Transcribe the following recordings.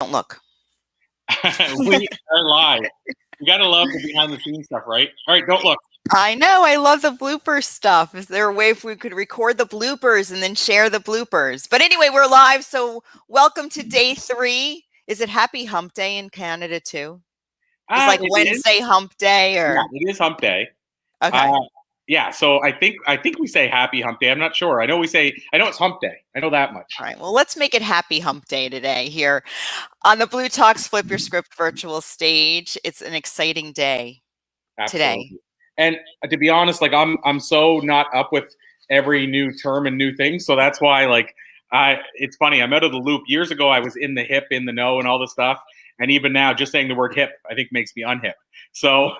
Don't look. We are live. You gotta love the behind the scenes stuff, right? All right, don't look. I know. I love the blooper stuff. Is there a way if we could record the bloopers and then share the bloopers? But anyway, we're live. So welcome to day 3. Is it Happy Hump Day in Canada too? It's like It Wednesday is. Hump Day, or Yeah, it is Hump Day. okay. Yeah, so I think we say Happy Hump Day. I'm not sure. I know it's Hump Day. I know that much. All right. Well, let's make it Happy Hump Day today here on the Blue Talks Flip Your Script virtual stage. It's an exciting day Absolutely. today. And to be honest, like I'm so not up with every new term and new thing, so that's why it's funny. I'm out of the loop. Years ago, I was in the hip, in the know, and all this stuff, and even now, just saying the word hip, I think makes me unhip. So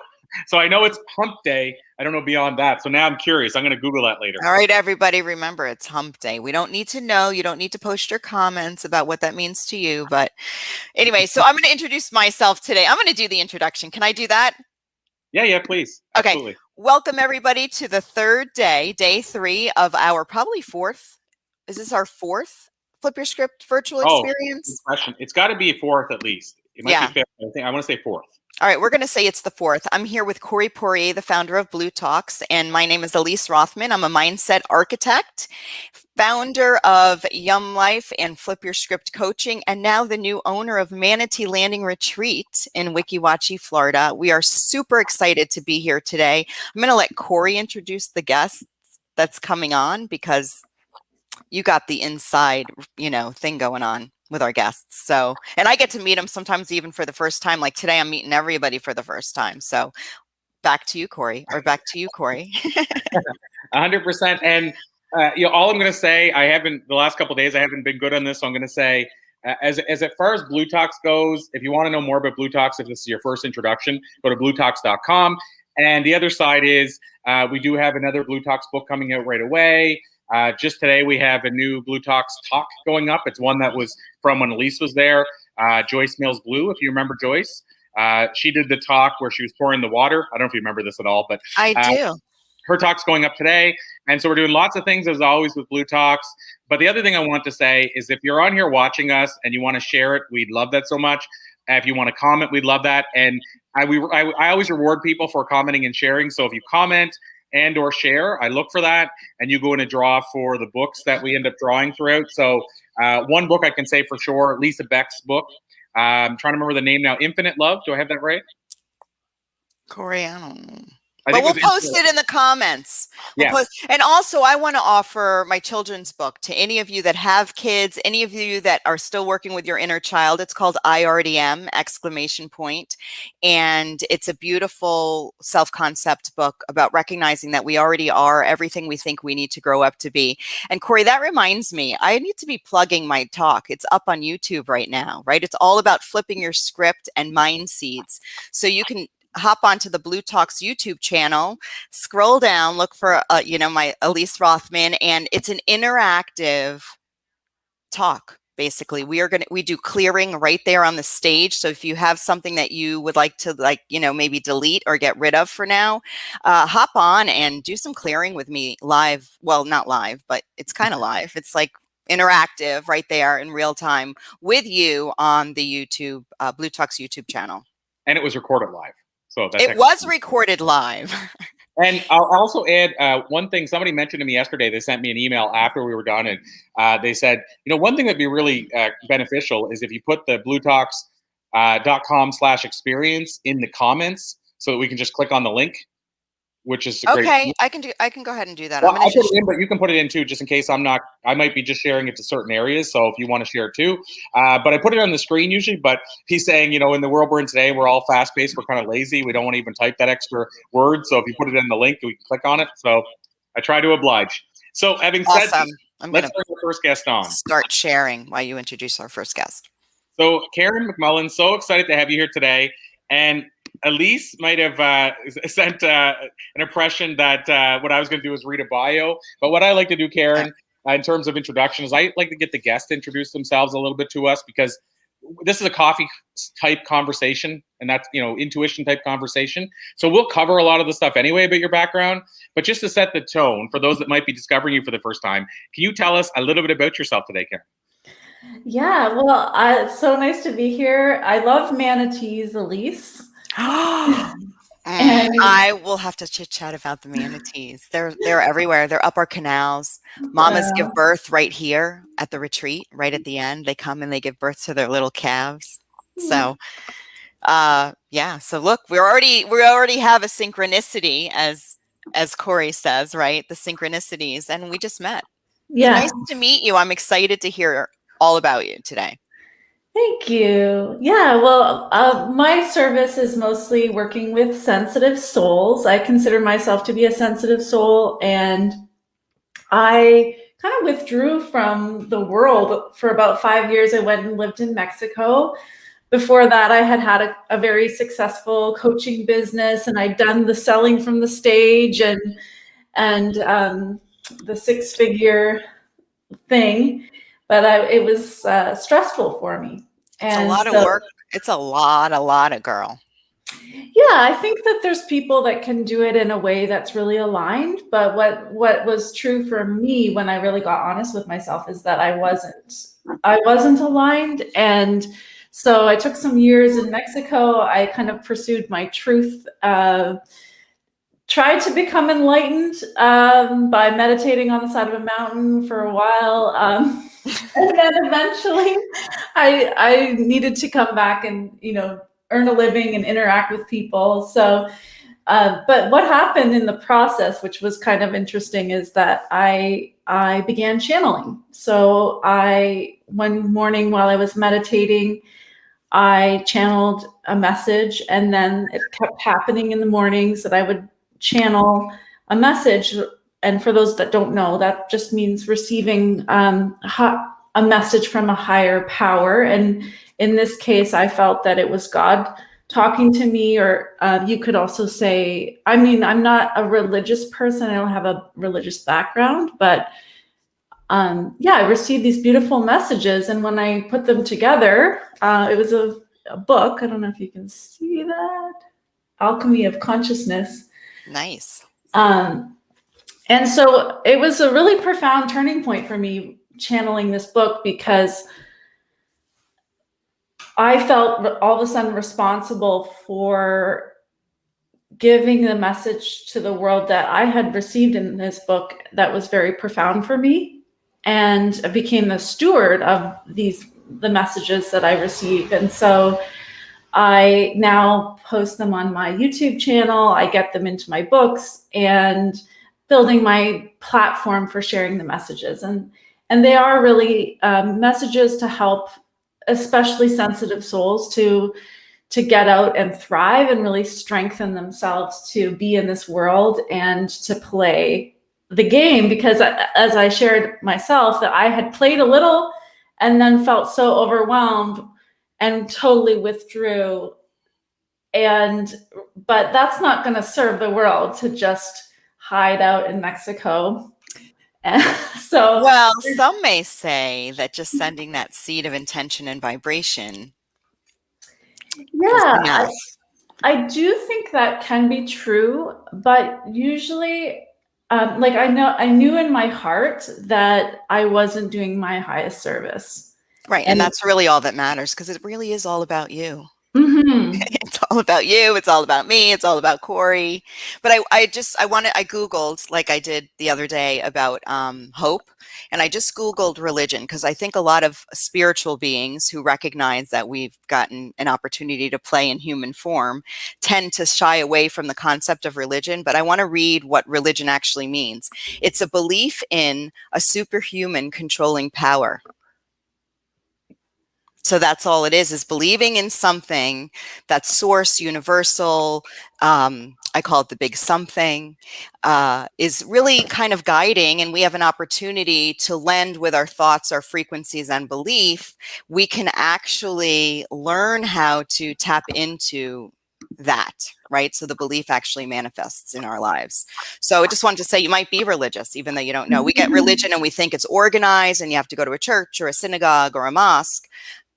I know it's Hump Day. I don't know beyond that. So now I'm curious. I'm going to Google that later. All right, everybody, remember it's Hump Day. We don't need to know. You don't need to post your comments about what that means to you. But anyway, so I'm going to introduce myself today. I'm going to do the introduction. Can I do that? Yeah, please. Okay. Absolutely. Welcome, everybody, to the third day, day 3 of our probably 4th. Is this our 4th Flip Your Script virtual experience? Good question. It's got to be 4th at least. It might be 5th. I want to say 4th. All right, we're going to say it's the 4th. I'm here with Corey Poirier, the founder of Blue Talks, and my name is Elise Rothman. I'm a mindset architect, founder of Yum Life and Flip Your Script Coaching, and now the new owner of Manatee Landing Retreat in Weeki Wachee, Florida. We are super excited to be here today. I'm going to let Corey introduce the guest that's coming on because you got the inside, thing going on with our guests. So, and I get to meet them sometimes even for the first time. Like today, I'm meeting everybody for the first time. So back to you, Corey. 100%. And all I'm going to say, the last couple of days, I haven't been good on this. So I'm going to say, as far as Blue Talks goes, if you want to know more about Blue Talks, if this is your first introduction, go to bluetalks.com. And the other side is we do have another Blue Talks book coming out right away. Just today, we have a new Blue Talks talk going up. It's one that was from when Elise was there. Joyce Mills Blue, if you remember Joyce. She did the talk where she was pouring the water. I don't know if you remember this at all, but I do. Her talk's going up today. And so we're doing lots of things, as always, with Blue Talks. But the other thing I want to say is if you're on here watching us and you want to share it, we'd love that so much. If you want to comment, we'd love that. And I always reward people for commenting and sharing. So if you comment and or share, I look for that, and you go in a draw for the books that we end up drawing throughout. So one book I can say for sure, Lisa Beck's book. I'm trying to remember the name now. Infinite Love. Do I have that right? Corey, I don't know. But we'll post it in the comments. And also, I want to offer my children's book to any of you that have kids, any of you that are still working with your inner child. It's called I Already Am! ! And it's a beautiful self-concept book about recognizing that we already are everything we think we need to grow up to be. And Corey, that reminds me, I need to be plugging my talk. It's up on YouTube right now, right? It's all about flipping your script and mind seeds. So you can hop onto the Blue Talks YouTube channel, scroll down, look for, my Elise Rothman, and it's an interactive talk. Basically, we do clearing right there on the stage. So if you have something that you would like to maybe delete or get rid of for now, hop on and do some clearing with me live. Well, not live, but it's kind of live. It's like interactive right there in real time with you on the YouTube, Blue Talks YouTube channel. And it was recorded live. So it was recorded live. And I'll also add one thing. Somebody mentioned to me yesterday. They sent me an email after we were done, and they said, one thing that'd be really beneficial is if you put the bluetalks.com/experience in the comments, so that we can just click on the link. Which is okay. I can go ahead and do that. Well, I'll put it in, but you can put it in too, just in case I might be just sharing it to certain areas. So if you want to share it too, but I put it on the screen usually. But he's saying, in the world we're in today, we're all fast paced. We're kind of lazy. We don't want to even type that extra word. So if you put it in the link, we can click on it. So I try to oblige. So having said that, let's bring our first guest on. Start sharing while you introduce our first guest. So Karen McMullen, so excited to have you here today. And Elise might have sent an impression that what I was going to do is read a bio. But what I like to do, Karen, in terms of introductions, I like to get the guests to introduce themselves a little bit to us, because this is a coffee type conversation, and that's, intuition type conversation. So we'll cover a lot of the stuff anyway about your background. But just to set the tone for those that might be discovering you for the first time, can you tell us a little bit about yourself today, Karen? Yeah, well, it's so nice to be here. I love manatees, Elise. And I will have to chit chat about the manatees. They're everywhere. They're up our canals. Mamas give well, birth right here at the retreat, right at the end. They come and they give birth to their little calves. So yeah, so look, we already have a synchronicity, as Corey says, right? The synchronicities, and we just met. So yeah, nice to meet you. I'm excited to hear all about you today. thank you. Yeah, well, my service is mostly working with sensitive souls. I consider myself to be a sensitive soul, and I kind of withdrew from the world for about 5 years. I went and lived in Mexico. Before that, I had had a very successful coaching business, and I'd done the selling from the stage and the six-figure thing, but it was stressful for me. It's a And lot of so, work. It's a lot of girl. yeah, I think that there's people that can do it in a way that's really aligned. But what was true for me when I really got honest with myself is that I wasn't aligned. And so I took some years in Mexico. I kind of pursued my truth, tried to become enlightened by meditating on the side of a mountain for a while. And then eventually I needed to come back and, earn a living and interact with people. So, but what happened in the process, which was kind of interesting, is that I began channeling. So one morning while I was meditating, I channeled a message, and then it kept happening in the mornings that I would channel a message. And for those that don't know, that just means receiving a message from a higher power. And in this case, I felt that it was God talking to me, or you could also say, I mean, I'm not a religious person. I don't have a religious background, but yeah, I received these beautiful messages. And when I put them together, it was a book. I don't know if you can see that. Alchemy of Consciousness. Nice. And so it was a really profound turning point for me channeling this book, because I felt all of a sudden responsible for giving the message to the world that I had received in this book that was very profound for me. And I became the steward of the messages that I received. And so I now post them on my YouTube channel. I get them into my books and building my platform for sharing the messages. And they are really messages to help, especially sensitive souls, to get out and thrive and really strengthen themselves to be in this world and to play the game. Because as I shared myself, that I had played a little and then felt so overwhelmed and totally withdrew. But that's not going to serve the world, to just hide out in Mexico. So, Well, some may say that just sending that seed of intention and vibration is yeah, enough. I do think that can be true, but usually, like I knew in my heart that I wasn't doing my highest service. Right. And And that's really all that matters, because it really is all about you. mhm. It's all about you. It's all about me. It's all about Corey. But I Googled, like I did the other day, about hope. And I just Googled religion, because I think a lot of spiritual beings who recognize that we've gotten an opportunity to play in human form tend to shy away from the concept of religion. But I want to read what religion actually means. It's a belief in a superhuman controlling power. So that's all it is believing in something that's source, universal. I call it the big something, is really kind of guiding. And we have an opportunity to lend with our thoughts, our frequencies, and belief. We can actually learn how to tap into that, right? So the belief actually manifests in our lives. So I just wanted to say, you might be religious, even though you don't know. We get religion and we think it's organized and you have to go to a church or a synagogue or a mosque.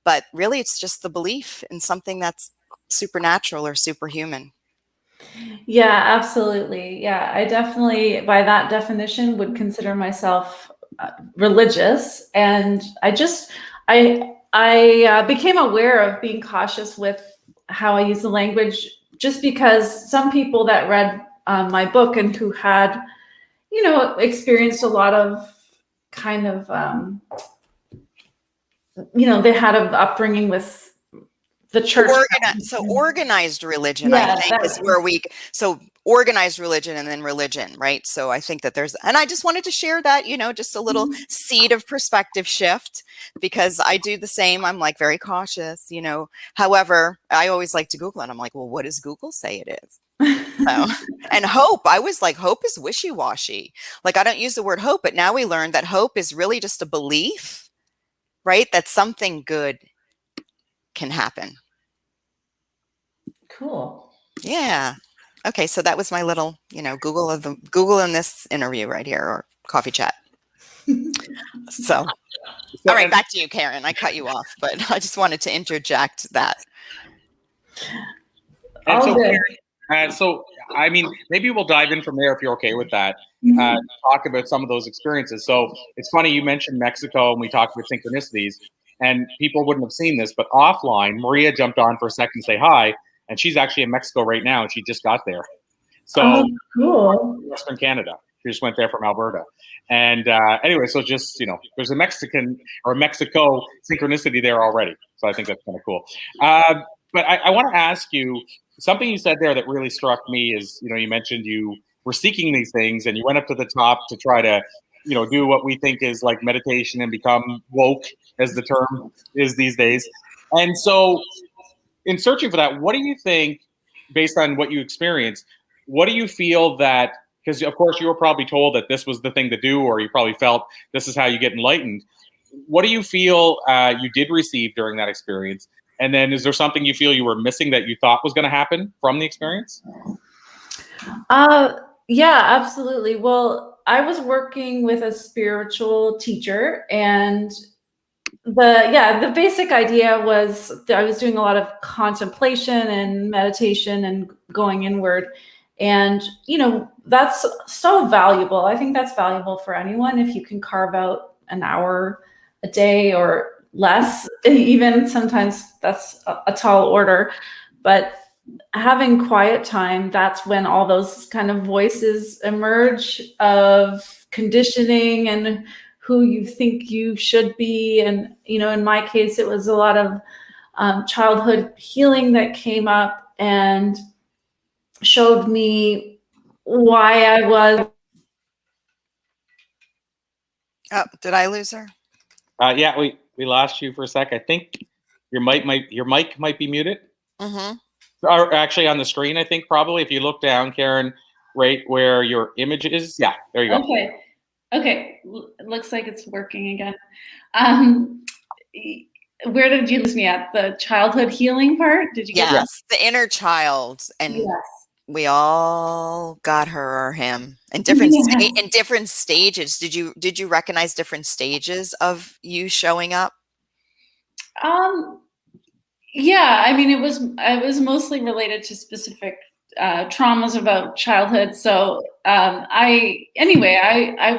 But really, it's just the belief in something that's supernatural or superhuman. Yeah, absolutely. Yeah, I definitely, by that definition, would consider myself religious. And I became aware of being cautious with how I use the language, just because some people that read my book and who had, experienced a lot of kind of, they had an upbringing with the church. So organized religion, Yeah, I think, is where so organized religion and then religion, right? So I think that and I just wanted to share that, just a little seed of perspective shift, because I do the same. I'm like very cautious, However, I always like to Google it. I'm like, well, what does Google say it is? So, and hope, I was like, hope is wishy-washy. Like, I don't use the word hope, but now we learned that hope is really just a belief, right? That something good can happen. Cool. Yeah. Okay, so that was my little, Google in this interview right here, or coffee chat. So, all right, back to you, Karen. I cut you off, but I just wanted to interject that. And so, Karen, I mean, maybe we'll dive in from there if you're okay with that. Talk about some of those experiences. So it's funny you mentioned Mexico, and we talked about synchronicities, and people wouldn't have seen this, but offline, Maria jumped on for a second to say hi, and she's actually in Mexico right now, and she just got there. So cool. Western Canada. She just went there from Alberta. And anyway, so just, there's a Mexican or Mexico synchronicity there already. So I think that's kind of cool. But I want to ask you, something you said there that really struck me is, you mentioned you were seeking these things and you went up to the top to try to, do what we think is like meditation and become woke, as the term is these days. And so in searching for that, what do you think, based on what you experienced, what do you feel that, because of course you were probably told that this was the thing to do, or you probably felt this is how you get enlightened. What do you feel you did receive during that experience? And then is there something you feel you were missing that you thought was going to happen from the experience? Yeah, absolutely. Well, I was working with a spiritual teacher, and the basic idea was that I was doing a lot of contemplation and meditation and going inward. And, that's so valuable. I think that's valuable for anyone if you can carve out an hour a day or less. Even sometimes that's a tall order. But having quiet time, that's when all those kind of voices emerge of conditioning and who you think you should be. And, in my case, it was a lot of childhood healing that came up and showed me why I was. Oh, did I lose her? Yeah, we lost you for a sec. I think your mic might be muted. Mm-hmm. Or actually on the screen, I think probably. If you look down, Karen, right where your image is. Yeah, there you go. Okay. Looks like it's working again. Where did you lose me at? The childhood healing part? Did you get that? The inner child. And yes. We all got her or him in different in different stages. Did you recognize different stages of you showing up? Yeah, I mean, it was mostly related to specific traumas about childhood. So I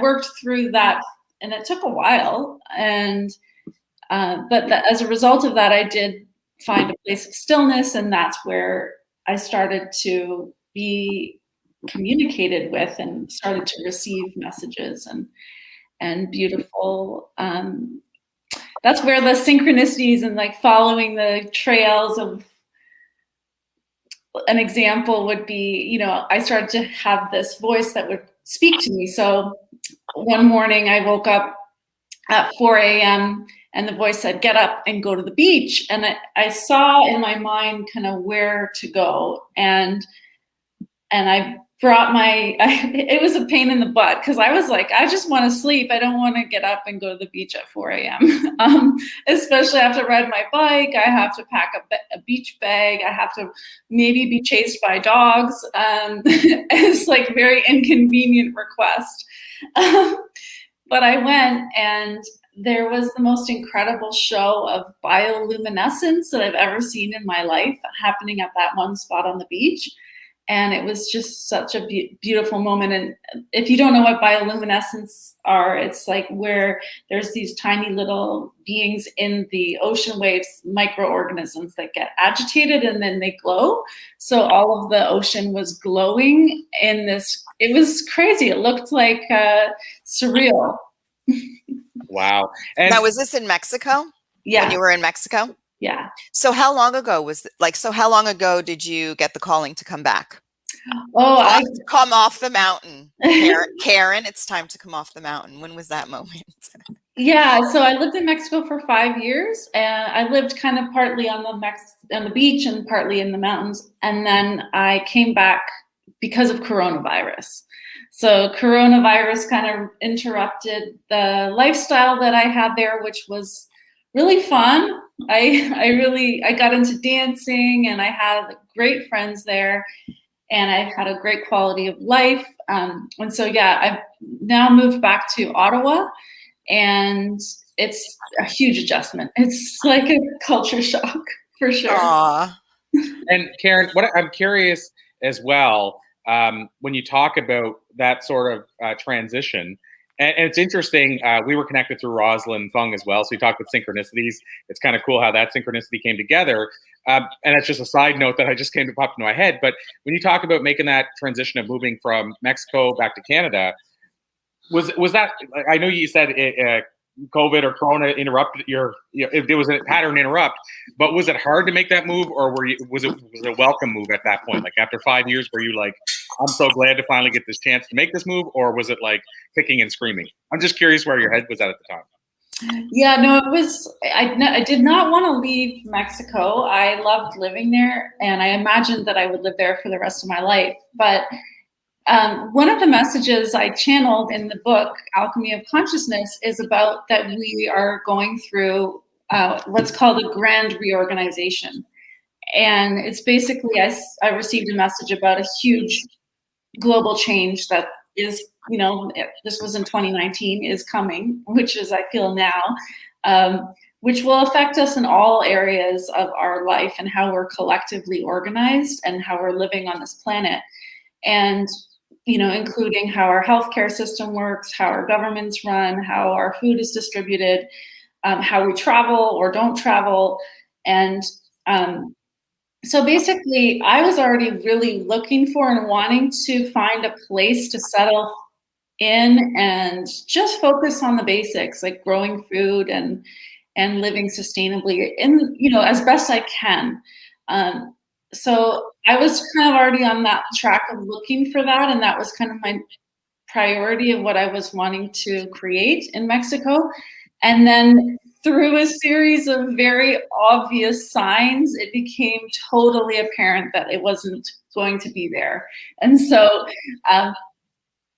worked through that, and it took a while. And but as a result of that, I did find a place of stillness, and that's where I started to be communicated with and started to receive messages and beautiful. That's where the synchronicities and like following the trails of, an example would be, I started to have this voice that would speak to me. So one morning I woke up at 4 a.m. and the voice said, "Get up and go to the beach." And I saw in my mind kind of where to go. And I brought it was a pain in the butt because I was like, I just want to sleep. I don't want to get up and go to the beach at 4 a.m. Especially I have to ride my bike. I have to pack a beach bag. I have to maybe be chased by dogs. It's like a very inconvenient request. But I went, and there was the most incredible show of bioluminescence that I've ever seen in my life happening at that one spot on the beach. And it was just such a beautiful moment. And if you don't know what bioluminescence are, it's like where there's these tiny little beings in the ocean waves, microorganisms that get agitated and then they glow. So all of the ocean was glowing in this, it was crazy. It looked like surreal. Wow. And now, was this in Mexico? Yeah. When you were in Mexico? Yeah. So how long ago how long ago did you get the calling to come back? Oh, come off the mountain. Karen, it's time to come off the mountain. When was that moment? Yeah, so I lived in Mexico for 5 years, and I lived kind of partly on the beach and partly in the mountains. And then I came back because of coronavirus. So coronavirus kind of interrupted the lifestyle that I had there, which was really fun. I got into dancing, and I had great friends there, and I had a great quality of life. And so, yeah, I've now moved back to Ottawa, and it's a huge adjustment. It's like a culture shock for sure. Aww. And Karen, what I'm curious as well, when you talk about that sort of transition, and it's interesting, we were connected through Rosalind Fung as well, so we talked about synchronicities. It's kind of cool how that synchronicity came together. And it's just a side note that I just came to pop into my head. But when you talk about making that transition of moving from Mexico back to Canada, was that, I know you said COVID or Corona interrupted if there was a pattern interrupt, but was it hard to make that move, or was it a welcome move at that point? Like after 5 years, were you like, I'm so glad to finally get this chance to make this move, or was it like kicking and screaming? I'm just curious where your head was at the time. Yeah, no, it was, I did not want to leave Mexico. I loved living there, and I imagined that I would live there for the rest of my life. But one of the messages I channeled in the book, Alchemy of Consciousness, is about that we are going through what's called a grand reorganization. And it's basically, I received a message about a huge global change that is, this was in 2019, is coming, which is, I feel now, which will affect us in all areas of our life and how we're collectively organized and how we're living on this planet. And including how our healthcare system works, how our governments run, how our food is distributed, how we travel or don't travel. And so basically, I was already really looking for and wanting to find a place to settle in and just focus on the basics, like growing food and living sustainably, and as best I can. So I was kind of already on that track of looking for that, and that was kind of my priority of what I was wanting to create in Mexico. And then through a series of very obvious signs, it became totally apparent that it wasn't going to be there. And so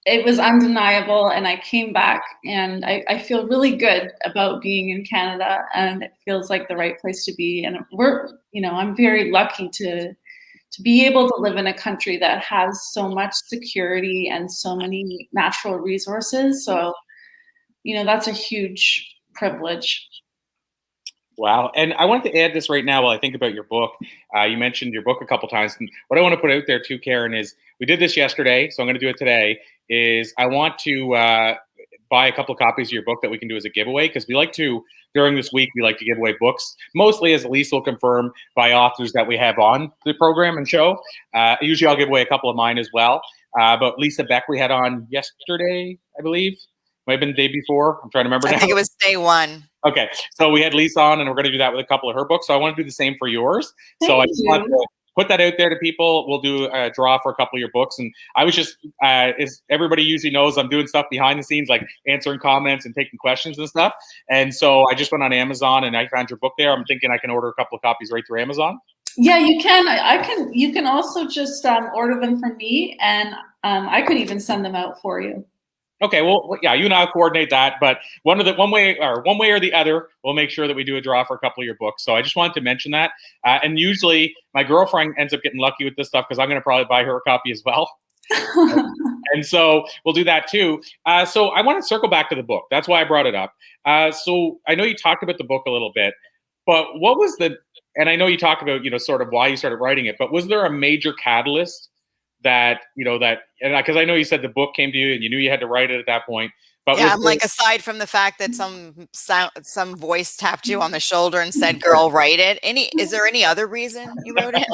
it was undeniable, and I came back, and I feel really good about being in Canada, and it feels like the right place to be. And I'm very lucky to be able to live in a country that has so much security and so many natural resources. So, that's a huge privilege. Wow. And I wanted to add this right now while I think about your book. You mentioned your book a couple times. And what I want to put out there too, Karen, is we did this yesterday, so I'm going to do it today, is I want to buy a couple of copies of your book that we can do as a giveaway, because we like to, during this week, we like to give away books, mostly, as Elise will confirm, by authors that we have on the program and show. Usually I'll give away a couple of mine as well. But Lisa Beck we had on yesterday, I believe. Might have been the day before. I'm trying to remember now. I think it was day one. Okay, so we had Lisa on, and we're going to do that with a couple of her books. So I want to do the same for yours. So I just want to put that out there to people. We'll do a draw for a couple of your books. And I was just, as everybody usually knows, I'm doing stuff behind the scenes, like answering comments and taking questions and stuff. And so I just went on Amazon, and I found your book there. I'm thinking I can order a couple of copies right through Amazon. Yeah, you can. You can also just order them from me, and I could even send them out for you. Okay, well, yeah, you and I'll coordinate that, but one way or the other, we'll make sure that we do a draw for a couple of your books. So I just wanted to mention that. And usually my girlfriend ends up getting lucky with this stuff, because I'm going to probably buy her a copy as well. And so we'll do that too. So I want to circle back to the book. That's why I brought it up. So I know you talked about the book a little bit, but what was and I know you talked about, sort of why you started writing it, but was there a major catalyst that, and because I know you said the book came to you and you knew you had to write it at that point. But yeah, I'm like, aside from the fact that some voice tapped you on the shoulder and said, "Girl, write it." Is there any other reason you wrote it?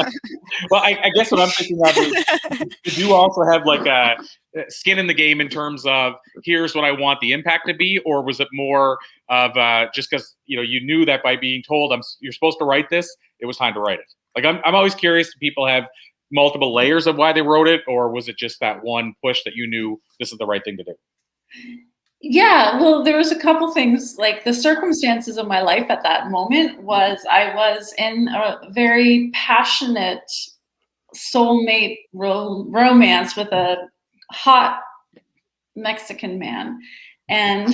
Well, I guess what I'm thinking of is, did you also have like a skin in the game in terms of here's what I want the impact to be, or was it more of just because you knew that by being told you're supposed to write this, it was time to write it? Like I'm always curious if people have multiple layers of why they wrote it, or was it just that one push that you knew this is the right thing to do? Yeah, well, there was a couple things. Like the circumstances of my life at that moment was I was in a very passionate soulmate romance with a hot Mexican man, and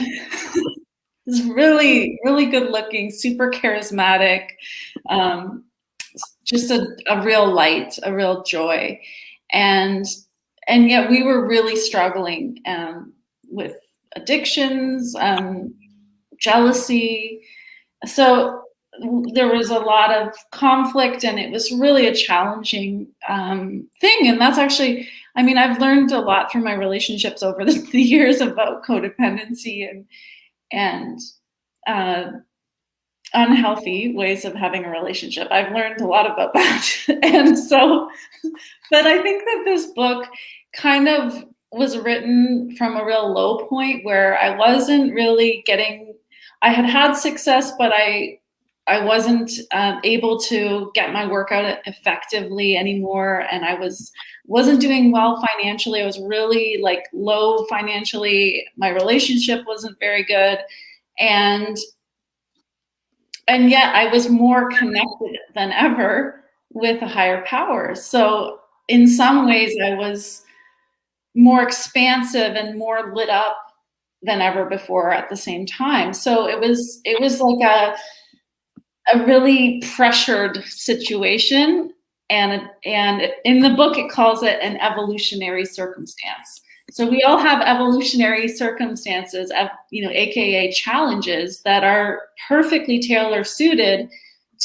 he's really, really good looking, super charismatic, just a real light, a real joy, and yet we were really struggling with addictions, jealousy. So there was a lot of conflict, and it was really a challenging thing. And that's actually, I mean, I've learned a lot from my relationships over the years about codependency and unhealthy ways of having a relationship. I've learned a lot about that. And so, but I think that this book kind of was written from a real low point where I wasn't really I had had success, but I wasn't able to get my workout effectively anymore. And I wasn't doing well financially. I was really like low financially. My relationship wasn't very good. And yet I was more connected than ever with a higher power. So in some ways I was more expansive and more lit up than ever before at the same time. So it was like a really pressured situation. And in the book, it calls it an evolutionary circumstance. So we all have evolutionary circumstances, AKA challenges that are perfectly tailor suited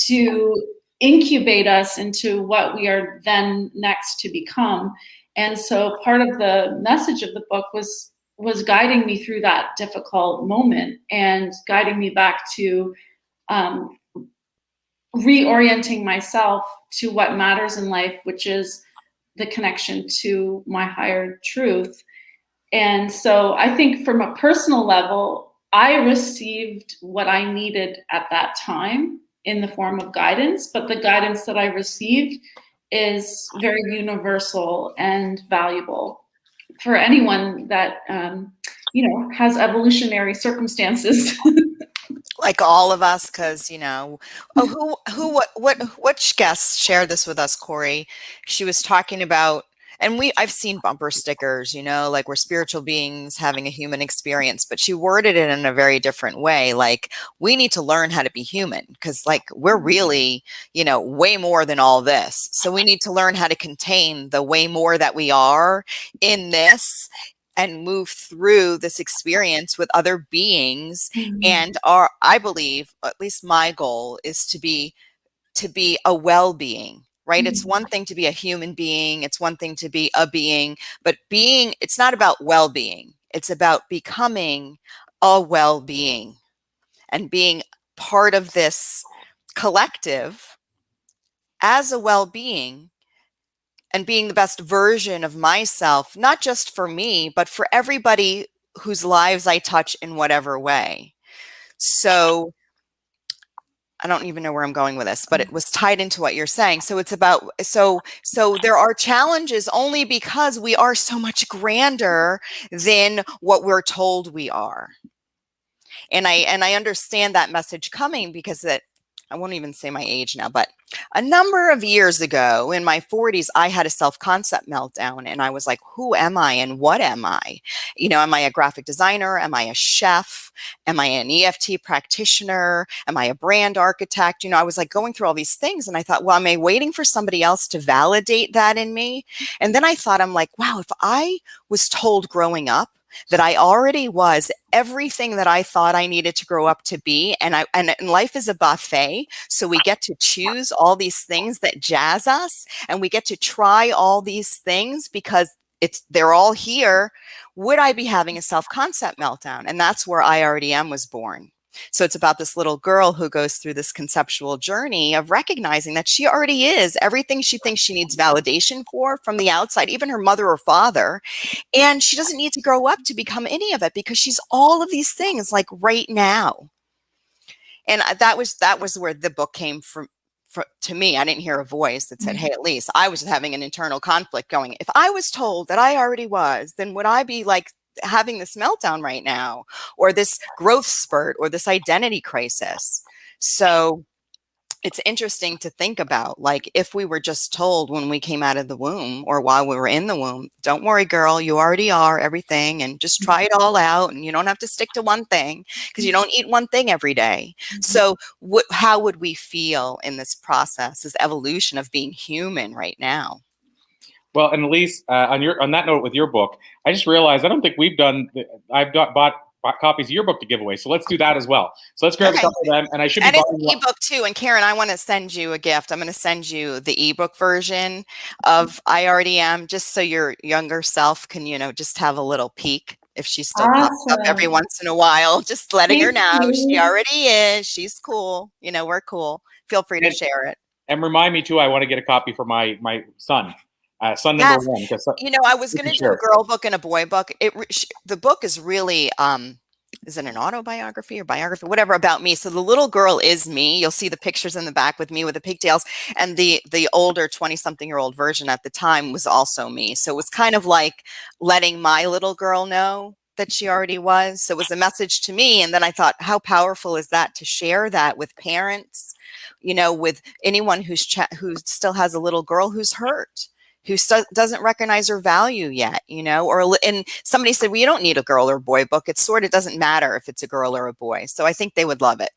to incubate us into what we are then next to become. And so part of the message of the book was guiding me through that difficult moment and guiding me back to reorienting myself to what matters in life, which is the connection to my higher truth. And so I think from a personal level, I received what I needed at that time in the form of guidance, but the guidance that I received is very universal and valuable for anyone that has evolutionary circumstances. Like all of us, because which guest shared this with us, Corey? She was talking about, and I've seen bumper stickers, like we're spiritual beings having a human experience, but she worded it in a very different way. Like, we need to learn how to be human because like we're really, way more than all this. So we need to learn how to contain the way more that we are in this and move through this experience with other beings. Mm-hmm. And I believe, at least my goal is to be a well-being. Right? Mm-hmm. It's one thing to be a human being. It's one thing to be a being, but it's not about well-being. It's about becoming a well-being and being part of this collective as a well-being and being the best version of myself, not just for me, but for everybody whose lives I touch in whatever way. So I don't even know where I'm going with this, but it was tied into what you're saying. So it's about, so there are challenges only because we are so much grander than what we're told we are. And I understand that message coming because I won't even say my age now, but a number of years ago in my 40s, I had a self-concept meltdown and I was like, who am I and what am I? Am I a graphic designer? Am I a chef? Am I an EFT practitioner? Am I a brand architect? I was like going through all these things and I thought, well, am I waiting for somebody else to validate that in me? And then I thought, I'm like, wow, if I was told growing up that I already was everything that I thought I needed to grow up to be. And life is a buffet. So we get to choose all these things that jazz us, and we get to try all these things because they're all here. Would I be having a self-concept meltdown? And that's where I Already Am was born. So it's about this little girl who goes through this conceptual journey of recognizing that she already is everything she thinks she needs validation for from the outside, even her mother or father. And she doesn't need to grow up to become any of it because she's all of these things like right now. And that was where the book came from. To me, I didn't hear a voice that said, hey, at least I was having an internal conflict going, if I was told that I already was, then would I be like having this meltdown right now, or this growth spurt, or this identity crisis? So it's interesting to think about, like, if we were just told when we came out of the womb or while we were in the womb, don't worry, girl, you already are everything, and just try it all out, and you don't have to stick to one thing because you don't eat one thing every day. So how would we feel in this process, this evolution of being human right now? Well, and Elise, on that note with your book, I just realized I don't think I've bought copies of your book to give away. So let's do that as well. So let's grab a couple of them, and I should be buying an ebook too. And Karen, I want to send you a gift. I'm going to send you the ebook version of I Already Am, just so your younger self can, just have a little peek. If she still pops up every once in a while, just letting her know she already is. She's cool. We're cool. Feel free to share it. And remind me too, I want to get a copy for my son. Son number one. I was going to do a girl book and a boy book. The book is really, is it an autobiography or biography, whatever, about me. So the little girl is me. You'll see the pictures in the back with me with the pigtails, and the older 20-something-year-old version at the time was also me. So it was kind of like letting my little girl know that she already was. So it was a message to me. And then I thought, how powerful is that to share that with parents, with anyone who still has a little girl who's hurt, who doesn't recognize her value yet, and somebody said, well, you don't need a girl or boy book. It sort of doesn't matter if it's a girl or a boy. So I think they would love it.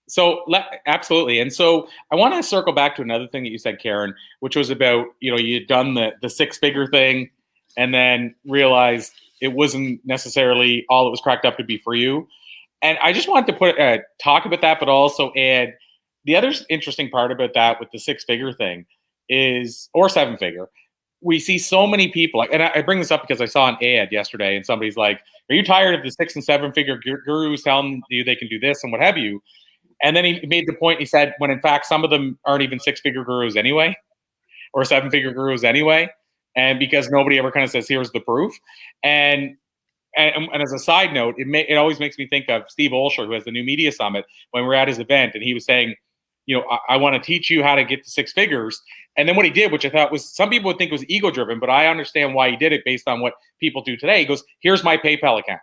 So absolutely. And so I want to circle back to another thing that you said, Karen, which was about, you'd done the six-figure thing and then realized it wasn't necessarily all it was cracked up to be for you. And I just wanted to talk about that, but also add the other interesting part about that with the six-figure thing is, or seven-figure, we see so many people, and I bring this up because I saw an ad yesterday and somebody's like, are you tired of the 6- and 7-figure gurus telling you they can do this and what have you? And then he made the point, he said, when in fact some of them aren't even 6-figure gurus anyway, or 7-figure gurus anyway, and because nobody ever kind of says, here's the proof. And as a side note, it always makes me think of Steve Olsher, who has the New Media Summit, when we're at his event, and he was saying, I want to teach you how to get to 6 figures. And then what he did, which I thought was, some people would think was ego-driven, but I understand why he did it based on what people do today. He goes, here's my PayPal account.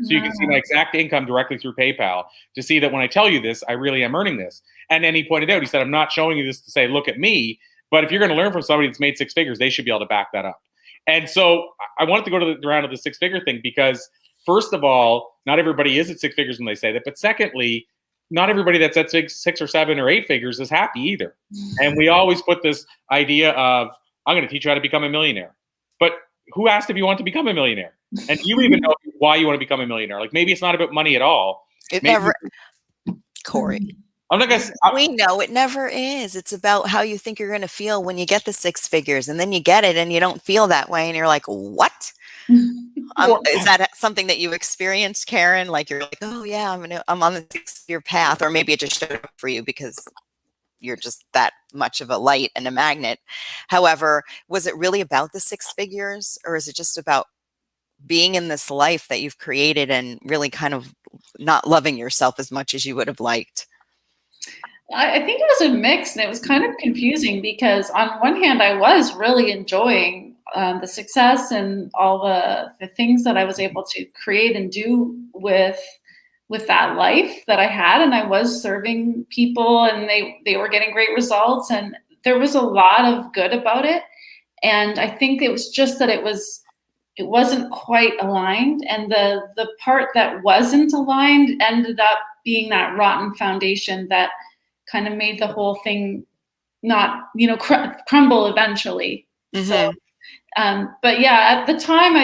So you can see my exact income directly through PayPal to see that when I tell you this, I really am earning this. And then he pointed out, he said, I'm not showing you this to say, look at me, but if you're going to learn from somebody that's made 6 figures, they should be able to back that up. And so I wanted to go to the round of the 6-figure thing because, first of all, not everybody is at 6 figures when they say that. But secondly, not everybody that's at 6 or 7 or 8 figures is happy either. And we always put this idea of, I'm going to teach you how to become a millionaire. But who asked if you want to become a millionaire? And you even know why you want to become a millionaire. Like, maybe it's not about money at all. Corey. We know it never is. It's about how you think you're going to feel when you get the 6 figures, and then you get it and you don't feel that way. And you're like, what? Is that something that you experienced, Karen? Like, you're like, oh yeah, I'm on the 6-figure path, or maybe it just showed up for you because you're just that much of a light and a magnet. However, was it really about the 6 figures, or is it just about being in this life that you've created and really kind of not loving yourself as much as you would have liked? I think it was a mix, and it was kind of confusing because on one hand, I was really enjoying the success and all the things that I was able to create and do with that life that I had, and I was serving people, and they were getting great results, and there was a lot of good about it. And I think it was just that it wasn't quite aligned, and the part that wasn't aligned ended up being that rotten foundation that kind of made the whole thing not, crumble eventually. Mm-hmm. So, but yeah, at the time,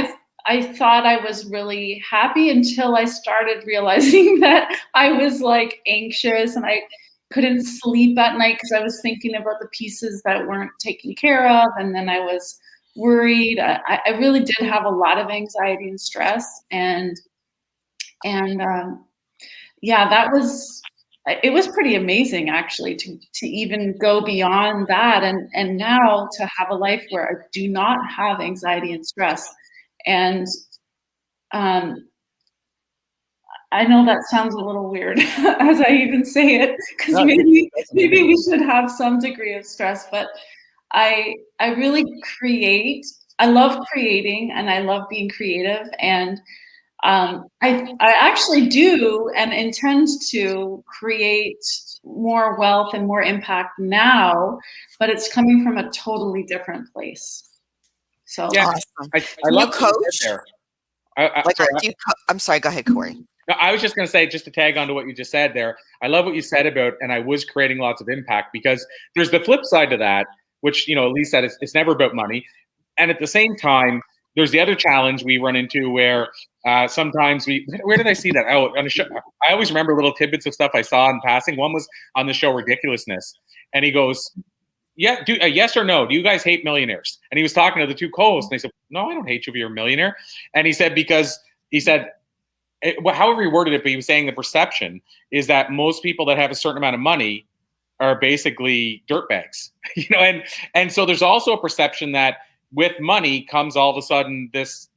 I thought I was really happy until I started realizing that I was like anxious and I couldn't sleep at night because I was thinking about the pieces that weren't taken care of. And then I was worried. I really did have a lot of anxiety and stress. And yeah, it was pretty amazing actually to even go beyond that and now to have a life where I do not have anxiety and stress. And I know that sounds a little weird as I even say it, because maybe we should have some degree of stress, but I really create. I love creating and I love being creative, and I actually do and intend to create more wealth and more impact now, but it's coming from a totally different place. So yeah, awesome. I love coach there. I'm sorry, go ahead, Corey. No, I was just going to say, just to tag on to what you just said there, I love what you said about, and I was creating lots of impact, because there's the flip side to that, which, Elise said, it's never about money. And at the same time, there's the other challenge we run into where sometimes where did I see that? Oh, on a show, I always remember little tidbits of stuff I saw in passing. One was on the show Ridiculousness. And he goes, yeah, yes or no, do you guys hate millionaires? And he was talking to the two co-hosts, and they said, no, I don't hate you if you're a millionaire. And he said, however he worded it, but he was saying the perception is that most people that have a certain amount of money are basically dirtbags, and so there's also a perception that with money comes all of a sudden this,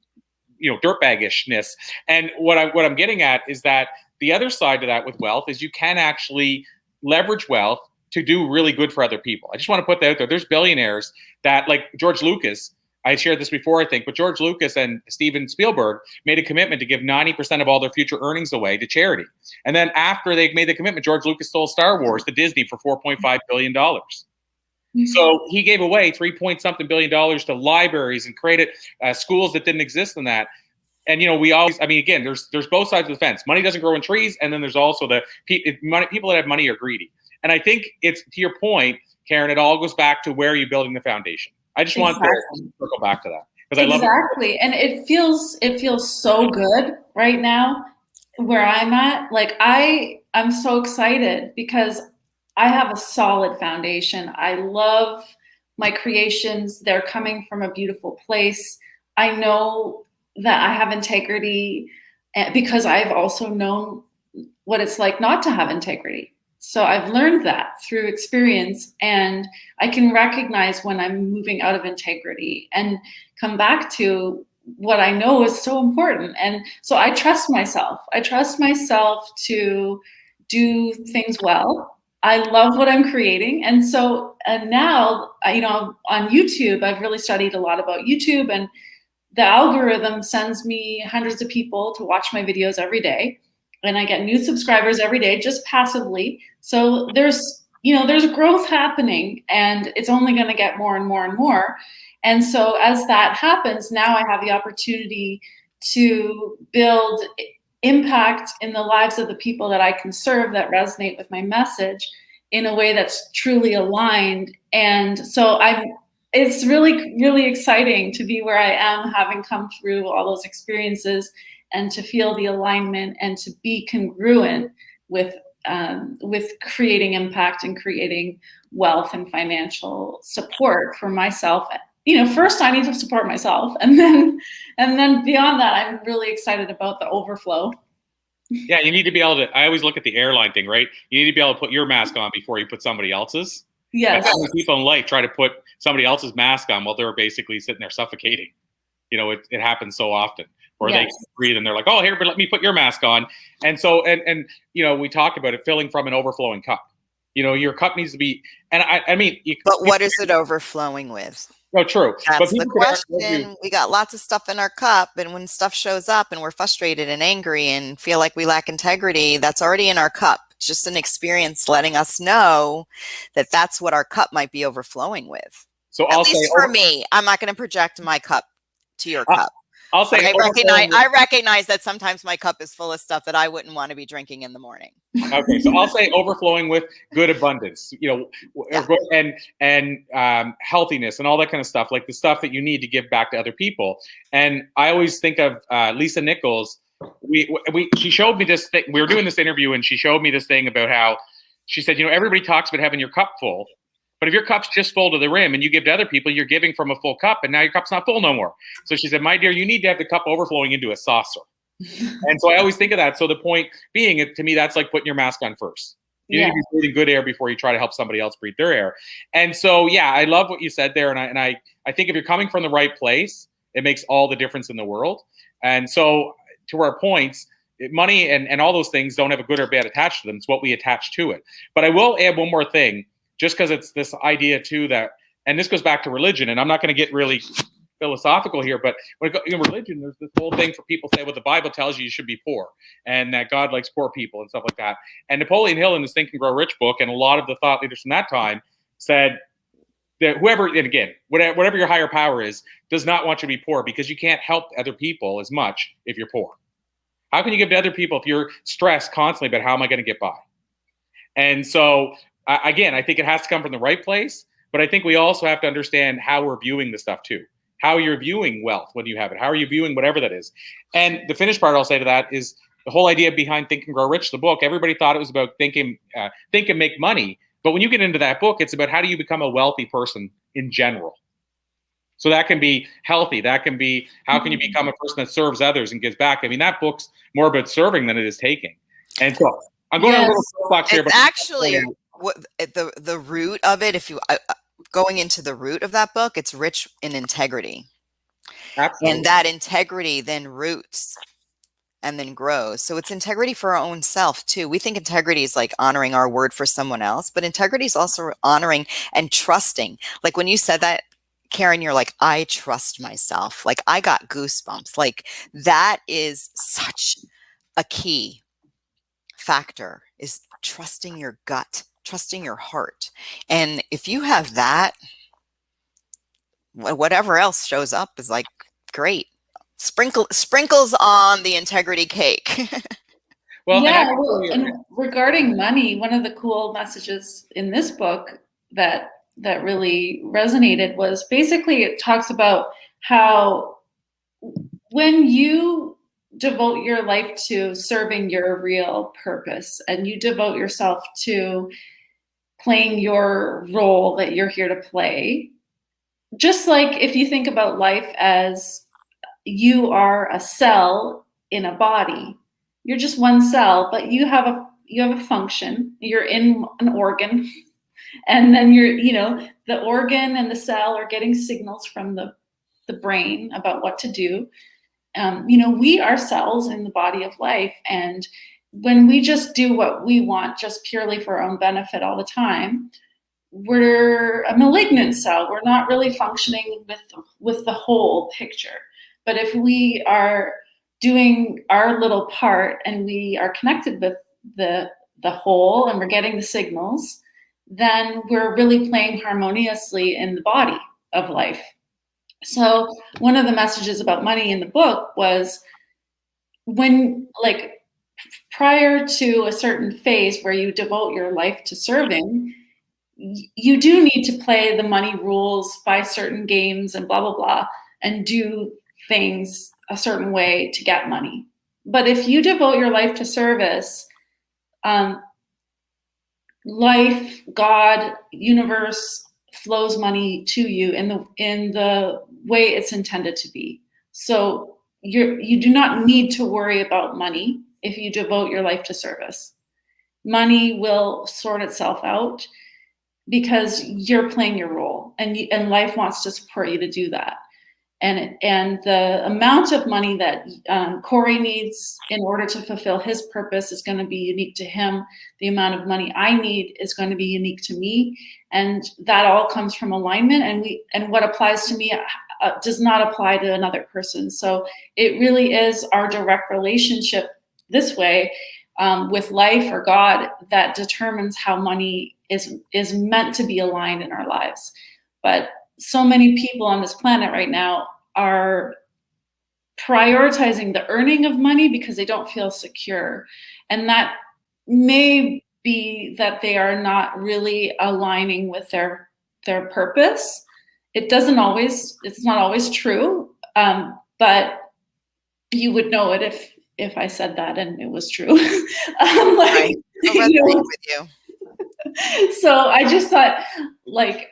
dirtbaggishness. And what I'm getting at is that the other side to that with wealth is you can actually leverage wealth to do really good for other people. I just want to put that out there. There's billionaires that, like George Lucas, I shared this before, I think, but George Lucas and Steven Spielberg made a commitment to give 90% of all their future earnings away to charity. And then after they made the commitment, George Lucas sold Star Wars to Disney for $4.5 billion. Mm-hmm. So he gave away $3-point-something billion to libraries and created schools that didn't exist in that. And, we always, again, there's both sides of the fence. Money doesn't grow in trees. And then there's also people that have money are greedy. And I think it's, to your point, Karen, it all goes back to where you're building the foundation. I just want to circle back to that, because I love it. Exactly. And it feels so good right now where I'm at. Like I'm so excited because I have a solid foundation. I love my creations. They're coming from a beautiful place. I know that I have integrity because I've also known what it's like not to have integrity. So I've learned that through experience, and I can recognize when I'm moving out of integrity and come back to what I know is so important. And so I trust myself. I trust myself to do things well. I love what I'm creating. And so now, on YouTube, I've really studied a lot about YouTube, and the algorithm sends me hundreds of people to watch my videos every day. And I get new subscribers every day, just passively. So there's growth happening, and it's only going to get more and more and more. And so as that happens, now I have the opportunity to build impact in the lives of the people that I can serve that resonate with my message in a way that's truly aligned. And so it's really, really exciting to be where I am, having come through all those experiences, and to feel the alignment and to be congruent with creating impact and creating wealth and financial support for myself. First I need to support myself, and then beyond that, I'm really excited about the overflow. Yeah, you need to be able to. I always look at the airline thing, right? You need to be able to put your mask on before you put somebody else's. Yes. How many people in life try to put somebody else's mask on while they're basically sitting there suffocating? It happens so often. Or yes. They can breathe and they're like, oh, here, but let me put your mask on. And so, and we talk about it filling from an overflowing cup. Your cup needs to be, and but what is it overflowing with? No, true. That's the question. We got lots of stuff in our cup, and when stuff shows up and we're frustrated and angry and feel like we lack integrity, that's already in our cup. It's just an experience letting us know that that's what our cup might be overflowing with. So at least for me, I'm not going to project my cup to your cup. I'll say I recognize that sometimes my cup is full of stuff that I wouldn't want to be drinking in the morning. Okay, so I'll say overflowing with good abundance, and healthiness and all that kind of stuff, like the stuff that you need to give back to other people. And I always think of Lisa Nichols. She showed me this thing. We were doing this interview, and she showed me this thing about how she said, everybody talks about having your cup full, but if your cup's just full to the rim and you give to other people, you're giving from a full cup, and now your cup's not full no more. So she said, my dear, you need to have the cup overflowing into a saucer. And so I always think of that. So the point being, to me, that's like putting your mask on first. You need to be breathing good air before you try to help somebody else breathe their air. And so, yeah, I love what you said there. And I think if you're coming from the right place, it makes all the difference in the world. And so to our points, money and all those things don't have a good or bad attached to them. It's what we attach to it. But I will add one more thing, just because it's this idea too that, and this goes back to religion, and I'm not going to get really philosophical here, but in religion, there's this whole thing for people to say, well, the Bible tells you should be poor and that God likes poor people and stuff like that. And Napoleon Hill in his Think and Grow Rich book, and a lot of the thought leaders from that time said that whoever, and again, whatever your higher power is, does not want you to be poor, because you can't help other people as much if you're poor. How can you give to other people if you're stressed constantly about how am I going to get by? And so, again, I think it has to come from the right place, but I think we also have to understand how we're viewing the stuff too. How you're viewing wealth when you have it. How are you viewing whatever that is? And the finished part I'll say to that is the whole idea behind Think and Grow Rich, the book. Everybody thought it was about think and make money. But when you get into that book, it's about how do you become a wealthy person in general. So that can be healthy. That can be how can you become a person that serves others and gives back. I mean, that book's more about serving than it is taking. And so I'm going on a little soapbox here. It's actually what the root of it. If you going into the root of that book, it's rich in integrity. Absolutely. And that integrity then roots and then grows. So it's integrity for our own self too. We think integrity is like honoring our word for someone else, but integrity is also honoring and trusting. Like when you said that, Karen, you're like, I trust myself. Like I got goosebumps. Like that is such a key factor, is trusting your gut, trusting your heart. And if you have that, whatever else shows up is like great. Sprinkles on the integrity cake. Well, yeah. And regarding money, one of the cool messages in this book that really resonated was basically it talks about how when you devote your life to serving your real purpose and you devote yourself to playing your role that you're here to play, just like if you think about life as you are a cell in a body, you're just one cell, but you have a function, you're in an organ, and then the organ and the cell are getting signals from the brain about what to do. We are cells in the body of life, and when we just do what we want just purely for our own benefit all the time, we're a malignant cell. We're not really functioning with the whole picture. But if we are doing our little part and we are connected with the whole and we're getting the signals, then we're really playing harmoniously in the body of life. So one of the messages about money in the book was when, like, prior to a certain phase where you devote your life to serving, you do need to play the money rules, buy certain games and blah, blah, blah, and do things a certain way to get money. But if you devote your life to service, life, God, universe flows money to you in the way it's intended to be. So you do not need to worry about money if you devote your life to service. Money will sort itself out because you're playing your role, and life wants to support you to do that. And the amount of money that Corey needs in order to fulfill his purpose is going to be unique to him. The amount of money I need is going to be unique to me, and that all comes from alignment. And what applies to me does not apply to another person. So it really is our direct relationship this way with life or God that determines how money is meant to be aligned in our lives. But so many people on this planet right now are prioritizing the earning of money because they don't feel secure. And that may be that they are not really aligning with their purpose. It's not always true, but you would know it if I said that and it was true. Right. I'll resonate with you. So I just thought, like,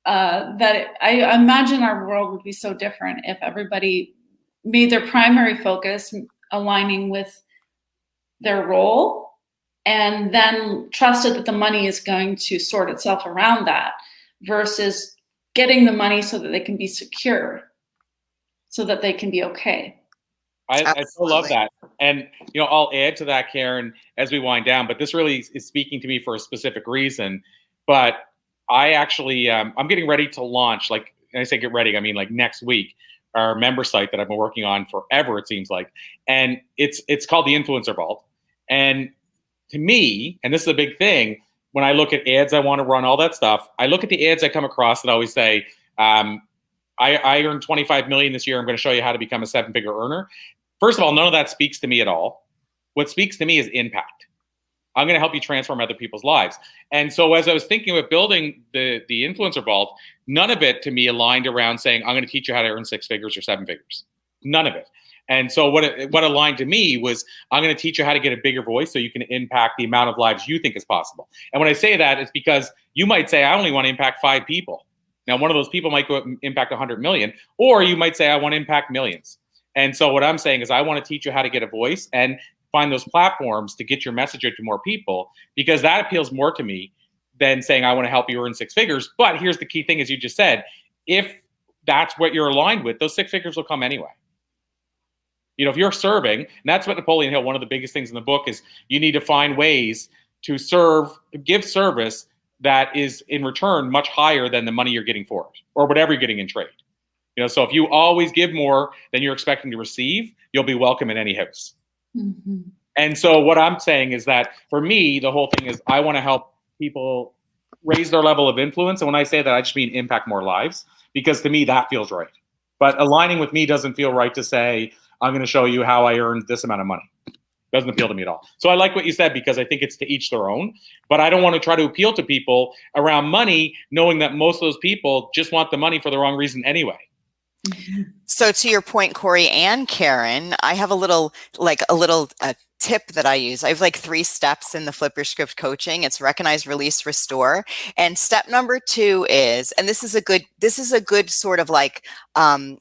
that I imagine our world would be so different if everybody made their primary focus aligning with their role, and then trusted that the money is going to sort itself around that, versus getting the money so that they can be secure, so that they can be okay. I still love that. And, you know, I'll add to that, Karen, as we wind down, but this really is speaking to me for a specific reason. But I actually, I'm getting ready to launch, like, and I say get ready, I mean like next week, our member site that I've been working on forever, it seems like. And it's called the Influencer Vault. And to me, and this is a big thing, when I look at ads I want to run, all that stuff, I look at the ads I come across that always say, I earned 25 million this year. I'm going to show you how to become a 7-figure earner. First of all, none of that speaks to me at all. What speaks to me is impact. I'm going to help you transform other people's lives. And so as I was thinking about building the Influencer Vault, none of it to me aligned around saying, I'm going to teach you how to earn 6 figures or 7 figures. None of it. And so what aligned to me was, I'm going to teach you how to get a bigger voice so you can impact the amount of lives you think is possible. And when I say that, it's because you might say, I only want to impact 5 people. Now, one of those people might go impact 100 million, or you might say, I want to impact millions. And so what I'm saying is, I want to teach you how to get a voice and find those platforms to get your message out to more people, because that appeals more to me than saying, I want to help you earn 6 figures. But here's the key thing, as you just said, if that's what you're aligned with, those 6 figures will come anyway. You know, if you're serving, and that's what Napoleon Hill, one of the biggest things in the book is, you need to find ways to give service that is in return much higher than the money you're getting for it, or whatever you're getting in trade. You know, so if you always give more than you're expecting to receive, you'll be welcome in any house. Mm-hmm. And so what I'm saying is that for me, the whole thing is, I want to help people raise their level of influence. And when I say that, I just mean impact more lives, because to me, that feels right. But aligning with me doesn't feel right to say, I'm going to show you how I earned this amount of money. Doesn't appeal to me at all. So I like what you said, because I think it's to each their own. But I don't want to try to appeal to people around money, knowing that most of those people just want the money for the wrong reason anyway. So to your point, Corey and Karen, I have a little tip that I use. I have like 3 steps in the Flip Your Script coaching. It's recognize, release, restore. And step number 2 is, and this is a good sort of like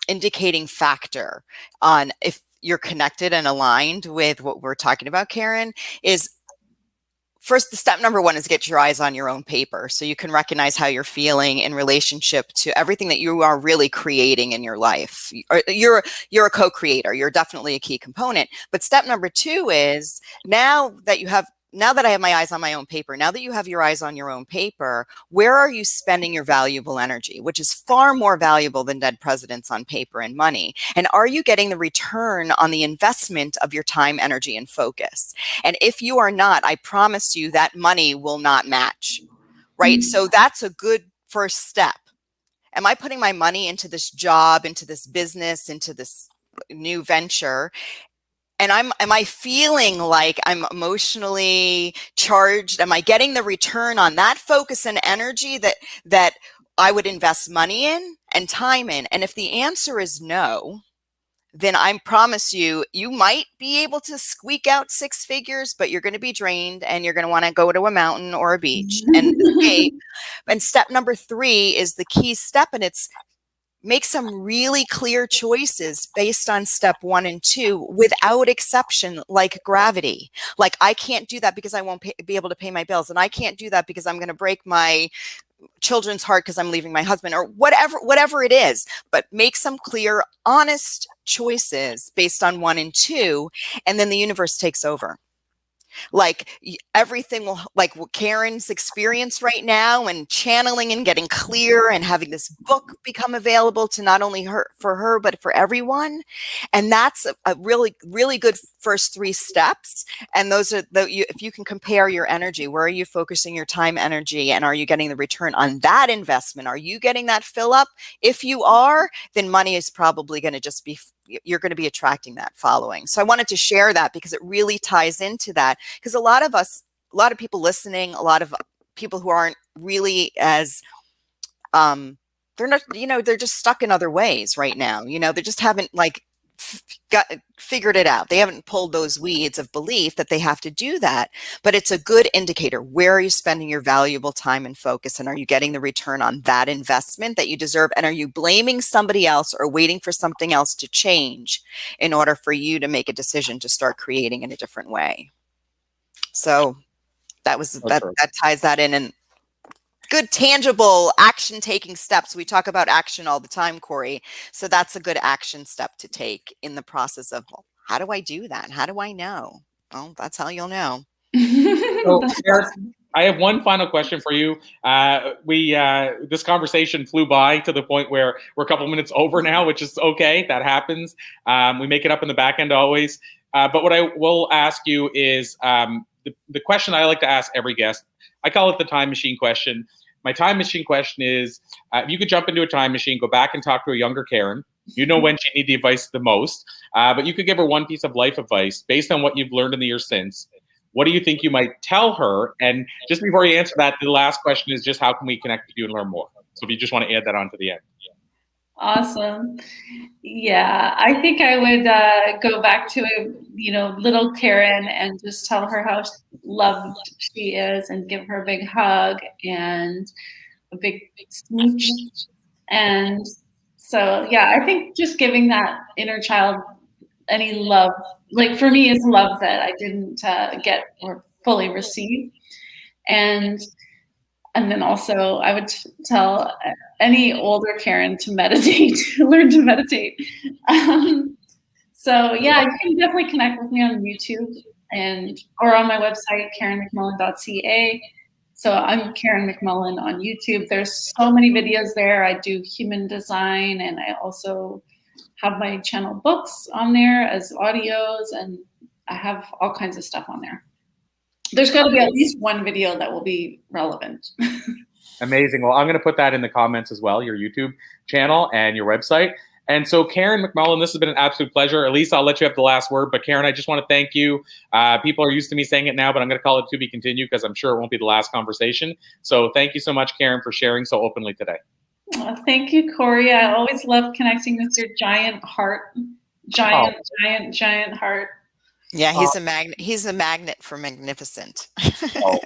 indicating factor on if you're connected and aligned with what we're talking about, Karen, is first, the step number 1 is get your eyes on your own paper, so you can recognize how you're feeling in relationship to everything that you are really creating in your life. You're a co-creator. You're definitely a key component. But step number 2 is, now that I have my eyes on my own paper, now that you have your eyes on your own paper, where are you spending your valuable energy, which is far more valuable than dead presidents on paper and money? And are you getting the return on the investment of your time, energy, and focus? And if you are not, I promise you that money will not match, right? So that's a good first step. Am I putting my money into this job, into this business, into this new venture? And am I feeling like I'm emotionally charged? Am I getting the return on that focus and energy that I would invest money in and time in? And if the answer is no, then I promise you, you might be able to squeak out 6 figures, but you're going to be drained and you're going to want to go to a mountain or a beach and escape. And step number 3 is the key step, and it's make some really clear choices based on step 1 and 2 without exception, like gravity. Like, I can't do that because I won't be able to pay my bills. And I can't do that because I'm going to break my children's heart because I'm leaving my husband, or whatever it is. But make some clear, honest choices based on 1 and 2, and then the universe takes over. Like, everything will, like what Karen's experience right now, and channeling and getting clear and having this book become available to not only for her, but for everyone. And that's a really, really good first 3 steps. And those are if you can compare your energy, where are you focusing your time, energy, and are you getting the return on that investment? Are you getting that fill up? If you are, then money is probably going to just be you're going to be attracting that following. So I wanted to share that because it really ties into that, because a lot of people listening, a lot of people who aren't really as they're not, they're just stuck in other ways right now. They just haven't figured it out. They haven't pulled those weeds of belief that they have to do that. But it's a good indicator. Where are you spending your valuable time and focus? And are you getting the return on that investment that you deserve? And are you blaming somebody else or waiting for something else to change in order for you to make a decision to start creating in a different way? So that ties that in. And good, tangible action taking steps. We talk about action all the time, Corey. So that's a good action step to take in the process of, well, how do I do that? How do I know? Well, that's how you'll know. So, Eric, I have one final question for you. This conversation flew by to the point where we're a couple minutes over now, which is okay. That happens. We make it up in the back end always. But what I will ask you is the question I like to ask every guest. I call it the time machine question. My time machine question is, if you could jump into a time machine, go back and talk to a younger Karen, when she needed the advice the most, but you could give her one piece of life advice based on what you've learned in the years since. What do you think you might tell her? And just before you answer that, the last question is just how can we connect with you and learn more? So if you just want to add that on to the end. Awesome. Yeah, I think I would go back to, little Karen and just tell her how loved she is and give her a big hug and a big smooch. And so, yeah, I think just giving that inner child any love, like for me, is love that I didn't get or fully receive. And then also I would tell any older Karen to meditate, learn to meditate. So yeah, you can definitely connect with me on YouTube or on my website, KarenMcMullen.ca. So I'm Karen McMullen on YouTube. There's so many videos there. I do human design, and I also have my channel books on there as audios, and I have all kinds of stuff on there. There's got to be at least one video that will be relevant. Amazing. Well, I'm going to put that in the comments as well, your YouTube channel and your website. And so, Karen McMullen, this has been an absolute pleasure. Elise, I'll let you have the last word. But Karen, I just want to thank you. People are used to me saying it now, but I'm going to call it to be continued because I'm sure it won't be the last conversation. So thank you so much, Karen, for sharing so openly today. Well, thank you, Corey. I always love connecting with your giant heart. Giant heart. Yeah, he's a magnet. He's a magnet for magnificent. Oh,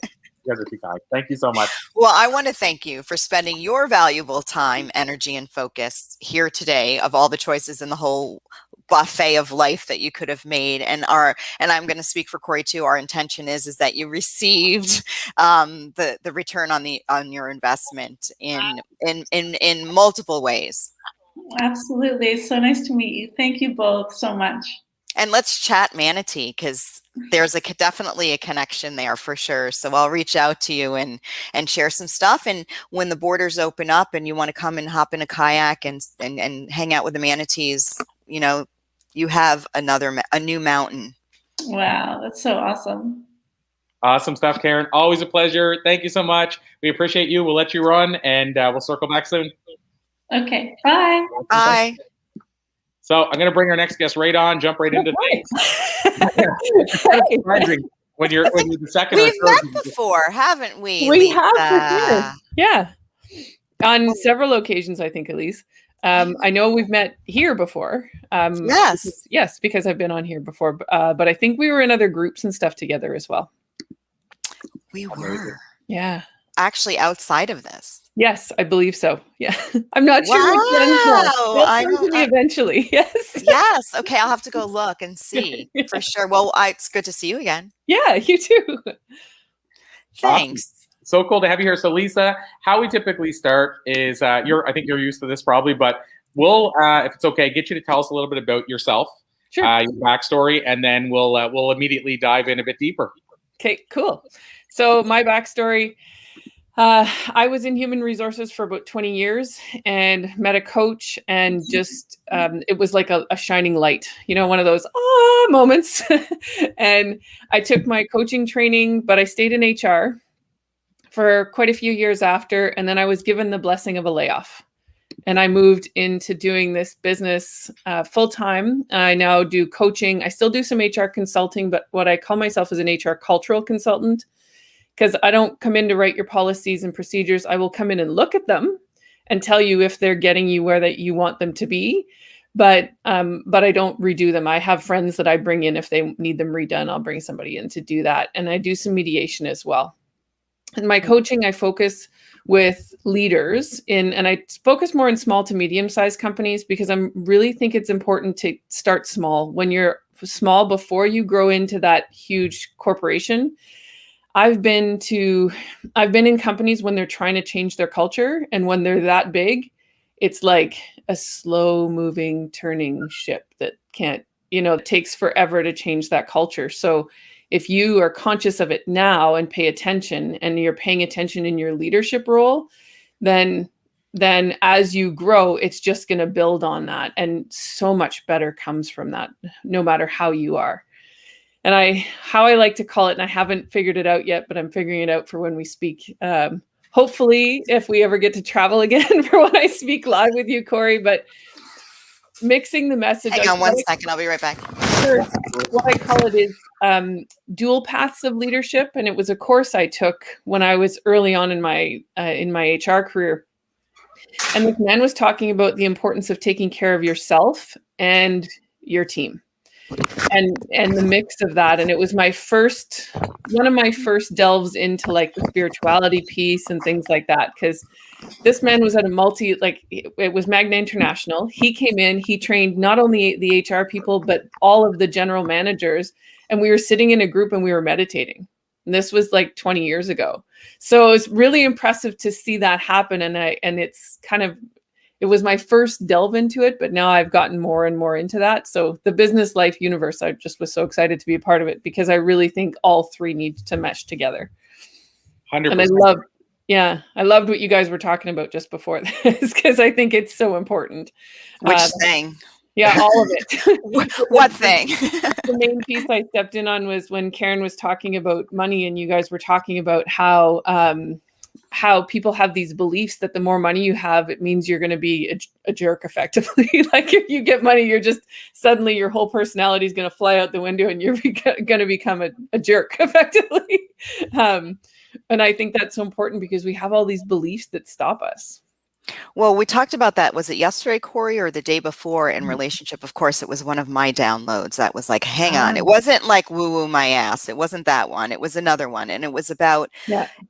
you guys are too kind. Thank you so much. Well, I want to thank you for spending your valuable time, energy, and focus here today of all the choices in the whole buffet of life that you could have made. And I'm going to speak for Corey too. Our intention is that you received the return on your investment in multiple ways. Absolutely. It's so nice to meet you. Thank you both so much. And let's chat manatee, because there's definitely a connection there for sure. So I'll reach out to you and share some stuff. And when the borders open up and you want to come and hop in a kayak and hang out with the manatees, you have a new mountain. Wow, that's so awesome. Awesome stuff, Karen. Always a pleasure. Thank you so much. We appreciate you. We'll let you run, and we'll circle back soon. Okay, bye. Bye. So I'm going to bring our next guest right on, jump right into things. when you're the second We've or third. met before, haven't we? We have for sure. Yeah. On several occasions, I think, Elise. I know we've met here before. Yes, because I've been on here before. But I think we were in other groups and stuff together as well. We were. Yeah. Actually, outside of this. Yes, I believe so. Yeah. I'm not sure. Wow. Eventually. Yes. Yes. Okay. I'll have to go look and see for sure. Well, it's good to see you again. Yeah, you too. Thanks. Awesome. So cool to have you here. So Lisa, how we typically start is I think you're used to this probably, but we'll, if it's okay, get you to tell us a little bit about yourself, sure. Your backstory, and then we'll immediately dive in a bit deeper. Okay, cool. So my backstory, I was in human resources for about 20 years and met a coach, and just it was like a shining light, one of those moments. And I took my coaching training, but I stayed in HR for quite a few years after, and then I was given the blessing of a layoff. and I moved into doing this business full time. I now do coaching. I still do some HR consulting, but what I call myself is an HR cultural consultant, because I don't come in to write your policies and procedures. I will come in and look at them and tell you if they're getting you where that you want them to be. But I don't redo them. I have friends that I bring in if they need them redone. I'll bring somebody in to do that. And I do some mediation as well. In my coaching, I focus with leaders and I focus more in small to medium-sized companies, because I really think it's important to start small. When you're small, before you grow into that huge corporation. I've been in companies when they're trying to change their culture, and when they're that big, it's like a slow moving turning ship that can't, it takes forever to change that culture. So if you are conscious of it now and pay attention, and you're paying attention in your leadership role, then as you grow, it's just going to build on that. And so much better comes from that, no matter how you are. And how I like to call it, and I haven't figured it out yet, but I'm figuring it out for when we speak. Hopefully, if we ever get to travel again, for when I speak live with you, Corey, but mixing the message. Hang on one second. I'll be right back. Sure. What I call it is dual paths of leadership. And it was a course I took when I was early on in my HR career. And this man was talking about the importance of taking care of yourself and your team. And the mix of that. And it was one of my first delves into like the spirituality piece and things like that. Because this man was at it was Magna International. He came in, he trained not only the HR people, but all of the general managers. And we were sitting in a group and we were meditating. And this was like 20 years ago. So it was really impressive to see that happen. And it was my first delve into it, but now I've gotten more and more into that. So the business life universe, I just was so excited to be a part of it, because I really think all three need to mesh together. 100%. And I loved what you guys were talking about just before this, because I think it's so important. Which thing? Yeah, all of it. What thing? The main piece I stepped in on was when Karen was talking about money, and you guys were talking about how people have these beliefs that the more money you have, it means you're going to be a jerk effectively. Like if you get money, you're just suddenly your whole personality is going to fly out the window and you're going to become a jerk effectively. And I think that's so important, because we have all these beliefs that stop us. Well, we talked about that. Was it yesterday, Corey, or the day before in relationship? Of course, it was one of my downloads that was like, hang on. It wasn't like woo-woo my ass. It wasn't that one. It was another one. And it was about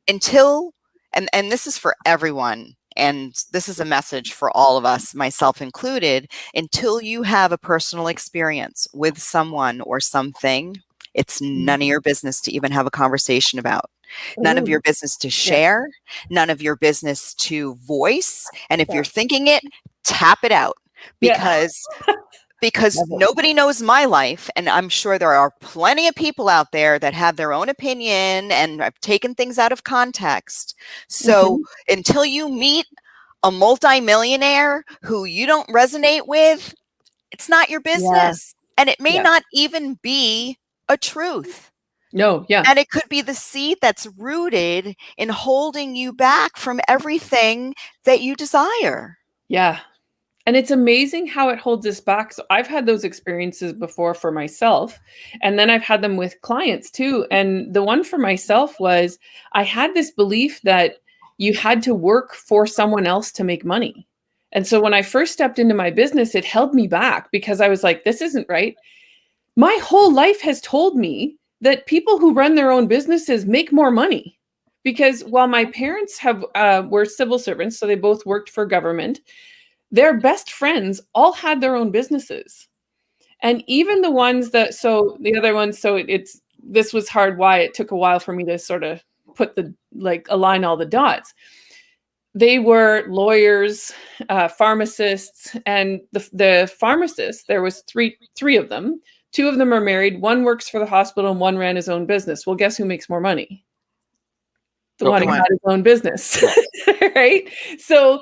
until... And this is for everyone, and this is a message for all of us, myself included, until you have a personal experience with someone or something, it's none of your business to even have a conversation about. None of your business to share, none of your business to voice. And if you're thinking it, tap it out, because nobody knows my life. And I'm sure there are plenty of people out there that have their own opinion and have taken things out of context. So until you meet a multimillionaire who you don't resonate with, it's not your business. And it may not even be a truth. No, And it could be the seed that's rooted in holding you back from everything that you desire. Yeah. And it's amazing how it holds us back. So I've had those experiences before for myself, and then I've had them with clients too. And the one for myself was I had this belief that you had to work for someone else to make money. And so when I first stepped into my business, it held me back, because I was like, this isn't right. My whole life has told me that people who run their own businesses make more money, because while my parents were civil servants, so they both worked for government, their best friends all had their own businesses. And even the ones this was hard, why it took a while for me to sort of align all the dots. They were lawyers, pharmacists, and the pharmacists, there was three of them. Two of them are married. One works for the hospital and one ran his own business. Well, guess who makes more money? The one who had his own business, right? So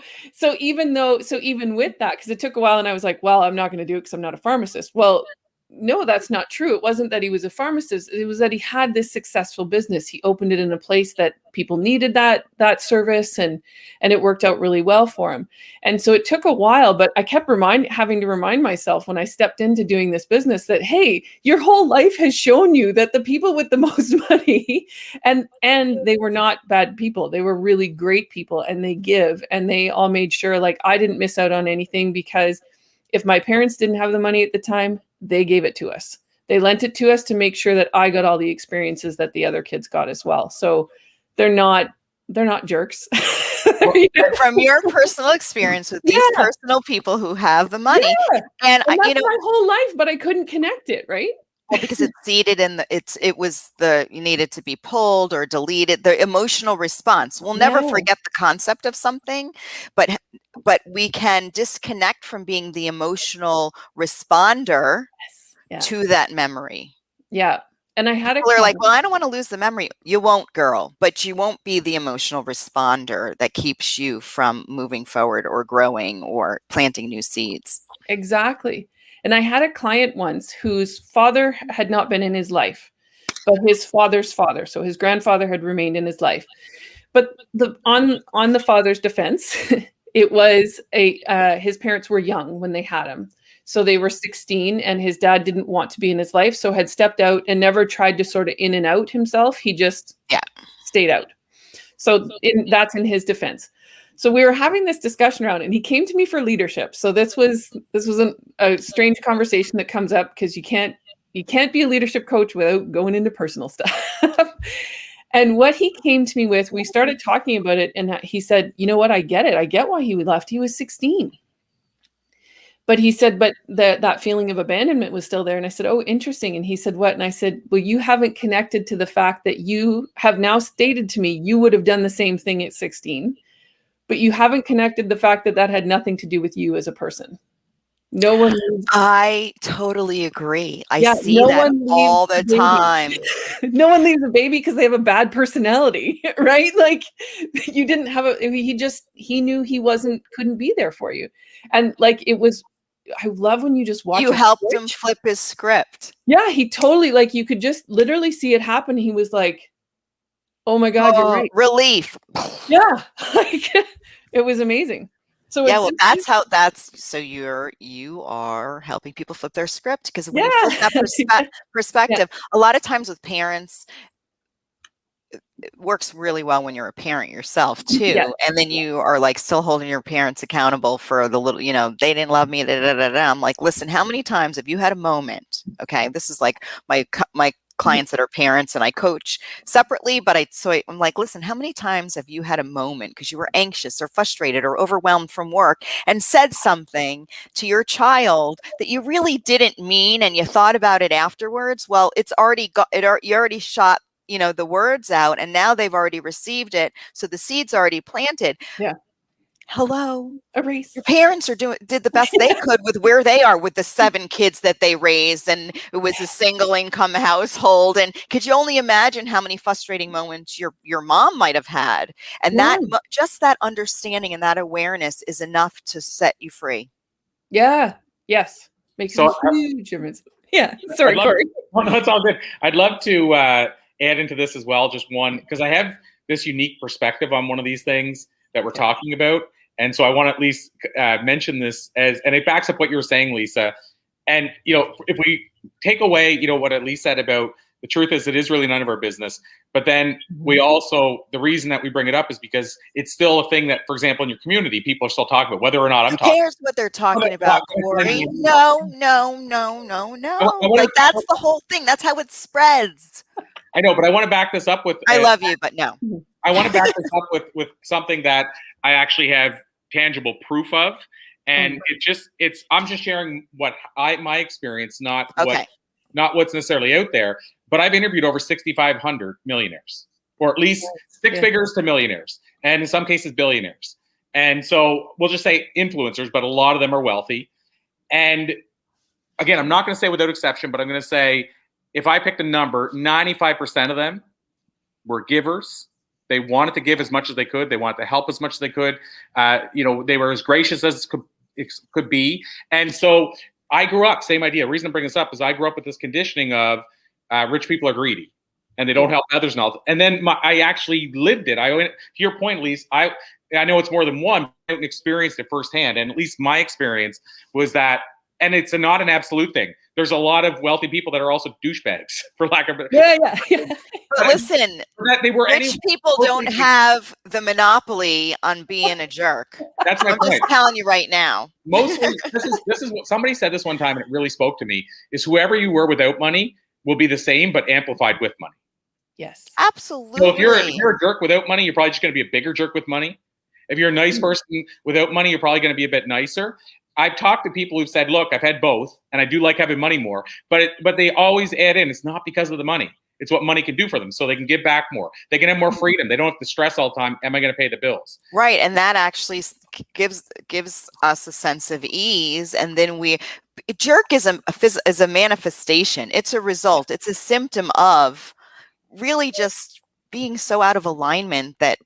even with that, because it took a while, and I was like, well, I'm not going to do it because I'm not a pharmacist. Well, no, that's not true. It wasn't that he was a pharmacist. It was that he had this successful business. He opened it in a place that people needed that service, and it worked out really well for him. And so it took a while, but I kept having to remind myself when I stepped into doing this business that, hey, your whole life has shown you that the people with the most money, and they were not bad people. They were really great people, and they give, and they all made sure like I didn't miss out on anything, because if my parents didn't have the money at the time, they gave it to us. They lent it to us to make sure that I got all the experiences that the other kids got as well. So they're not jerks. From your personal experience with these personal people who have the money. Yeah. And that's my whole life, but I couldn't connect it, right? Well, because it's seated in you needed to be pulled or deleted, the emotional response. We'll never forget the concept of something, but we can disconnect from being the emotional responder to that memory. Yeah. And I had People are like, well, I don't want to lose the memory. You won't, girl, but you won't be the emotional responder that keeps you from moving forward or growing or planting new seeds. Exactly. And I had a client once whose father had not been in his life, but his father's father. So his grandfather had remained in his life. But on the father's defense, it was his parents were young when they had him. So they were 16, and his dad didn't want to be in his life, so had stepped out and never tried to sort of in and out himself. He just stayed out. So that's in his defense. So we were having this discussion around, and he came to me for leadership. So this was a strange conversation that comes up, because you can't be a leadership coach without going into personal stuff. And what he came to me with, we started talking about it, and he said, you know what, I get it. I get why he left. He was 16. But he said, but that feeling of abandonment was still there. And I said, oh, interesting. And he said, what? And I said, well, you haven't connected to the fact that you have now stated to me you would have done the same thing at 16, but you haven't connected the fact that had nothing to do with you as a person. No one. I totally agree. I see that all the time. No one leaves a baby because they have a bad personality, right? Like, you didn't have he knew he couldn't be there for you. And like, I love when you just watch. You helped him flip his script. Yeah, he totally, like, you could just literally see it happen. He was like, oh my God, you're right. Relief. Yeah. Like, it was amazing. So you are helping people flip their script, because when you flip that perspective, a lot of times with parents, it works really well when you're a parent yourself too, and then you are like still holding your parents accountable for the little, they didn't love me. I'm like, listen, how many times have you had a moment? Okay, this is like my clients that are parents, and I coach separately, but I'm like, listen, how many times have you had a moment because you were anxious or frustrated or overwhelmed from work and said something to your child that you really didn't mean, and you thought about it afterwards? Well, it's already you already shot the words out, and now they've already received it, so the seed's already planted. Hello, erase. Your parents did the best they could with where they are with the 7 kids that they raised, and it was a single income household. And could you only imagine how many frustrating moments your mom might have had? And that just that understanding and that awareness is enough to set you free. Yeah. Yes. Makes a huge difference. Yeah. Sorry, Corey. No, it's all good. I'd love to add into this as well, just one, because I have this unique perspective on one of these things that we're talking about. And so I want to at least mention this and it backs up what you were saying, Lisa. And, if we take away, what Elise said about the truth is it is really none of our business. But then we also, the reason that we bring it up is because it's still a thing that, for example, in your community, people are still talking about, whether or not I'm talking. Who cares what they're talking about, Corey? No. Like, that's the whole thing. That's how it spreads. I know, but I want to back this up with. I love you, but no. I want to back this up with something that I actually have tangible proof of, and I'm just sharing my experience, not what's necessarily out there. But I've interviewed over 6,500 millionaires, or at least six figures to millionaires, and in some cases billionaires. And so we'll just say influencers, but a lot of them are wealthy. And again, I'm not going to say without exception, but I'm going to say, if I picked a number, 95% of them were givers. They wanted to give as much as they could. They wanted to help as much as they could. They were as gracious as could be. And so I grew up, same idea. The reason I bring this up is I grew up with this conditioning of rich people are greedy and they don't help others and all. And then I actually lived it. I went, to your point, Lise, I know it's more than one, but I experienced it firsthand. And at least my experience was that, and it's not an absolute thing. There's a lot of wealthy people that are also douchebags, for lack of Yeah. But listen, rich people don't have the monopoly on being a jerk. That's my I'm point. just telling you right now. Mostly, this is what somebody said this one time, and it really spoke to me, is whoever you were without money will be the same, but amplified with money. Yes. Absolutely. So if you're a jerk without money, you're probably just going to be a bigger jerk with money. If you're a nice person without money, you're probably going to be a bit nicer. I've talked to people who've said, look, I've had both, and I do like having money more, but they always add in, it's not because of the money. It's what money can do for them, so they can give back more. They can have more freedom. They don't have to stress all the time, am I going to pay the bills? Right, and that actually gives us a sense of ease, and then jerk is a manifestation. It's a result. It's a symptom of really just being so out of alignment that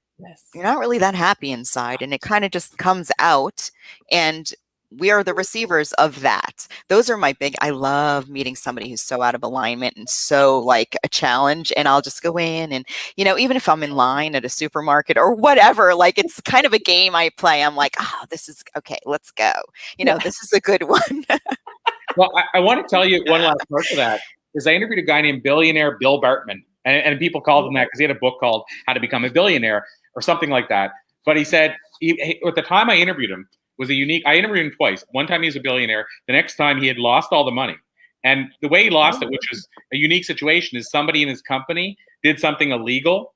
you're not really that happy inside, and it kind of just comes out, and we are the receivers of that. Those are I love meeting somebody who's so out of alignment and so like a challenge, and I'll just go in and, even if I'm in line at a supermarket or whatever, like it's kind of a game I play. I'm like, oh, this is okay. Let's go. This is a good one. Well, I want to tell you one last part of that is I interviewed a guy named billionaire Bill Bartman, and people called him that because he had a book called How to Become a Billionaire or something like that. But he said, at the time I interviewed him, I interviewed him twice. One time he was a billionaire. The next time he had lost all the money. And the way he lost it, which was a unique situation, is somebody in his company did something illegal,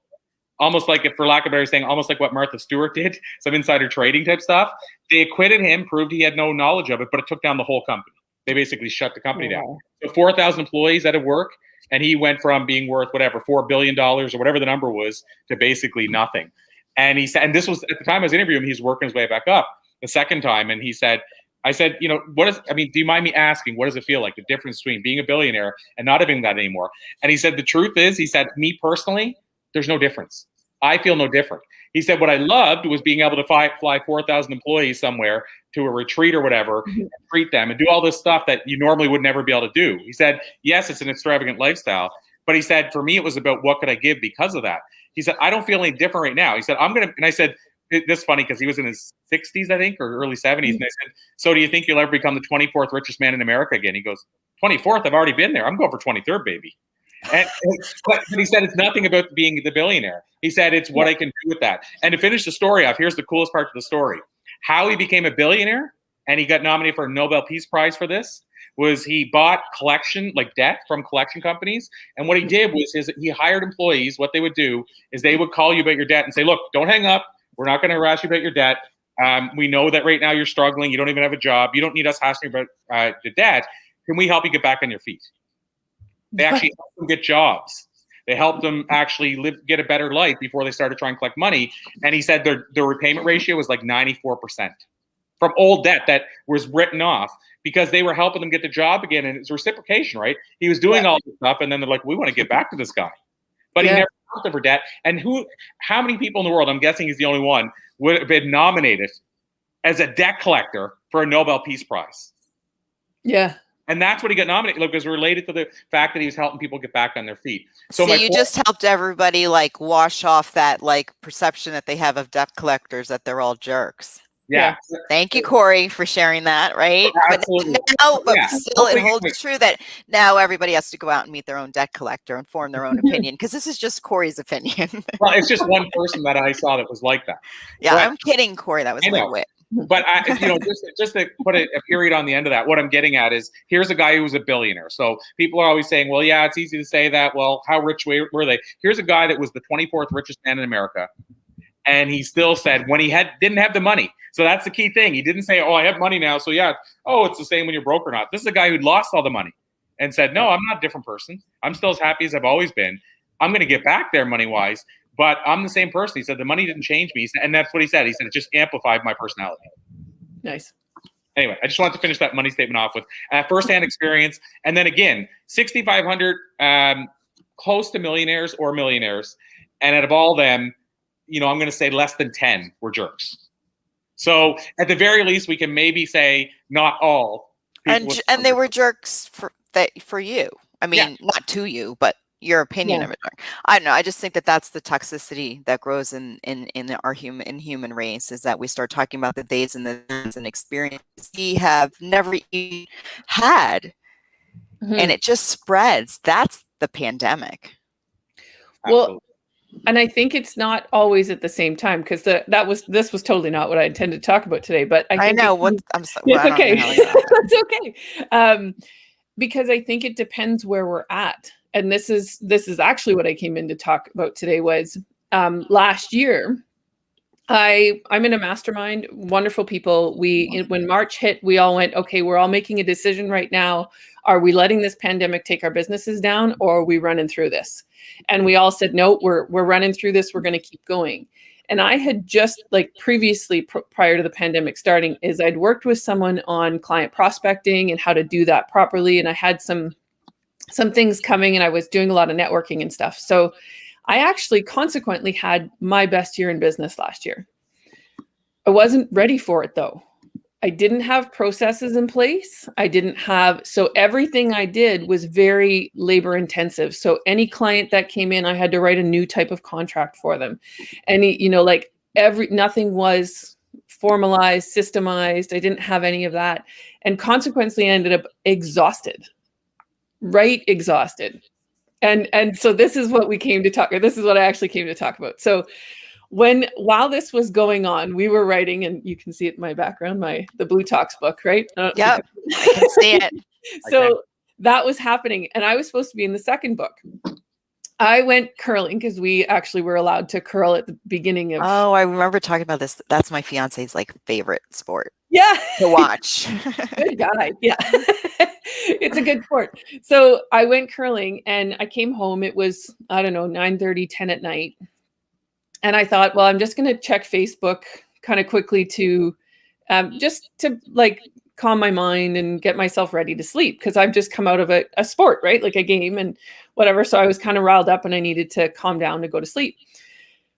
almost like, for lack of a better saying, almost like what Martha Stewart did, some insider trading type stuff. They acquitted him, proved he had no knowledge of it, but it took down the whole company. They basically shut the company down. So 4,000 employees out of work, and he went from being worth whatever, $4 billion or whatever the number was, to basically nothing. And he said, and this was at the time I was interviewing him, he's working his way back up the second time. And he said, I said, do you mind me asking, what does it feel like, the difference between being a billionaire and not having that anymore? And he said, the truth is, he said, me personally, there's no difference. I feel no different. He said, what I loved was being able to fly 4,000 employees somewhere to a retreat or whatever, and treat them and do all this stuff that you normally would never be able to do. He said, yes, it's an extravagant lifestyle. But he said, for me, it was about what could I give because of that. He said, I don't feel any different right now. He said, and I said, this is funny because he was in his 60s, I think, or early 70s. And I said, so do you think you'll ever become the 24th richest man in America again? He goes, 24th? I've already been there. I'm going for 23rd, baby. But he said, it's nothing about being the billionaire. He said, it's what I can do with that. And to finish the story off, here's the coolest part of the story. How he became a billionaire, and he got nominated for a Nobel Peace Prize for this, was he bought debt from collection companies. And what he did was he hired employees. What they would do is they would call you about your debt and say, look, don't hang up. We're not going to harass you about your debt. We know that right now you're struggling. You don't even have a job. You don't need us hassling about the debt. Can we help you get back on your feet? They actually helped them get jobs. They helped them actually get a better life before they started trying to collect money. And he said their repayment ratio was like 94% from old debt that was written off because they were helping them get the job again. And it's reciprocation, right? He was doing all this stuff, and then they're like, we want to get back to this guy. But he never helped them for debt. And how many people in the world, I'm guessing he's the only one, would have been nominated as a debt collector for a Nobel Peace Prize? Yeah. And that's what he got nominated, because related to the fact that he was helping people get back on their feet. So you just helped everybody wash off that perception that they have of debt collectors, that they're all jerks. Yeah. Thank you, Corey, for sharing that. Right. Absolutely. But still, it holds true that now everybody has to go out and meet their own debt collector and form their own opinion, because this is just Corey's opinion. Well, it's just one person that I saw that was like that. Yeah, I'm kidding, Corey. That was my wit. But just to put a period on the end of that, what I'm getting at is, here's a guy who was a billionaire. So people are always saying, well, yeah, it's easy to say that. Well, how rich were they? Here's a guy that was the 24th richest man in America. And he still said when he didn't have the money. So that's the key thing. He didn't say, oh, I have money now. So yeah, it's the same when you're broke or not. This is a guy who'd lost all the money and said, no, I'm not a different person. I'm still as happy as I've always been. I'm going to get back there money-wise, but I'm the same person. He said, the money didn't change me. And that's what he said. He said, it just amplified my personality. Nice. Anyway, I just wanted to finish that money statement off with firsthand experience. And then again, 6,500 close to millionaires or millionaires. And out of all them, I'm going to say less than 10 were jerks. So at the very least, we can maybe say not all And they were jerks for you. I mean, not to you, but your opinion of it. I don't know. I just think that that's the toxicity that grows in our human race, is that we start talking about the days and the experiences we have never even had, and it just spreads. That's the pandemic. Well, and I think it's not always at the same time, because this was totally not what I intended to talk about today. But I think I'm sorry. It's okay. It's okay. Because I think it depends where we're at. And this is actually what I came in to talk about today. Was last year, I'm in a mastermind, wonderful people. When March hit, we all went, okay, we're all making a decision right now. Are we letting this pandemic take our businesses down, or are we running through this? And we all said, no, we're running through this. We're going to keep going. And I had just, like, previously, prior to the pandemic starting, is I'd worked with someone on client prospecting and how to do that properly. And I had some things coming, and I was doing a lot of networking and stuff. So I actually consequently had my best year in business last year. I wasn't ready for it, though. I didn't have processes in place. So everything I did was very labor intensive. So any client that came in, I had to write a new type of contract for them. Nothing was formalized, systemized. I didn't have any of that. And consequently, I ended up exhausted. And so this is what this is what I actually came to talk about. So while this was going on, we were writing, and you can see it in my background, the Blue Talks book, right? Yeah, I can see it. So that was happening, and I was supposed to be in the second book. I went curling because we actually were allowed to curl at the beginning of. Oh, I remember talking about this. That's my fiance's favorite sport. Yeah, to watch. Good guy. Yeah, it's a good sport. So I went curling, and I came home. It was, I don't know, 9:30, 10 at night. And I thought, well, I'm just going to check Facebook kind of quickly to calm my mind and get myself ready to sleep, because I've just come out of a sport, right? Like a game and whatever. So I was kind of riled up, and I needed to calm down to go to sleep.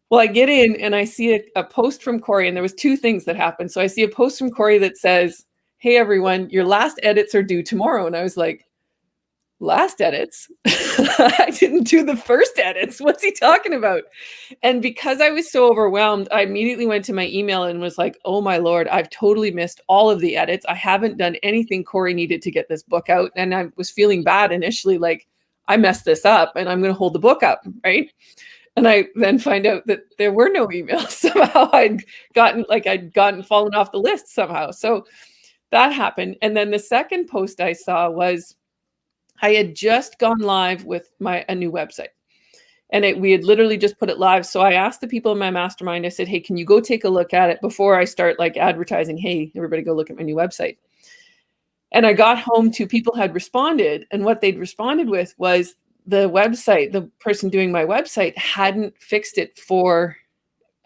Well, I get in, and I see a post from Corey, and there was two things that happened. So I see a post from Corey that says, hey, everyone, your last edits are due tomorrow. And I was like, last edits? I didn't do the first edits. What's he talking about? And because I was so overwhelmed, I immediately went to my email and was like, oh my Lord, I've totally missed all of the edits. I haven't done anything Corey needed to get this book out. And I was feeling bad initially, like, I messed this up and I'm going to hold the book up, right? And I then find out that there were no emails. Somehow I'd fallen off the list somehow. So that happened. And then the second post I saw was, I had just gone live with a new website, and we had literally just put it live. So I asked the people in my mastermind, I said, hey, can you go take a look at it before I start advertising? Hey, everybody go look at my new website. And I got home, 2 people had responded, and what they'd responded with was the website, the person doing my website hadn't fixed it for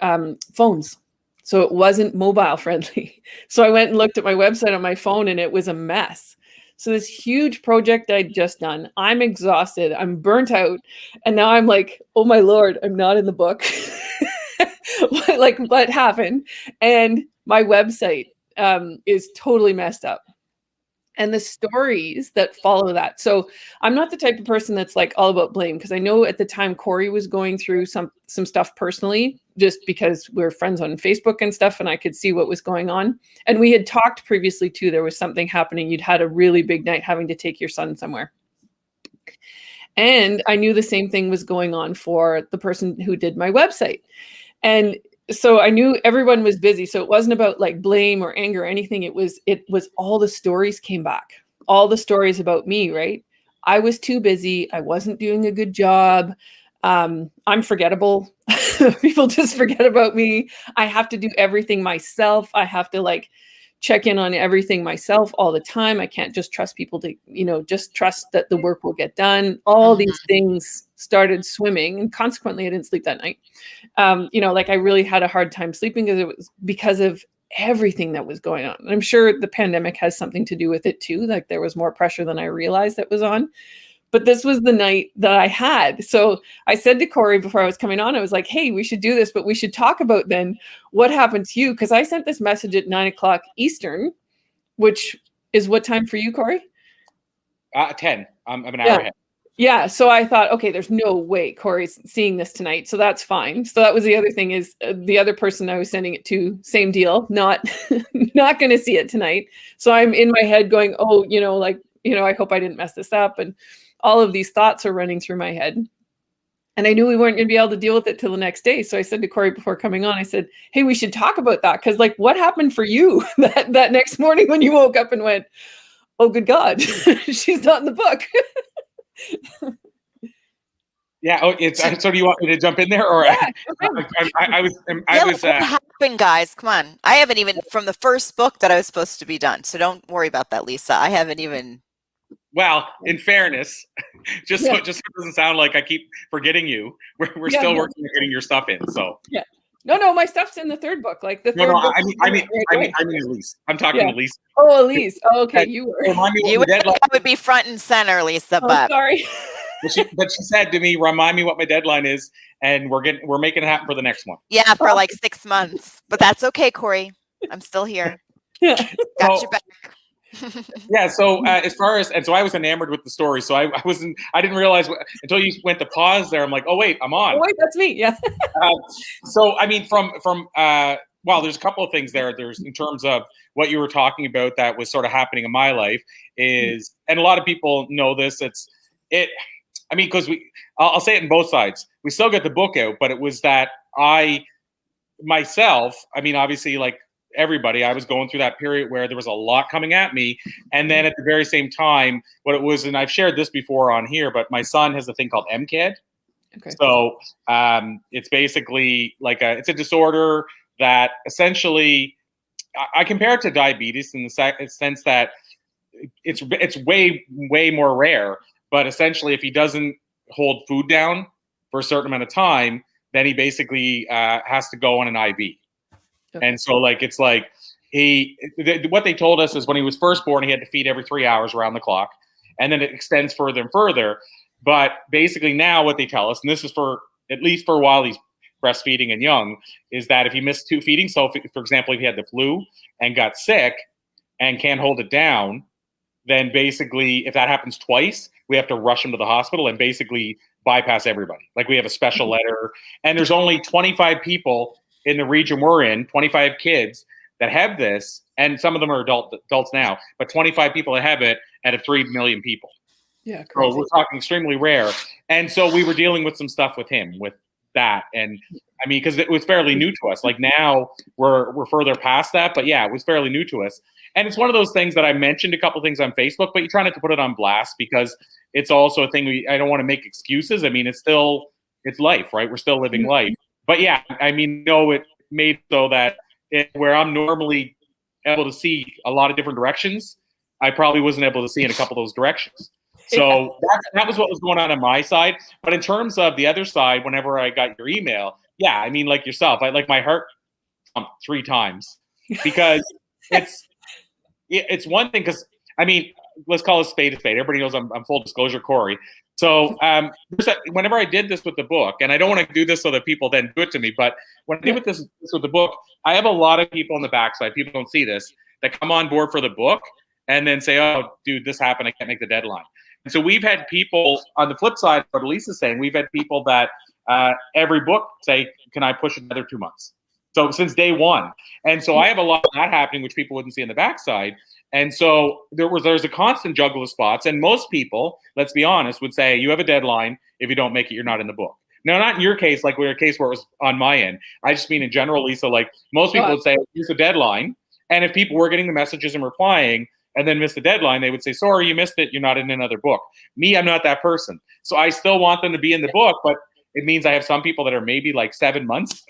phones. So it wasn't mobile friendly. So I went and looked at my website on my phone, and it was a mess. So this huge project I'd just done, I'm exhausted, I'm burnt out. And now I'm like, oh my Lord, I'm not in the book. What happened? And my website is totally messed up. And the stories that follow that. So I'm not the type of person that's all about blame, because I know at the time Corey was going through some stuff personally, just because we're friends on Facebook and stuff, and I could see what was going on. And we had talked previously too, there was something happening. You'd had a really big night having to take your son somewhere. And I knew the same thing was going on for the person who did my website. And so I knew everyone was busy. So it wasn't about blame or anger or anything. It was all the stories came back, all the stories about me, right? I was too busy. I wasn't doing a good job. I'm forgettable. People just forget about me. I have to do everything myself. I have to check in on everything myself all the time. I can't just trust people to, just trust that the work will get done. All these things started swimming, and consequently I didn't sleep that night. I really had a hard time sleeping because of everything that was going on. And I'm sure the pandemic has something to do with it too. There was more pressure than I realized that was on. But this was the night that I had. So I said to Corey before I was coming on, I was like, hey, we should do this, but we should talk about then what happened to you. Because I sent this message at 9:00 Eastern, which is what time for you, Corey? 10. I'm an hour ahead. Yeah. So I thought, okay, there's no way Corey's seeing this tonight. So that's fine. So that was the other thing, is the other person I was sending it to, same deal, not going to see it tonight. So I'm in my head going, oh, I hope I didn't mess this up. And all of these thoughts are running through my head. And I knew we weren't going to be able to deal with it till the next day. So I said to Corey before coming on, I said, hey, we should talk about that. Because what happened for you that next morning when you woke up and went, oh, good God, she's not in the book. Yeah. Oh, so do you want me to jump in there, or I was? What happened, guys? Come on, I haven't even from the first book that I was supposed to be done. So don't worry about that, Lisa. I haven't even. Well, in fairness, just so it doesn't sound like I keep forgetting you. We're still working on getting your stuff in. So yeah. No, my stuff's in the third book. Like the third book. I mean Elise. I'm talking Elise. Oh, Elise. Oh, okay, you were. You would be front and center, Lisa. But sorry. But she said to me, "Remind me what my deadline is, and we're making it happen for the next one." Yeah, for like 6 months. But that's okay, Corey. I'm still here. Yeah, got your back. Yeah. So as far as so I was enamored with the story. So I didn't realize until you went to pause there. I'm like, oh wait, I'm on. Oh wait, that's me. Yeah. So I mean, from well, there's a couple of things there. There's in terms of what you were talking about that was sort of happening in my life is, and a lot of people know this. I mean, because I'll say it in both sides. We still get the book out, but it was that myself, I mean, obviously, like everybody, I was going through that period where there was a lot coming at me. And then at the very same time, what it was, and I've shared this before on here, but my son has a thing called MCAD. Okay. So it's basically like it's a disorder that essentially, I compare it to diabetes in the sense that it's way, way more rare. But essentially, if he doesn't hold food down for a certain amount of time, then he basically has to go on an IV. Okay. And so, what they told us is when he was first born, he had to feed every 3 hours around the clock. And then it extends further and further. But basically now what they tell us, and this is for at least for a while he's breastfeeding and young, is that if he missed 2 feedings, so for example, if he had the flu and got sick and can't hold it down, then basically if that happens twice, we have to rush him to the hospital and basically bypass everybody. Like we have a special letter, and there's only 25 people in the region we're in, 25 kids that have this, and some of them are adults now, but 25 people that have it out of 3 million people. Yeah, crazy. So we're talking extremely rare. And so we were dealing with some stuff with him with that, and I mean, because it was fairly new to us. Like now we're further past that, but yeah, it was fairly new to us. And it's one of those things that I mentioned a couple of things on Facebook, but you try not to put it on blast because it's also a thing I don't want to make excuses. I mean, it's life, right? We're still living life. But yeah, I mean, it made so that where I'm normally able to see a lot of different directions, I probably wasn't able to see in a couple of those directions. So that was what was going on my side. But in terms of the other side, whenever I got your email, yeah, I mean, like yourself, my heart pumped 3 times because it's one thing, because I mean, let's call it spade a spade. Everybody knows I'm full disclosure Corey. So whenever I did this with the book, and I don't want to do this so that people then do it to me, but when I did this with the book, I have a lot of people on the backside, people don't see this, that come on board for the book and then say, oh, dude, this happened, I can't make the deadline. And so we've had people on the flip side, what Elisa's saying, we've had people that every book say, can I push another 2 months? So since day one. And so I have a lot of that happening, which people wouldn't see on the backside. And so there's a constant juggle of spots. And most people, let's be honest, would say you have a deadline. If you don't make it, you're not in the book. Now, not in your case, like we're a case where it was on my end. I just mean in general, Lisa, like most people would say, here's the deadline. And if people were getting the messages and replying and then miss the deadline, they would say, sorry, you missed it. You're not in another book. Me, I'm not that person. So I still want them to be in the book, but it means I have some people that are maybe like 7 months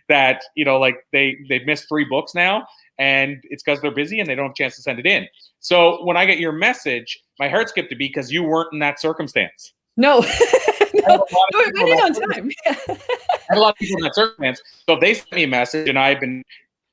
that, like they've missed 3 books now, and it's because they're busy and they don't have a chance to send it in. So when I get your message, my heart skipped a beat because you weren't in that circumstance. No. No, it went in on time. I had a lot of people in that circumstance. So if they sent me a message and I've been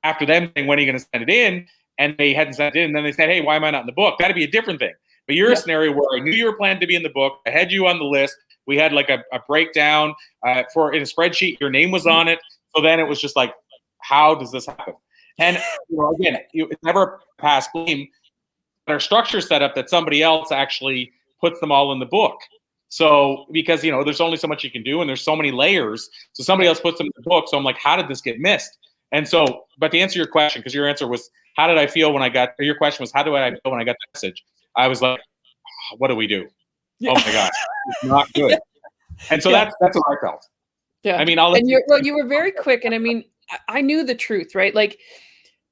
after them saying, when are you going to send it in? And they hadn't sent it in, and then they said, hey, why am I not in the book? That'd be a different thing. But you're a scenario where I knew you were planned to be in the book. I had you on the list. We had like a breakdown in a spreadsheet. Your name was on it. So then it was just like, how does this happen? And again, it's never a past blame. our structure set up that somebody else actually puts them all in the book. So because, you know, there's only so much you can do and there's so many layers. So somebody else puts them in the book. So I'm like, how did this get missed? And so, but to answer your question, because your answer was, how did I feel when I got, or your question was, how do I feel when I got the message? I was like, what do we do? Yeah. Oh my God, it's not good. And so that's what I felt. Yeah. I mean, you were very quick. And I mean, I knew the truth, right? Like,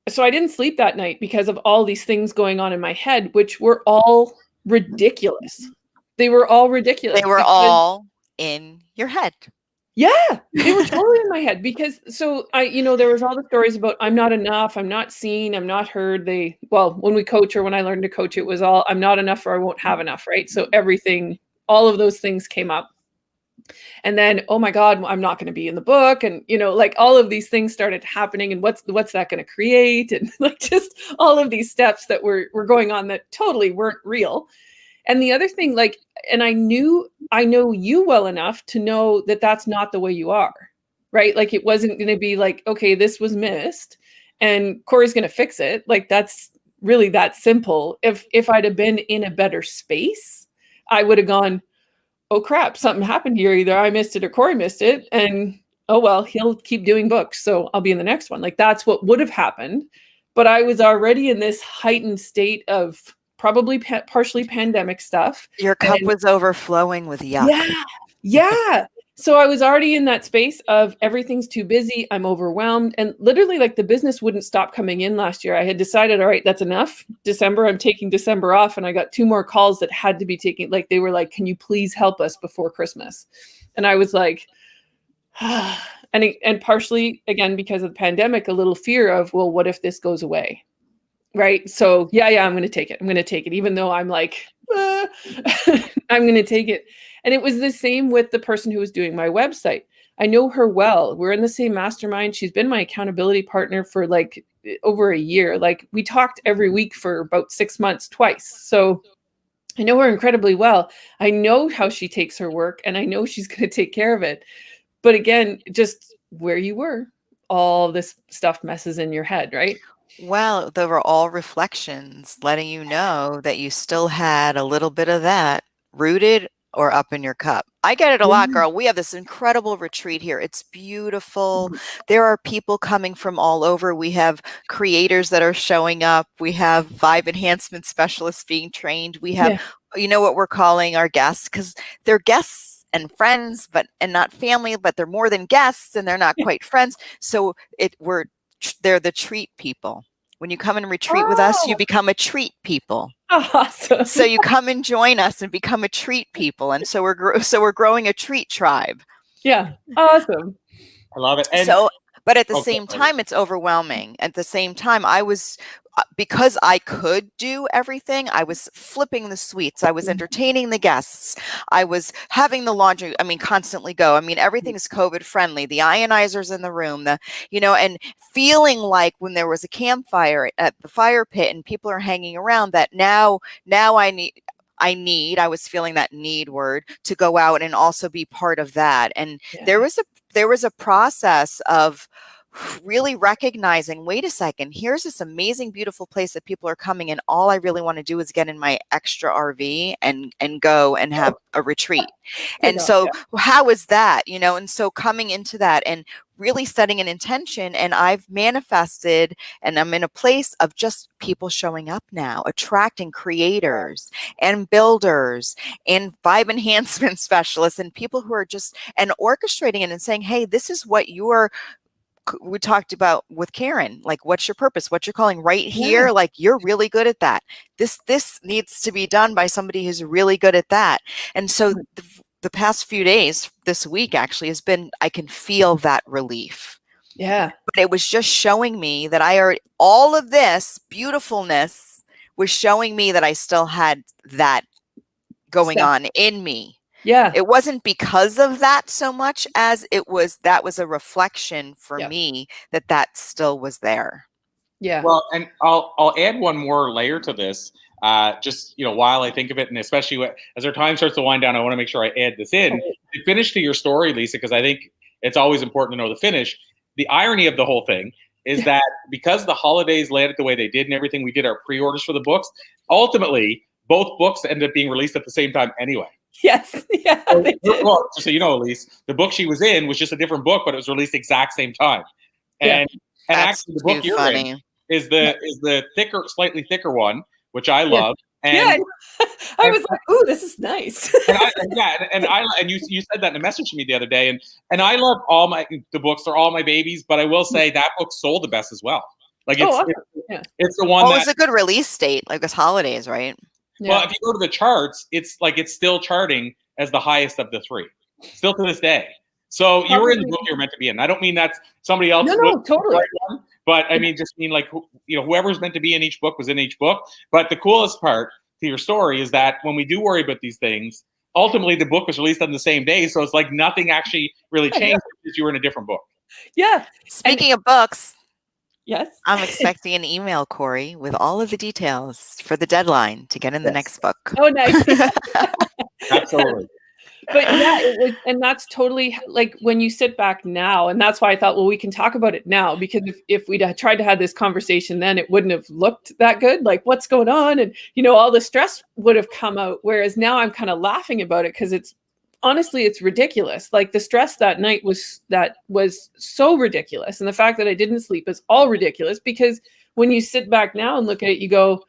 so I didn't sleep that night because of all these things going on in my head, which were all ridiculous. They were all ridiculous. They were all in your head. Yeah, they were totally in my head because there was all the stories about I'm not enough, I'm not seen, I'm not heard. When we coach or when I learned to coach, it was all I'm not enough or I won't have enough, right? So all of those things came up. And then, oh my God, I'm not going to be in the book. And, like all of these things started happening and what's that going to create? And like just all of these steps that were going on that totally weren't real. And the other thing, like, and I know you well enough to know that that's not the way you are, right? Like it wasn't going to be like, okay, this was missed and Corey's going to fix it. Like that's really that simple. If I'd have been in a better space, I would have gone, oh crap, something happened here. Either I missed it or Corey missed it. And oh, well, he'll keep doing books. So I'll be in the next one. Like that's what would have happened. But I was already in this heightened state of probably partially pandemic stuff. Your cup was overflowing with yuck. Yeah. So I was already in that space of everything's too busy. I'm overwhelmed. And literally like the business wouldn't stop coming in last year. I had decided, all right, that's enough. December, I'm taking December off. And I got 2 more calls that had to be taken. Like they were like, can you please help us before Christmas? And I was like, and partially again, because of the pandemic, a little fear of, well, what if this goes away? Right. So yeah, I'm going to take it. I'm going to take it, even though I'm like, I'm going to take it. And it was the same with the person who was doing my website. I know her well. We're in the same mastermind. She's been my accountability partner for like over a year. Like we talked every week for about 6 months, twice. So I know her incredibly well. I know how she takes her work and I know she's going to take care of it. But again, just where you were, all this stuff messes in your head, right? Well, they were all reflections letting you know that you still had a little bit of that rooted or up in your cup. I get it a lot, girl. We have this incredible retreat here. It's beautiful. There are people coming from all over. We have creators that are showing up. We have vibe enhancement specialists being trained. We have, what we're calling our guests, because they're guests and friends, and not family, but they're more than guests and they're not quite friends. So they're the treat people. When you come and retreat with us, you become a treat people. Awesome. So you come and join us and become a treat people. And so we're growing a treat tribe. Yeah. Awesome. I love it. And but at the same time, it's overwhelming. At the same time, because I could do everything, I was flipping the suites. I was entertaining the guests. I was having the laundry, constantly go. Everything is COVID friendly. The ionizers in the room, and feeling like when there was a campfire at the fire pit and people are hanging around, that now I was feeling that need word to go out and also be part of that. And there was a process of really recognizing, wait a second, here's this amazing, beautiful place that people are coming, and all I really want to do is get in my extra RV and go and have a retreat. And so how is that, and so coming into that and really setting an intention, and I've manifested, and I'm in a place of just people showing up now, attracting creators and builders and vibe enhancement specialists and people who are just, and orchestrating it and saying, hey, this is what we talked about with Karen, like, what's your purpose? What's your calling right here? Like, you're really good at that. This needs to be done by somebody who's really good at that. And so the past few days, this week actually has been, I can feel that relief. Yeah. But it was just showing me that all of this beautifulness was showing me that I still had that going on in me. Yeah. It wasn't because of that so much as that was a reflection for me that still was there. Yeah. Well, and I'll add one more layer to this. Just, while I think of it, and especially as our time starts to wind down, I want to make sure I add this in. To finish to your story, Lisa, because I think it's always important to know the finish. The irony of the whole thing is that because the holidays landed the way they did and everything, we did our pre-orders for the books. Ultimately, both books ended up being released at the same time anyway. Yes. Yeah. So, well, just so you know, Elise, the book she was in was just a different book, but it was released exact same time. And and That's actually, the book too you're funny. in is the thicker, slightly thicker one, which I love. Yeah. And I was like, "Ooh, this is nice." and you said that in a message to me the other day, and I love all the books. They're all my babies, but I will say that book sold the best as well. Like awesome. it's the one Well, that it's a good release date, like this holidays, right? well, if you go to the charts, it's still charting as the highest of the three, still to this day. So you were in the book you're meant to be in. I don't mean that's somebody else. No, totally. One, but I mean, just mean like whoever's meant to be in each book was in each book. But the coolest part to your story is that when we do worry about these things, ultimately the book was released on the same day, so it's like nothing actually really changed because you were in a different book. Yeah. Speaking of books, Yes. I'm expecting an email, Corey, with all of the details for the deadline to get in the next book. Oh, nice. Absolutely. But yeah, it was, and that's totally like when you sit back now, and that's why I thought, well, we can talk about it now, because if we'd tried to have this conversation then, it wouldn't have looked that good. Like, what's going on? And all the stress would have come out. Whereas now I'm kind of laughing about it because it's honestly, it's ridiculous. Like the stress that night was so ridiculous, and the fact that I didn't sleep is all ridiculous, because when you sit back now and look at it, you go,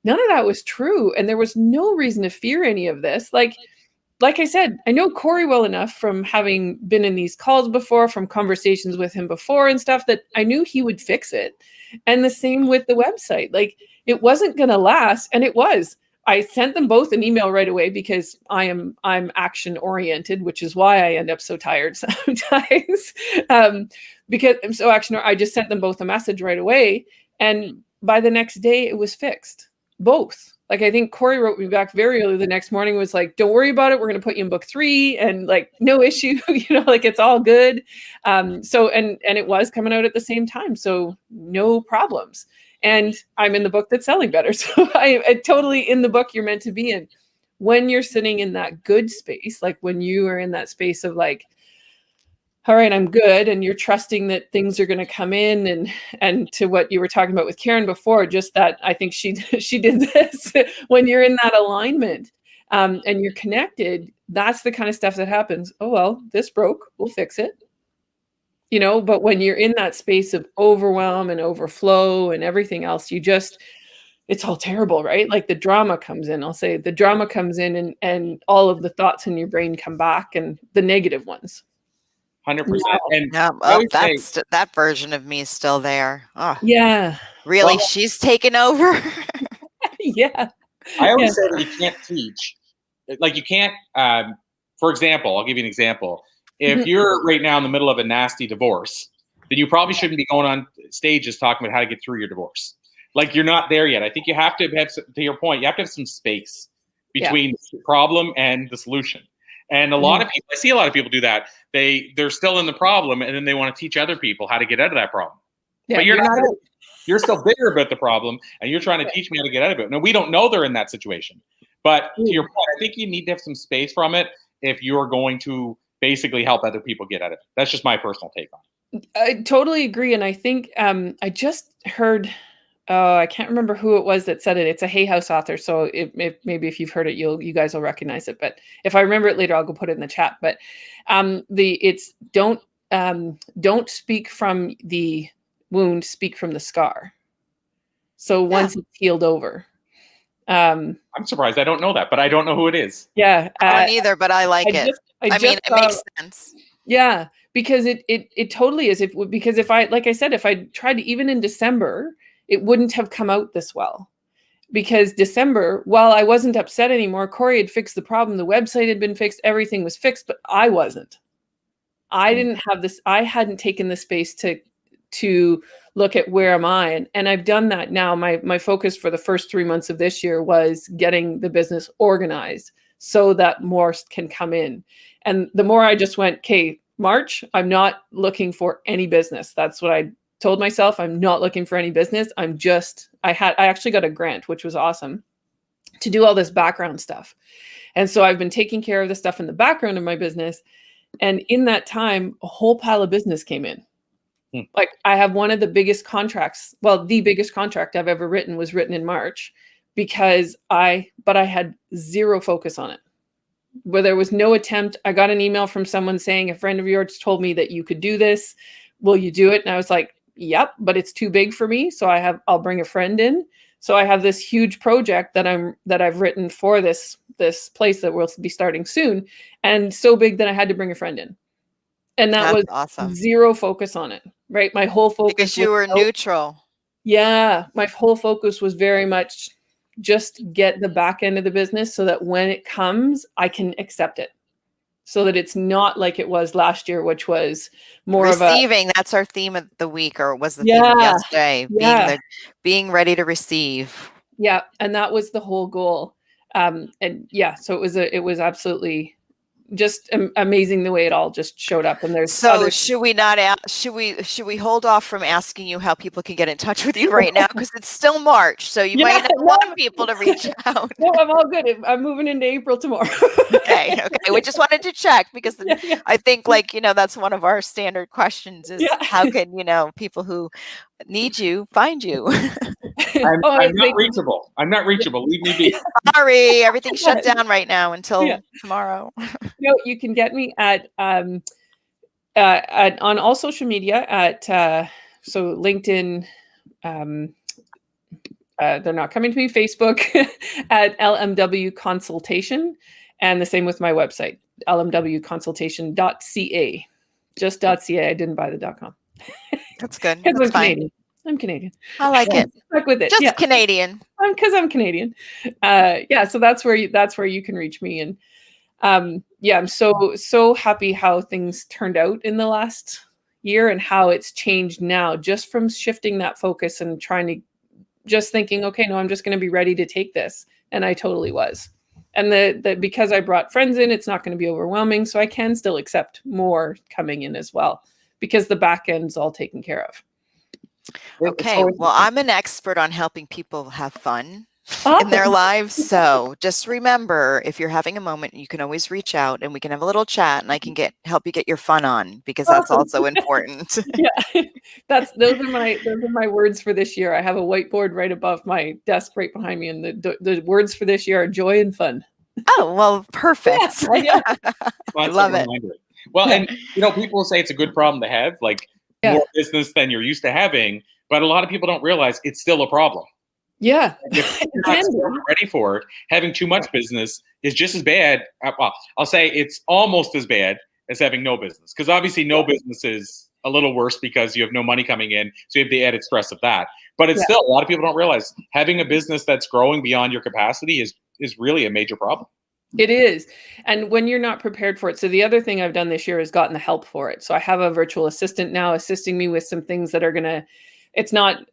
none of that was true, and there was no reason to fear any of this. Like I said, I know Corey well enough from having been in these calls before, from conversations with him before and stuff, that I knew he would fix it. And the same with the website. Like, it wasn't going to last, and it was. I sent them both an email right away because I'm action oriented, which is why I end up so tired sometimes. Because I'm so I just sent them both a message right away, and by the next day it was fixed. Both. Like, I think Corey wrote me back very early the next morning, was like, don't worry about it. We're going to put you in book 3 and like, no issue, like it's all good. So, and it was coming out at the same time. So no problems. And I'm in the book that's selling better. So I totally in the book you're meant to be in. When you're sitting in that good space, like when you are in that space of like, all right, I'm good. And you're trusting that things are going to come in, and to what you were talking about with Karen before, just that I think she did this when you're in that alignment, and you're connected, that's the kind of stuff that happens. Oh, well, this broke, we'll fix it. But when you're in that space of overwhelm and overflow and everything else, it's all terrible, right? Like the drama comes in. I'll say the drama comes in, and all of the thoughts in your brain come back, and the negative ones. 100%. And that version of me is still there. Oh, yeah. Really? Well, she's taken over? Yeah. I always say that you can't teach. Like you can't, for example, I'll give you an example. If you're right now in the middle of a nasty divorce, then you probably shouldn't be going on stages talking about how to get through your divorce. Like you're not there yet. I think you have to have, to your point, you have to have some space between the problem and the solution. And a lot of people, I see a lot of people do that. They're still in the problem, and then they want to teach other people how to get out of that problem. Yeah, but you're not. You're still bigger about the problem, and you're trying to teach me how to get out of it. No, we don't know they're in that situation. But to your point, I think you need to have some space from it if you're going to basically help other people get out of it. That's just my personal take on it. I totally agree. And I think I just heard, I can't remember who it was that said it. It's a Hay House author. So maybe if you've heard it, you guys will recognize it. But if I remember it later, I'll go put it in the chat. But it's don't speak from the wound, speak from the scar. So once it's healed over. I'm surprised. I don't know that, but I don't know who it is. Yeah. I don't either, but I like it. I mean, it makes sense. Yeah, because it totally is. Because if I tried to, even in December, it wouldn't have come out this well. Because December, while I wasn't upset anymore, Corey had fixed the problem. The website had been fixed. Everything was fixed, but I wasn't. I didn't have this. I hadn't taken the space to look at where am I, and I've done that now. My focus for the first 3 months of this year was getting the business organized so that more can come in. And the more I just went, okay, March, I'm not looking for any business. That's what I told myself. I'm not looking for any business. I actually got a grant, which was awesome, to do all this background stuff. And so I've been taking care of the stuff in the background of my business. And in that time, a whole pile of business came in. Like I have one of the biggest contracts. Well, the biggest contract I've ever written was written in March because I had zero focus on it. Where there was no attempt. I got an email from someone saying, a friend of yours told me that you could do this. Will you do it? And I was like, yep, but it's too big for me. So I'll bring a friend in. So I have this huge project that I've written for this place that we'll be starting soon. And so big that I had to bring a friend in. And that was awesome. Zero focus on it, right? My whole focus. Because you were neutral. Yeah. My whole focus was very much just get the back end of the business so that when it comes, I can accept it. So that it's not like it was last year, which was more receiving. of That's our theme of the week, or was the theme of yesterday. Being ready to receive. Yeah. And that was the whole goal. And yeah, so it was absolutely just amazing the way it all just showed up. And there's should we hold off from asking you how people can get in touch with you right now, because it's still March, so you might not want people to reach out. No, I'm all good. I'm moving into April tomorrow. Okay. We just wanted to check because I think that's one of our standard questions is how can people who need you find you. I'm not reachable. I'm not reachable. Leave me be. Sorry, everything's shut down right now until tomorrow. No, you can get me at on all social media at so LinkedIn. They're not coming to me. Facebook at LMW Consultation, and the same with my website lmwconsultation.ca. Just .ca. I didn't buy the .com. That's good. That's fine. I'm Canadian. I like it. Stuck with it. Just Canadian. Because I'm Canadian. So that's where you can reach me. And I'm so happy how things turned out in the last year and how it's changed now, just from shifting that focus and trying to just thinking, okay, no, I'm just going to be ready to take this. And I totally was. And because I brought friends in, it's not going to be overwhelming. So I can still accept more coming in as well, because the back end's all taken care of. Okay, well, I'm an expert on helping people have fun in their lives. So just remember, if you're having a moment, you can always reach out and we can have a little chat and I can help you get your fun on, because that's also important. Yeah, those are my words for this year. I have a whiteboard right above my desk right behind me, and the words for this year are joy and fun. Oh, well, perfect. Yeah. I love it. Well, and people say it's a good problem to have, like more business than you're used to having, but a lot of people don't realize it's still a problem. Yeah. If you're not ready for it, having too much business is just as bad. Well, I'll say it's almost as bad as having no business, because obviously no business is a little worse because you have no money coming in, so you have the added stress of that. But it's still, a lot of people don't realize having a business that's growing beyond your capacity is really a major problem. It is. And when you're not prepared for it. So the other thing I've done this year is gotten the help for it. So I have a virtual assistant now assisting me with some things that are going to,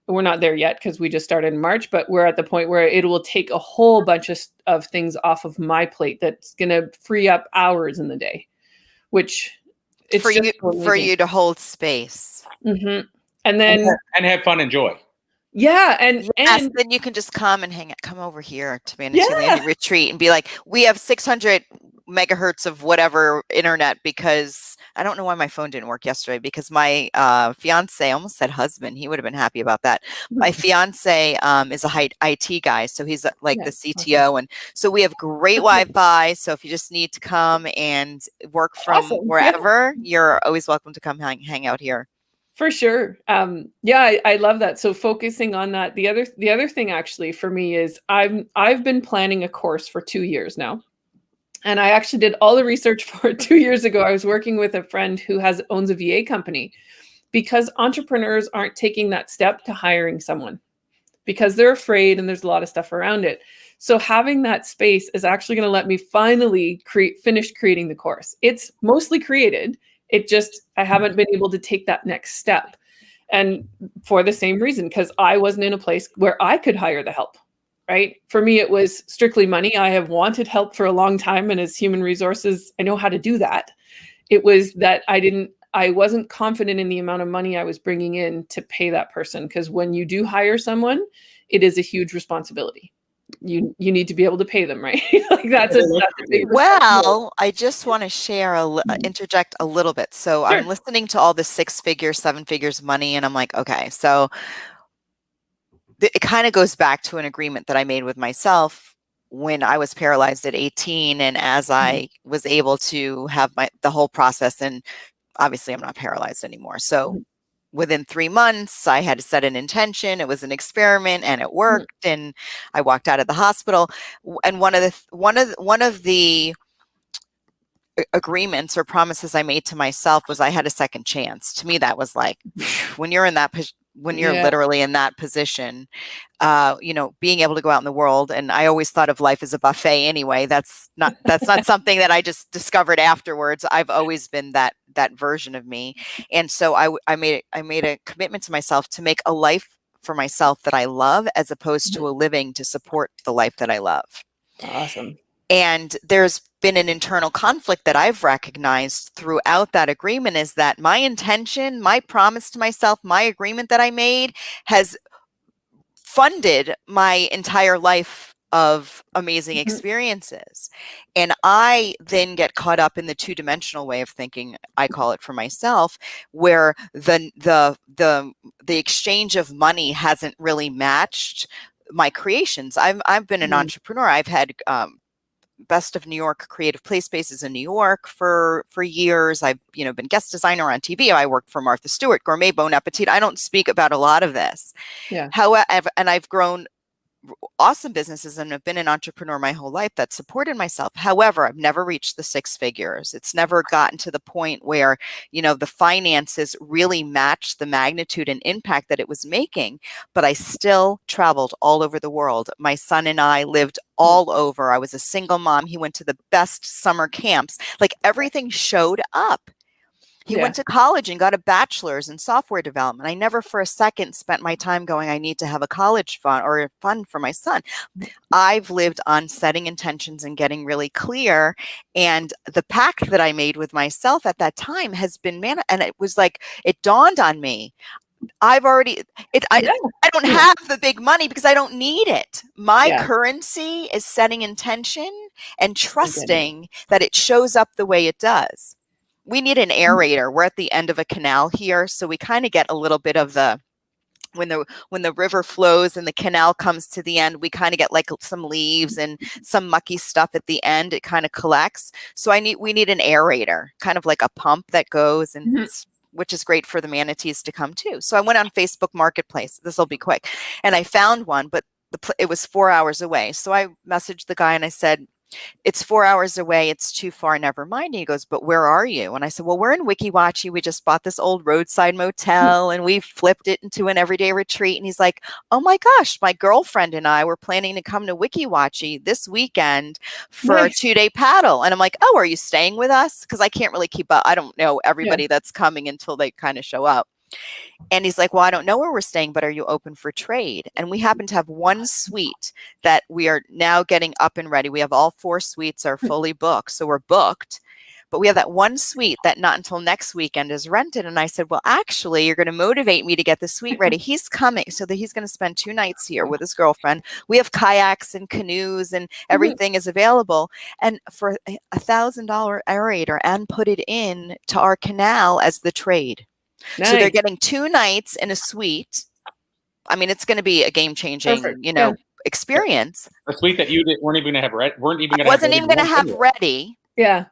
we're not there yet because we just started in March, but we're at the point where it will take a whole bunch of things off of my plate that's going to free up hours in the day, which it's for you to hold space. Mm-hmm. And then and have fun and joy. Yeah, and then you can just come over here to Manatee Landing Retreat and be like, we have 600 megahertz of whatever internet, because I don't know why my phone didn't work yesterday, because my fiance, I almost said husband, he would have been happy about that. My fiance is a IT guy, so he's like the CTO, and so we have great Wi-Fi. So if you just need to come and work from wherever, you're always welcome to come hang out here. For sure. I love that. So focusing on that, the other thing actually for me is I've been planning a course for 2 years now. And I actually did all the research for it 2 years ago. I was working with a friend who owns a VA company, because entrepreneurs aren't taking that step to hiring someone because they're afraid and there's a lot of stuff around it. So having that space is actually going to let me finally finish creating the course. It's mostly created. I haven't been able to take that next step. And for the same reason, because I wasn't in a place where I could hire the help, right? For me, it was strictly money. I have wanted help for a long time. And as human resources, I know how to do that. It was that I wasn't confident in the amount of money I was bringing in to pay that person. Because when you do hire someone, it is a huge responsibility. you need to be able to pay them, right? Like that's a big Well, I just want to share interject a little bit. So Sure. I'm listening to all the 6 figures, 7 figures money, and I'm like, okay, so it kind of goes back to an agreement that I made with myself when I was paralyzed at 18, and as I was able to have the whole process, and obviously I'm not paralyzed anymore. So within 3 months, I had to set an intention. It was an experiment, and it worked. And I walked out of the hospital. And one of the agreements or promises I made to myself was I had a second chance. To me, that was like, when you're in that when you're literally in that position, being able to go out in the world. And I always thought of life as a buffet anyway. That's not something that I just discovered afterwards. I've always been that version of me. And so I made a commitment to myself to make a life for myself that I love, as opposed to a living to support the life that I love. Awesome. And there's been an internal conflict that I've recognized throughout that agreement, is that my intention, my promise to myself, my agreement that I made has funded my entire life of amazing experiences. And I then get caught up in the two-dimensional way of thinking, I call it, for myself, where the exchange of money hasn't really matched my creations. I've been an entrepreneur. I've had Best of New York creative play spaces in New York for years. I've been guest designer on TV. I worked for Martha Stewart, Gourmet, Bon Appetit. I don't speak about a lot of this. However, and I've grown awesome businesses and have been an entrepreneur my whole life that supported myself. However, I've never reached the 6 figures. It's never gotten to the point where, the finances really matched the magnitude and impact that it was making, but I still traveled all over the world. My son and I lived all over. I was a single mom. He went to the best summer camps. Like, everything showed up. He went to college and got a bachelor's in software development. I never for a second spent my time going, I need to have a college fund or a fund for my son. I've lived on setting intentions and getting really clear. And the pact that I made with myself at that time has been, and it was like, it dawned on me. I don't have the big money because I don't need it. My currency is setting intention and trusting that it shows up the way it does. We need an aerator. We're at the end of a canal here, so we kind of get a little bit of when the river flows and the canal comes to the end, we kind of get like some leaves and some mucky stuff at the end. It kind of collects. So we need an aerator, kind of like a pump that goes, and which is great for the manatees to come too. So I went on Facebook Marketplace. This will be quick, and I found one, but it was 4 hours away. So I messaged the guy and I said, it's 4 hours away. It's too far. Never mind. And he goes, but where are you? And I said, well, we're in Weeki Wachee. We just bought this old roadside motel and we flipped it into an everyday retreat. And he's like, oh my gosh, my girlfriend and I were planning to come to Weeki Wachee this weekend for a 2-day paddle. And I'm like, oh, are you staying with us? Because I can't really keep up. I don't know everybody that's coming until they kind of show up. And he's like, well, I don't know where we're staying, but are you open for trade? And we happen to have one suite that we are now getting up and ready. We have all 4 suites are fully booked. So we're booked, but we have that one suite that not until next weekend is rented. And I said, well, actually, you're going to motivate me to get the suite ready. He's coming. So that he's going to spend 2 nights here with his girlfriend. We have kayaks and canoes and everything is available. And for $1,000 aerator, and put it in to our canal as the trade. Nice. So they're getting 2 nights in a suite. I mean, it's going to be a game-changing, experience. A suite that you weren't even going to have ready. Wasn't even going to have ready. Yeah.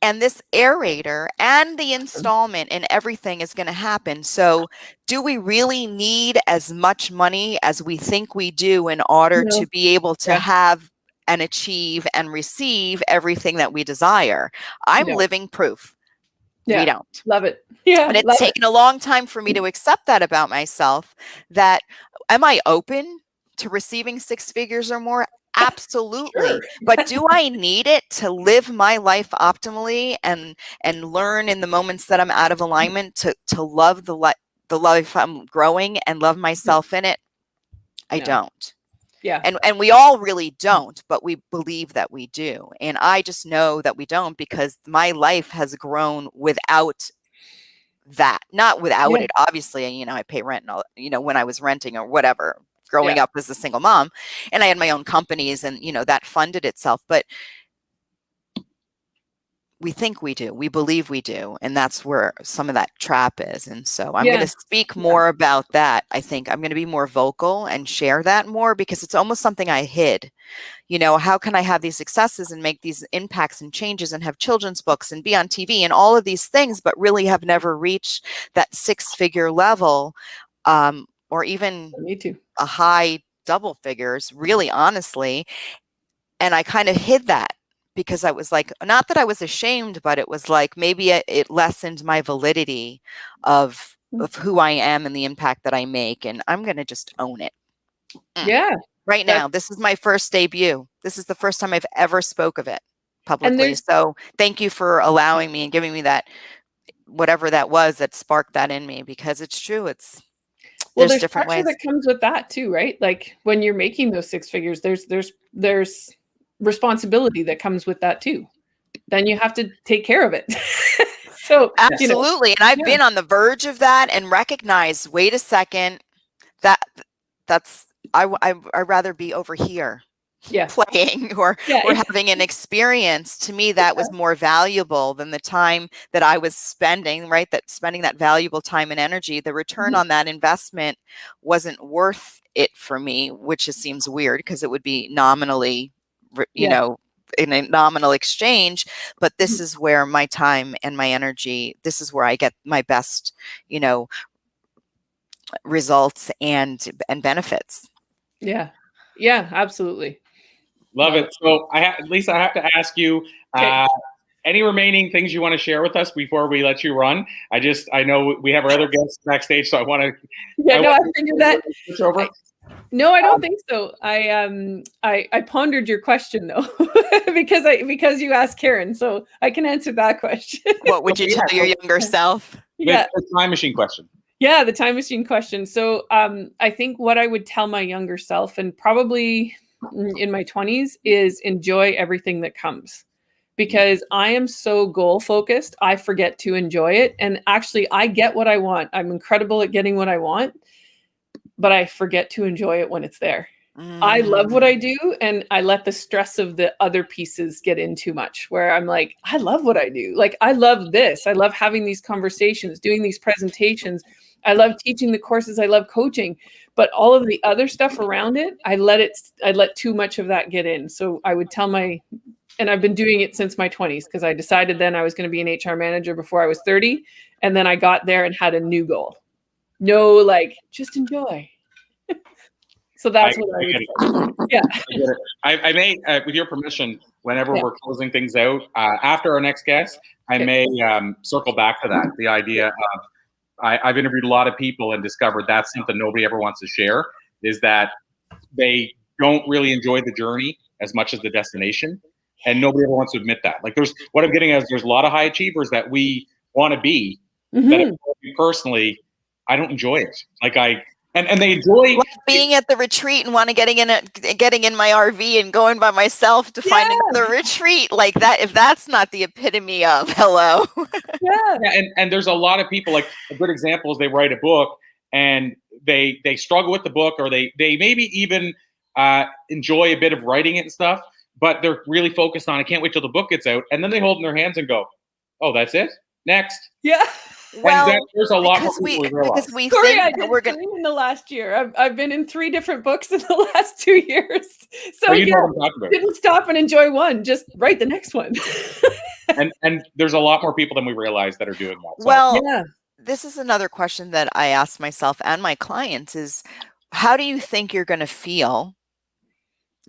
And this aerator and the installment and everything is going to happen. So do we really need as much money as we think we do in order to be able to have and achieve and receive everything that we desire? I'm living proof. Yeah. We don't. Love it. Yeah. And it's taken a long time for me to accept that about myself, that am I open to receiving 6 figures or more? Absolutely. Sure. But do I need it to live my life optimally and learn in the moments that I'm out of alignment to love the life I'm growing and love myself in it? I don't. Yeah. And we all really don't, but we believe that we do. And I just know that we don't because my life has grown without that, not without it. Obviously, I pay rent and all, when I was renting or whatever, growing up as a single mom, and I had my own companies, and, you know, that funded itself. But we think we do, we believe we do, and that's where some of that trap is. And so I'm going to speak more about that. I think I'm going to be more vocal and share that more, because it's almost something I hid. You know, how can I have these successes and make these impacts and changes and have children's books and be on TV and all of these things, but really have never reached that 6-figure level, or even a high double figures, really, honestly. And I kind of hid that, because I was like, not that I was ashamed, but it was like, maybe it lessened my validity of who I am and the impact that I make. And I'm going to just own it. Yeah. Right now, this is my first debut. This is the first time I've ever spoke of it publicly. So thank you for allowing me and giving me that, whatever that was that sparked that in me, because it's true. There's different ways that comes with that too, right? Like when you're making those 6 figures, there's responsibility that comes with that too. Then you have to take care of it. So absolutely. And I've been on the verge of that and recognized, wait a second, that's I'd rather be over here playing or having an experience. To me, that was more valuable than the time that I was spending, right? That spending that valuable time and energy, the return on that investment wasn't worth it for me, which just seems weird, because it would be nominally, you know, in a nominal exchange. But this is where my time and my energy, this is where I get my best, you know, results and benefits. Yeah, absolutely. Love it. So Lisa, I have to ask you, any remaining things you want to share with us before we let you run? I know we have our other guests backstage, so I want to. I figured that. No, I don't think so. I pondered your question though, because you asked Karen, so I can answer that question. What would you tell your younger self? The time machine question. Yeah, the time machine question. So I think what I would tell my younger self, and probably in my 20s, is enjoy everything that comes. Because I am so goal focused, I forget to enjoy it. And actually, I get what I want. I'm incredible at getting what I want, but I forget to enjoy it when it's there. I love what I do, and I let the stress of the other pieces get in too much, where I'm like, I love what I do. Like, I love this. I love having these conversations, doing these presentations. I love teaching the courses. I love coaching, but all of the other stuff around it, I let too much of that get in. So I would tell and I've been doing it since my 20s, because I decided then I was going to be an HR manager before I was 30. And then I got there and had a new goal. No, like, just enjoy. So that's what I would say. Yeah. I may, with your permission, whenever we're closing things out, after our next guest, I may circle back to that. The idea of, I've interviewed a lot of people and discovered that's something nobody ever wants to share, is that they don't really enjoy the journey as much as the destination. And nobody ever wants to admit that. Like, what I'm getting at is there's a lot of high achievers that we want to be, that personally, I don't enjoy it. Like, and they enjoy being at the retreat and want to getting in my RV and going by myself to find another retreat like that. If that's not the epitome of hello. And there's a lot of people, like, a good example is they write a book and they struggle with the book, or they maybe even enjoy a bit of writing it and stuff, but they're really focused on, I can't wait till the book gets out. And then they hold in their hands and go, oh, that's it? Next. Yeah. Well, there's a lot because we Corey, I did 3 in the last year. I've been in 3 different books in the last 2 years. So didn't stop and enjoy one. Just write the next one. and there's a lot more people than we realize that are doing that. So. Well, this is another question that I ask myself and my clients is, how do you think you're going to feel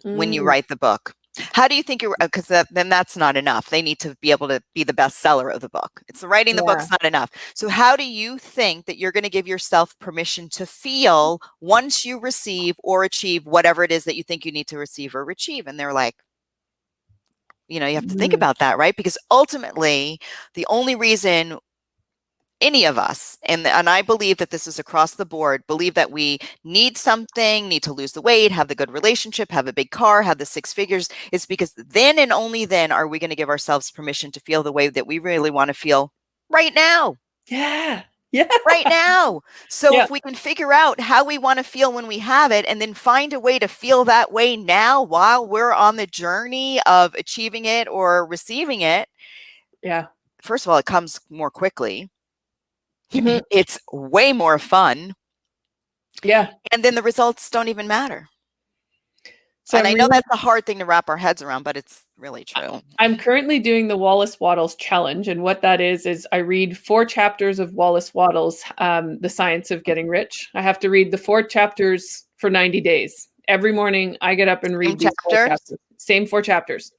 when you write the book? How do you think because then that's not enough. They need to be able to be the best seller of the book. It's writing the book's not enough. So how do you think that you're going to give yourself permission to feel once you receive or achieve whatever it is that you think you need to receive or achieve? And they're like, you know, you have to think about that, right? Because ultimately, the only reason any of us, and I believe that this is across the board, believe that we need something, need to lose the weight, have the good relationship, have a big car, have the 6 figures, is because then and only then are we going to give ourselves permission to feel the way that we really want to feel right now. Yeah. Yeah. right now. So Yeah. if we can figure out how we want to feel when we have it, and then find a way to feel that way now while we're on the journey of achieving it or receiving it, Yeah. first of all, it comes more quickly. Mhm. It's way more fun. Yeah. And then the results don't even matter. So And I'm I know really- that's a hard thing to wrap our heads around, but it's really true. I'm currently doing the Wallace Wattles challenge. And what that is I read 4 chapters of Wallace Wattles, The Science of Getting Rich. I have to read the 4 chapters for 90 days. Every morning I get up and read these 4 chapters. Same 4 chapters.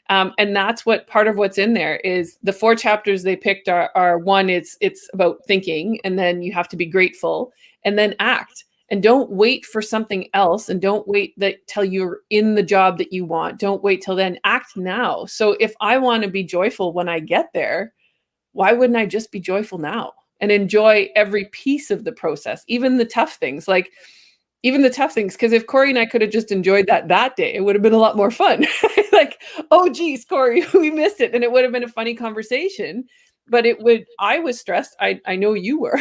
And that's what part of what's in there is the 4 chapters they picked are one, it's about thinking, and then you have to be grateful, and then act. And don't wait for something else, and don't wait till you're in the job that you want. Don't wait till then. Act now. So if I want to be joyful when I get there, why wouldn't I just be joyful now and enjoy every piece of the process, even the tough things? Because if Corey and I could have just enjoyed that day, it would have been a lot more fun. Like, oh, geez, Corey, we missed it. And it would have been a funny conversation. But I was stressed. I know you were.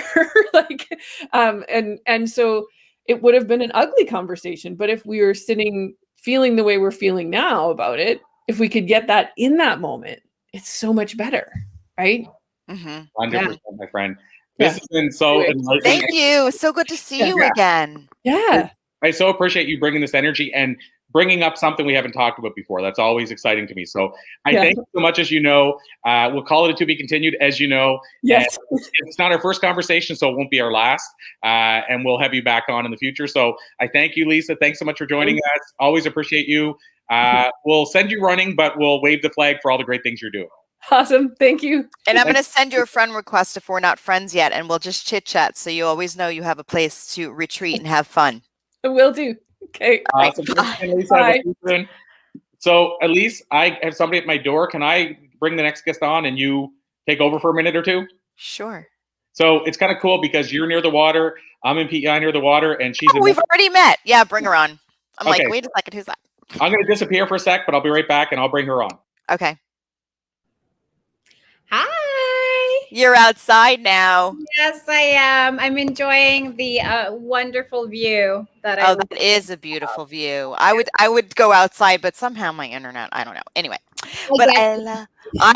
And so it would have been an ugly conversation. But if we were sitting feeling the way we're feeling now about it, if we could get that in that moment, it's so much better, right? 100%, my friend. This has been so enlightening. Thank you. So good to see you again. Yeah. I so appreciate you bringing this energy and bringing up something we haven't talked about before. That's always exciting to me. So I thank you so much. As you know, we'll call it a to be continued, as you know. Yes. And it's not our first conversation, so it won't be our last. And we'll have you back on in the future. So I thank you, Lisa. Thanks so much for joining us. Always appreciate you. We'll send you running, but we'll wave the flag for all the great things you're doing. Awesome. Thank you. And I'm going to send you a friend request if we're not friends yet, and we'll just chit chat. So you always know you have a place to retreat and have fun. Will do. Okay. Awesome. Bye. So Elise, I have somebody at my door. Can I bring the next guest on and you take over for a minute or two? Sure. So it's kind of cool because you're near the water. I'm in PEI near the water, and she's. We've already met. Yeah, bring her on. I'm Okay. like, wait a second, who's that? I'm going to disappear for a sec, but I'll be right back, and I'll bring her on. Okay. Hi. You're outside now. Yes, I am. I'm enjoying the wonderful view that Oh, that is a beautiful view. I would go outside, but somehow my internet, I don't know. Anyway, but I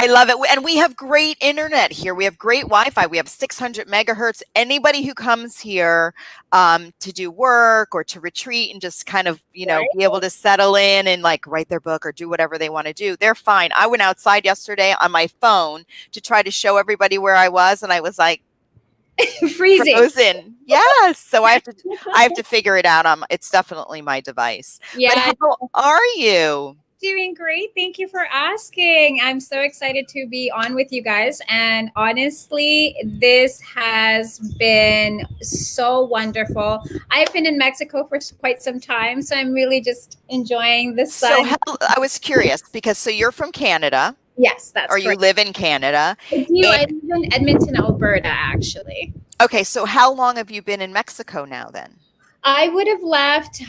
love it. And we have great internet here. We have great Wi-Fi. We have 600 megahertz. Anybody who comes here to do work or to retreat and just kind of, be able to settle in and like write their book or do whatever they want to do, they're fine. I went outside yesterday on my phone to try to show everybody where I was, and I was like, freezing. Frozen. Yes. So I have to figure it out. It's definitely my device. Yeah. But how are you? Doing great. Thank you for asking. I'm so excited to be on with you guys. And honestly, this has been so wonderful. I've been in Mexico for quite some time, so I'm really just enjoying the sun. So I was curious because you're from Canada. Yes, that's correct. You live in Canada. I do. I live in Edmonton, Alberta, actually. Okay, so how long have you been in Mexico now then? I would have left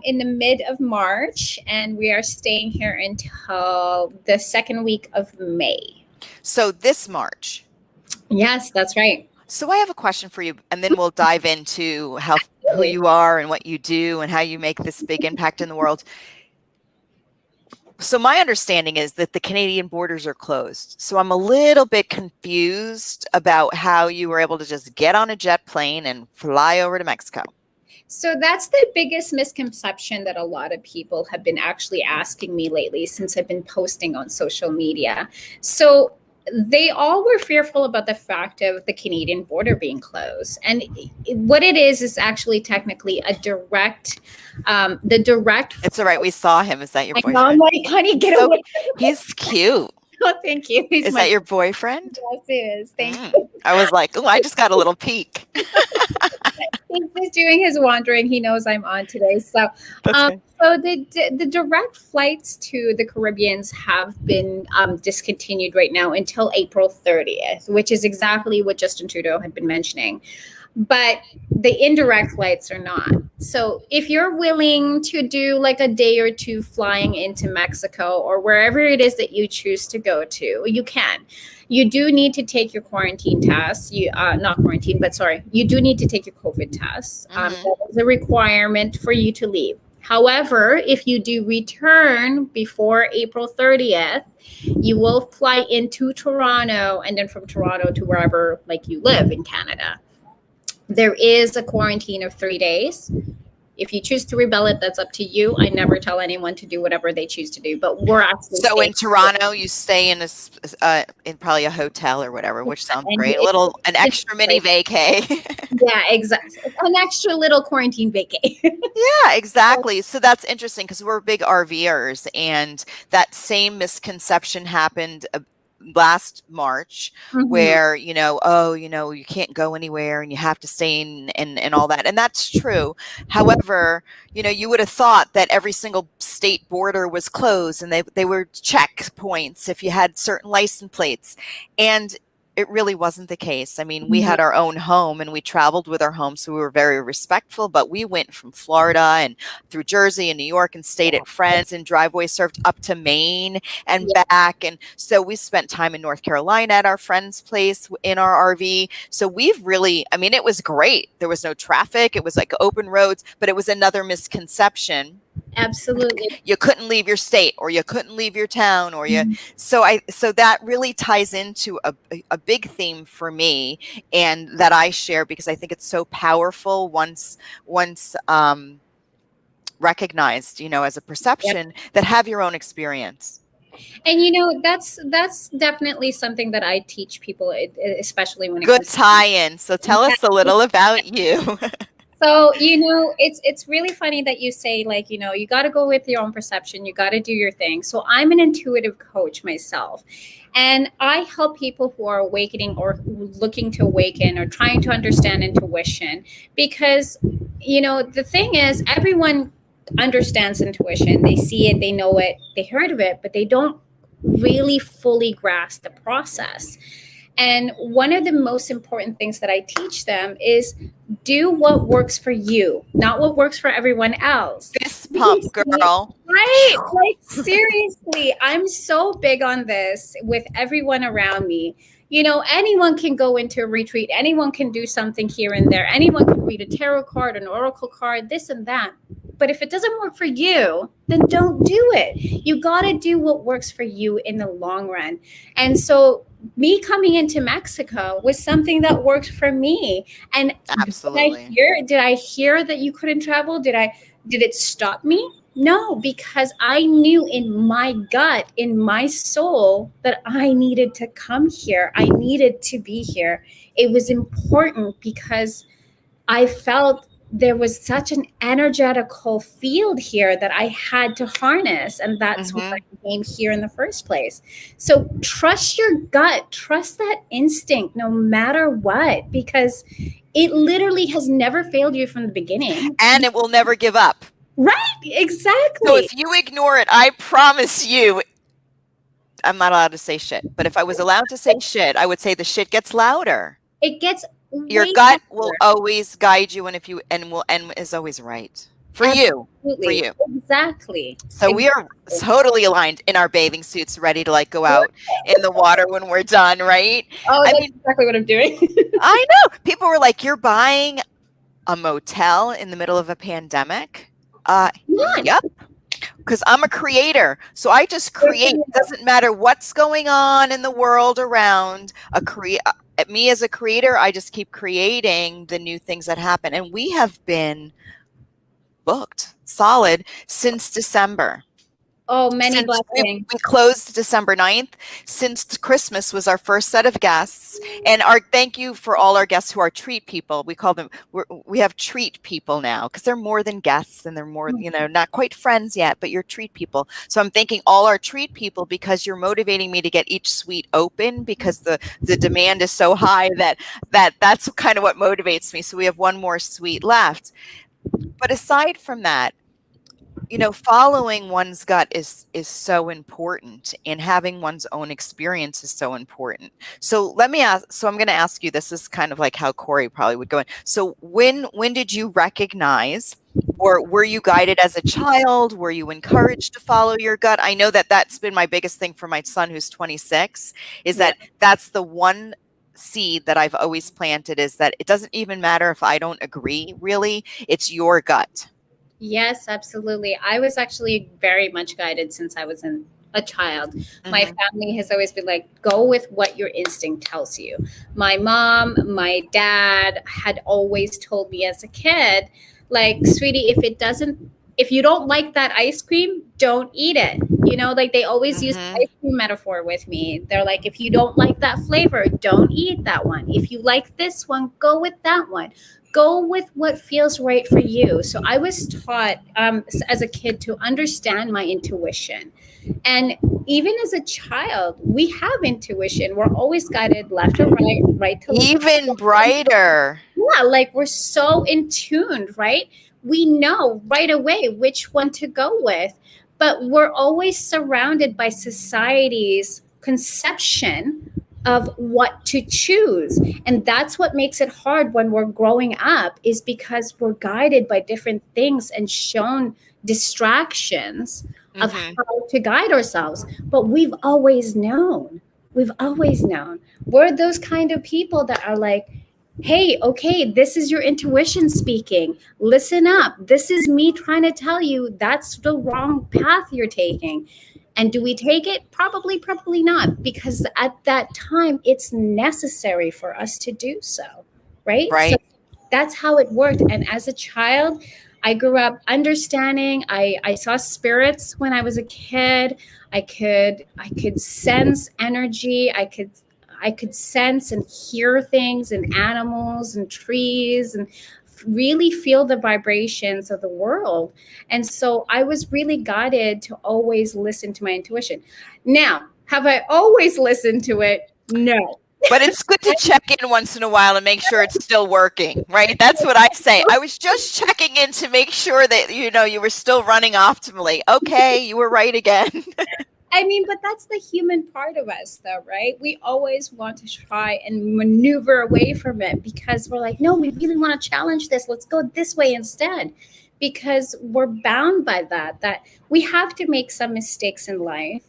in the mid of March, and we are staying here until the second week of May. So this March? Yes, that's right. So I have a question for you, and then we'll dive into who you are and what you do and how you make this big impact in the world. So my understanding is that the Canadian borders are closed. So I'm a little bit confused about how you were able to just get on a jet plane and fly over to Mexico. So that's the biggest misconception that a lot of people have been actually asking me lately since I've been posting on social media. So they all were fearful about the fact of the Canadian border being closed. And what it is actually technically a direct, It's all right. We saw him. Is that your boyfriend? I'm like, honey, get away. He's cute. Oh, thank you. Is that your boyfriend? Yes, it is. Thank you. I was like, oh, I just got a little peek. He's just doing his wandering. He knows I'm on today. So, so the direct flights to the Caribbeans have been discontinued right now until April 30th, which is exactly what Justin Trudeau had been mentioning. but the indirect flights are not. So if you're willing to do like a day or two flying into Mexico or wherever it is that you choose to go to, you can. You do need to take your quarantine tests. You not quarantine, but sorry, you do need to take your COVID tests. That is a requirement for you to leave. However, if you do return before April 30th, you will fly into Toronto and then from Toronto to wherever like you live in Canada. There is a quarantine of 3 days. If you choose to rebel it, that's up to you. I never tell anyone to do whatever they choose to do, but we're actually So in Toronto, you stay in in probably a hotel or whatever, which sounds great. An extra mini vacay. Yeah, exactly. An extra little quarantine vacay. Yeah, exactly. So that's interesting because we're big RVers, and that same misconception happened last March, where you can't go anywhere and you have to stay in and all that, and that's true. However, you would have thought that every single state border was closed and they were checkpoints if you had certain license plates, and it really wasn't the case. I mean, we had our own home and we traveled with our home, so we were very respectful, but we went from Florida and through Jersey and New York and stayed at friends, and driveway surfed up to Maine and back. And so we spent time in North Carolina at our friend's place in our RV. So we've really, I mean, it was great. There was no traffic. It was like open roads, but it was another misconception. Absolutely. You couldn't leave your state, or you couldn't leave your town, or so that really ties into a big theme for me, and that I share because I think it's so powerful once recognized, as a perception, that have your own experience. And that's definitely something that I teach people, especially when it Good tie-in. So tell us a little about you. So, it's really funny that you say, like, you got to go with your own perception. You got to do your thing. So I'm an intuitive coach myself. And I help people who are awakening or looking to awaken or trying to understand intuition. Because, the thing is, everyone understands intuition. They see it, they know it, they heard of it, but they don't really fully grasp the process. And one of the most important things that I teach them is do what works for you, not what works for everyone else. Fist pump, girl. Right? Like, seriously, I'm so big on this with everyone around me. Anyone can go into a retreat. Anyone can do something here and there. Anyone can read a tarot card, an oracle card, this and that. But if it doesn't work for you, then don't do it. You got to do what works for you in the long run. And so me coming into Mexico was something that worked for me. And absolutely, did I hear that you couldn't travel? Did it stop me? No, because I knew in my gut, in my soul, that I needed to come here. I needed to be here. It was important because I felt there was such an energetical field here that I had to harness. And that's why I came here in the first place. So trust your gut, trust that instinct, no matter what, because it literally has never failed you from the beginning. And it will never give up. Right, exactly. So if you ignore it, I promise you, I'm not allowed to say shit. But if I was allowed to say shit, I would say the shit gets louder. It gets your gut will always guide you, and is always right for you. Exactly. So we are totally aligned in our bathing suits, ready to go out in the water when we're done, right? Oh, that's exactly what I'm doing. I know. People were like, "You're buying a motel in the middle of a pandemic?" Yep. Because I'm a creator, so I just create. It doesn't matter what's going on in the world around. Me as a creator, I just keep creating the new things that happen. And we have been booked solid since December. Oh, many blessings. We closed December 9th. Since Christmas was our first set of guests. And thank you for all our guests who are treat people. We call them, we have treat people now because they're more than guests and they're more, not quite friends yet, but you're treat people. So I'm thanking all our treat people because you're motivating me to get each suite open because the demand is so high that's kind of what motivates me. So we have one more suite left. But aside from that, following one's gut is so important, and having one's own experience is so important. So let me ask, so I'm going to ask you, this is kind of like how Corey probably would go in. So when did you recognize, or were you guided as a child? Were you encouraged to follow your gut? I know that that's been my biggest thing for my son, who's 26, is that that's the one seed that I've always planted, is that it doesn't even matter if I don't agree, really, it's your gut. Yes, absolutely. I was actually very much guided since I was a child. My family has always been like, go with what your instinct tells you. My mom, my dad had always told me as a kid, like, sweetie, if you don't like that ice cream, don't eat it. Like they always use the ice cream metaphor with me. They're like, if you don't like that flavor, don't eat that one. If you like this one, go with that one. Go with what feels right for you. So I was taught as a kid to understand my intuition. And even as a child, we have intuition. We're always guided left or right, right to left. Even brighter. Yeah, like we're so in tune, right? We know right away which one to go with. But we're always surrounded by society's conception of what to choose. And that's what makes it hard when we're growing up, is because we're guided by different things and shown distractions of how to guide ourselves. But we've always known. We're those kind of people that are like, hey, okay, this is your intuition speaking. Listen up. This is me trying to tell you that's the wrong path you're taking. And do we take it? Probably not, because at that time, it's necessary for us to do so, right? Right. So that's how it worked. And as a child, I grew up understanding. I saw spirits when I was a kid. I could sense energy. I could sense and hear things in animals and trees, and really feel the vibrations of the world. And so I was really guided to always listen to my intuition. Now, have I always listened to it? No. But it's good to check in once in a while and make sure it's still working, right? That's what I say. I was just checking in to make sure that, you were still running optimally. Okay, you were right again. I mean, but that's the human part of us, though, right? We always want to try and maneuver away from it because we're like, no, we really want to challenge this. Let's go this way instead, because we're bound by that we have to make some mistakes in life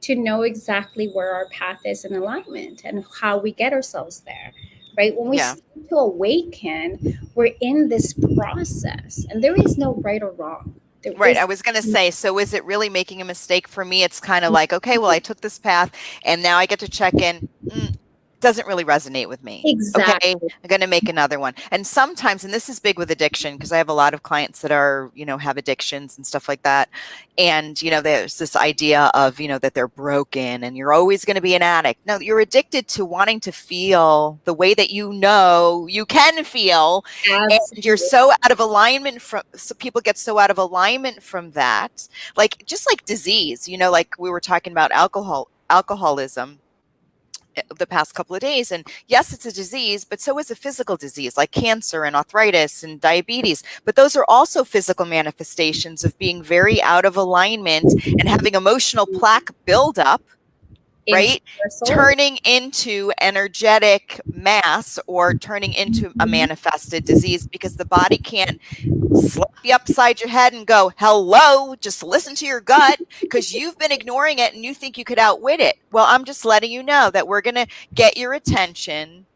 to know exactly where our path is in alignment and how we get ourselves there, right? When we start to awaken, we're in this process, and there is no right or wrong. Right. I was going to say, so is it really making a mistake? For me, it's kind of like, okay, well, I took this path and now I get to check in. Doesn't really resonate with me. Exactly. Okay, I'm going to make another one. And sometimes, and this is big with addiction, because I have a lot of clients that are, have addictions and stuff like that. And, there's this idea of, that they're broken and you're always going to be an addict. No, you're addicted to wanting to feel the way that you can feel. Absolutely. And you're so out of alignment so people get so out of alignment from that. Like, just like disease, like we were talking about alcoholism the past couple of days. And yes, it's a disease, but so is a physical disease like cancer and arthritis and diabetes. But those are also physical manifestations of being very out of alignment and having emotional plaque buildup, right? Turning into energetic mass or turning into a manifested disease, because the body can't slap you upside your head and go, hello, just listen to your gut, because you've been ignoring it and you think you could outwit it. Well, I'm just letting you know that we're going to get your attention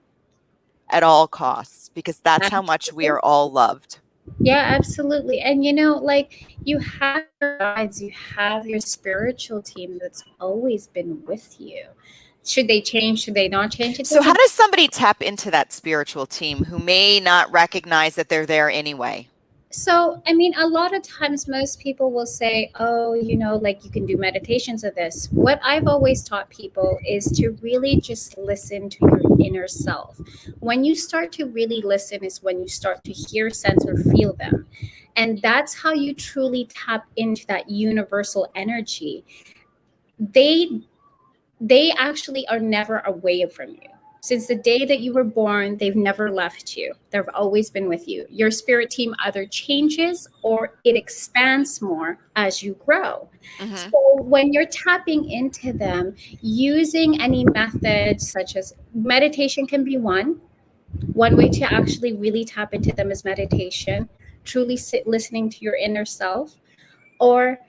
at all costs, because that's how much we are all loved. Yeah, absolutely. And like, you have your guides, you have your spiritual team that's always been with you. Should they change? Should they not change? So how does somebody tap into that spiritual team who may not recognize that they're there anyway? So, I mean, a lot of times most people will say, oh, like you can do meditations of this. What I've always taught people is to really just listen to your inner self. When you start to really listen is when you start to hear, sense, or feel them. And that's how you truly tap into that universal energy. They actually are never away from you. Since the day that you were born, they've never left you. They've always been with you. Your spirit team either changes or it expands more as you grow. Mhm. So when you're tapping into them, using any method such as meditation can be one. One way to actually really tap into them is meditation, truly listening to your inner self, or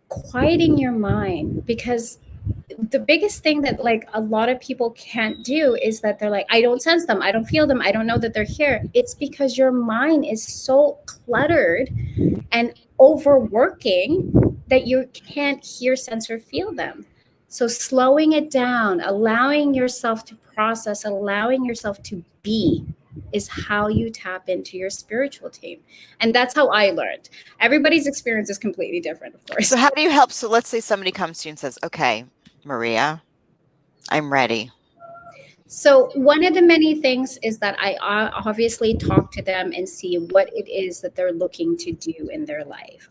quieting your mind. Because the biggest thing that like a lot of people can't do is that they're like, I don't sense them, I don't feel them, I don't know that they're here. It's because your mind is so cluttered and overworking that you can't hear, sense, or feel them. So slowing it down, allowing yourself to process, allowing yourself to be is how you tap into your spiritual team. And that's how I learned. Everybody's experience is completely different, of course. So how do you help? So let's say somebody comes to you and says, okay, Maria, I'm ready. So one of the many things is that I obviously talk to them and see what it is that they're looking to do in their life.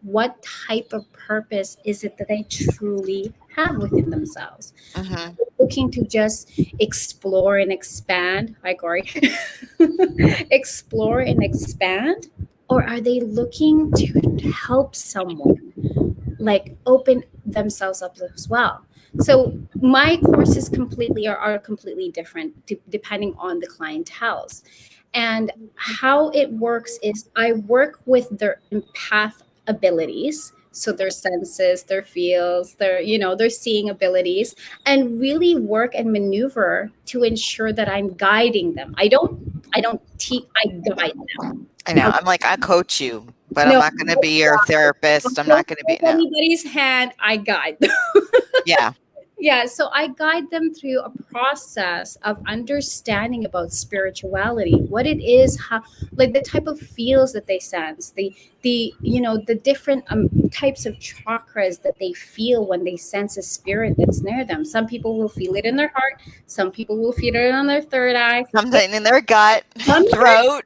What type of purpose is it that they truly have within themselves? Mhm. Looking to just explore and expand. Hi, Corey. Explore and expand, or are they looking to help someone, like open themselves up as well? So my courses are completely different depending on the clientele's. And how it works is I work with their empath abilities, so their senses, their feels, their seeing abilities, and really work and maneuver to ensure that I'm guiding them. I don't teach, I guide them. I know. I'm like, I coach you, but I'm No, not going to be your therapist. I'm don't not going to be, take no. anybody's hand, I guide them. Yeah. Yeah, so I guide them through a process of understanding about spirituality, what it is, how, like the type of feels that they sense, the different types of chakras that they feel when they sense a spirit that's near them. Some people will feel it in their heart, some people will feel it on their third eye, Something in their gut, Sometimes- throat.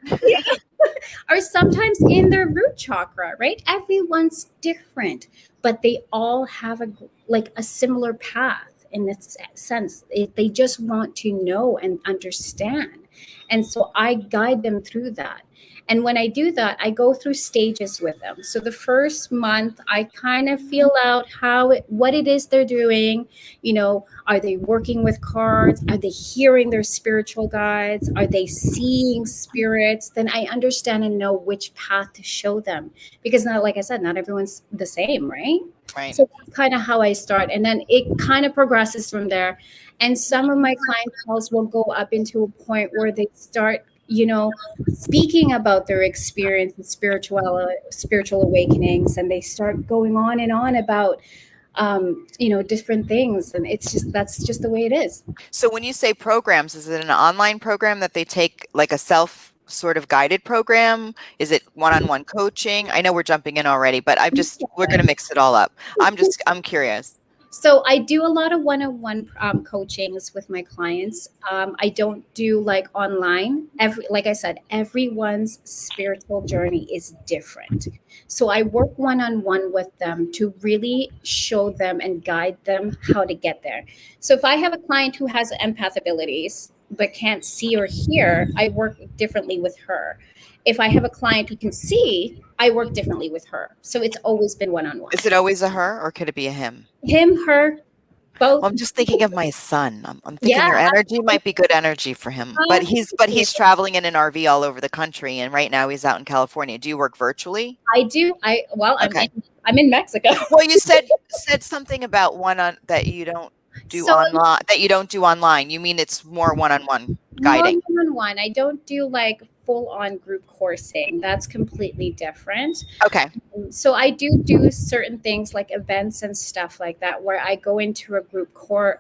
or sometimes in their root chakra, right? Everyone's different, but they all have a similar path in this sense. They just want to know and understand. And so I guide them through that. And when I do that, I go through stages with them. So the first month, I kind of feel out what it is they're doing. Are they working with cards? Are they hearing their spiritual guides? Are they seeing spirits? Then I understand and know which path to show them. Because now, like I said, not everyone's the same, right? Right. So that's kind of how I start. And then it kind of progresses from there. And some of my clientele will go up into a point where they start speaking about their experience in spiritual awakenings, and they start going on and on about different things, and that's just the way it is. So when you say programs, is it an online program that they take, like a self sort of guided program? Is it one-on-one coaching? I know we're jumping in already, but we're going to mix it all up. I'm curious. So I do a lot of one-on-one coachings with my clients. I don't do like online. Like I said, everyone's spiritual journey is different. So I work one-on-one with them to really show them and guide them how to get there. So if I have a client who has empath abilities but can't see or hear, I work differently with her. If I have a client who can see, I work differently with her. So it's always been one-on-one. Is it always a her, or could it be a him? Him, her, both. Well, I'm just thinking of my son. I'm thinking your energy might be good energy for him, but he's traveling in an RV all over the country, and right now he's out in California. Do you work virtually? I do. Okay. I'm in Mexico. Well, you said something about that you don't do online. That you don't do online. You mean it's more one-on-one guiding? More one-on-one. I don't do like full-on group coursing. That's completely different. Okay. So I do certain things like events and stuff like that, where I go into a group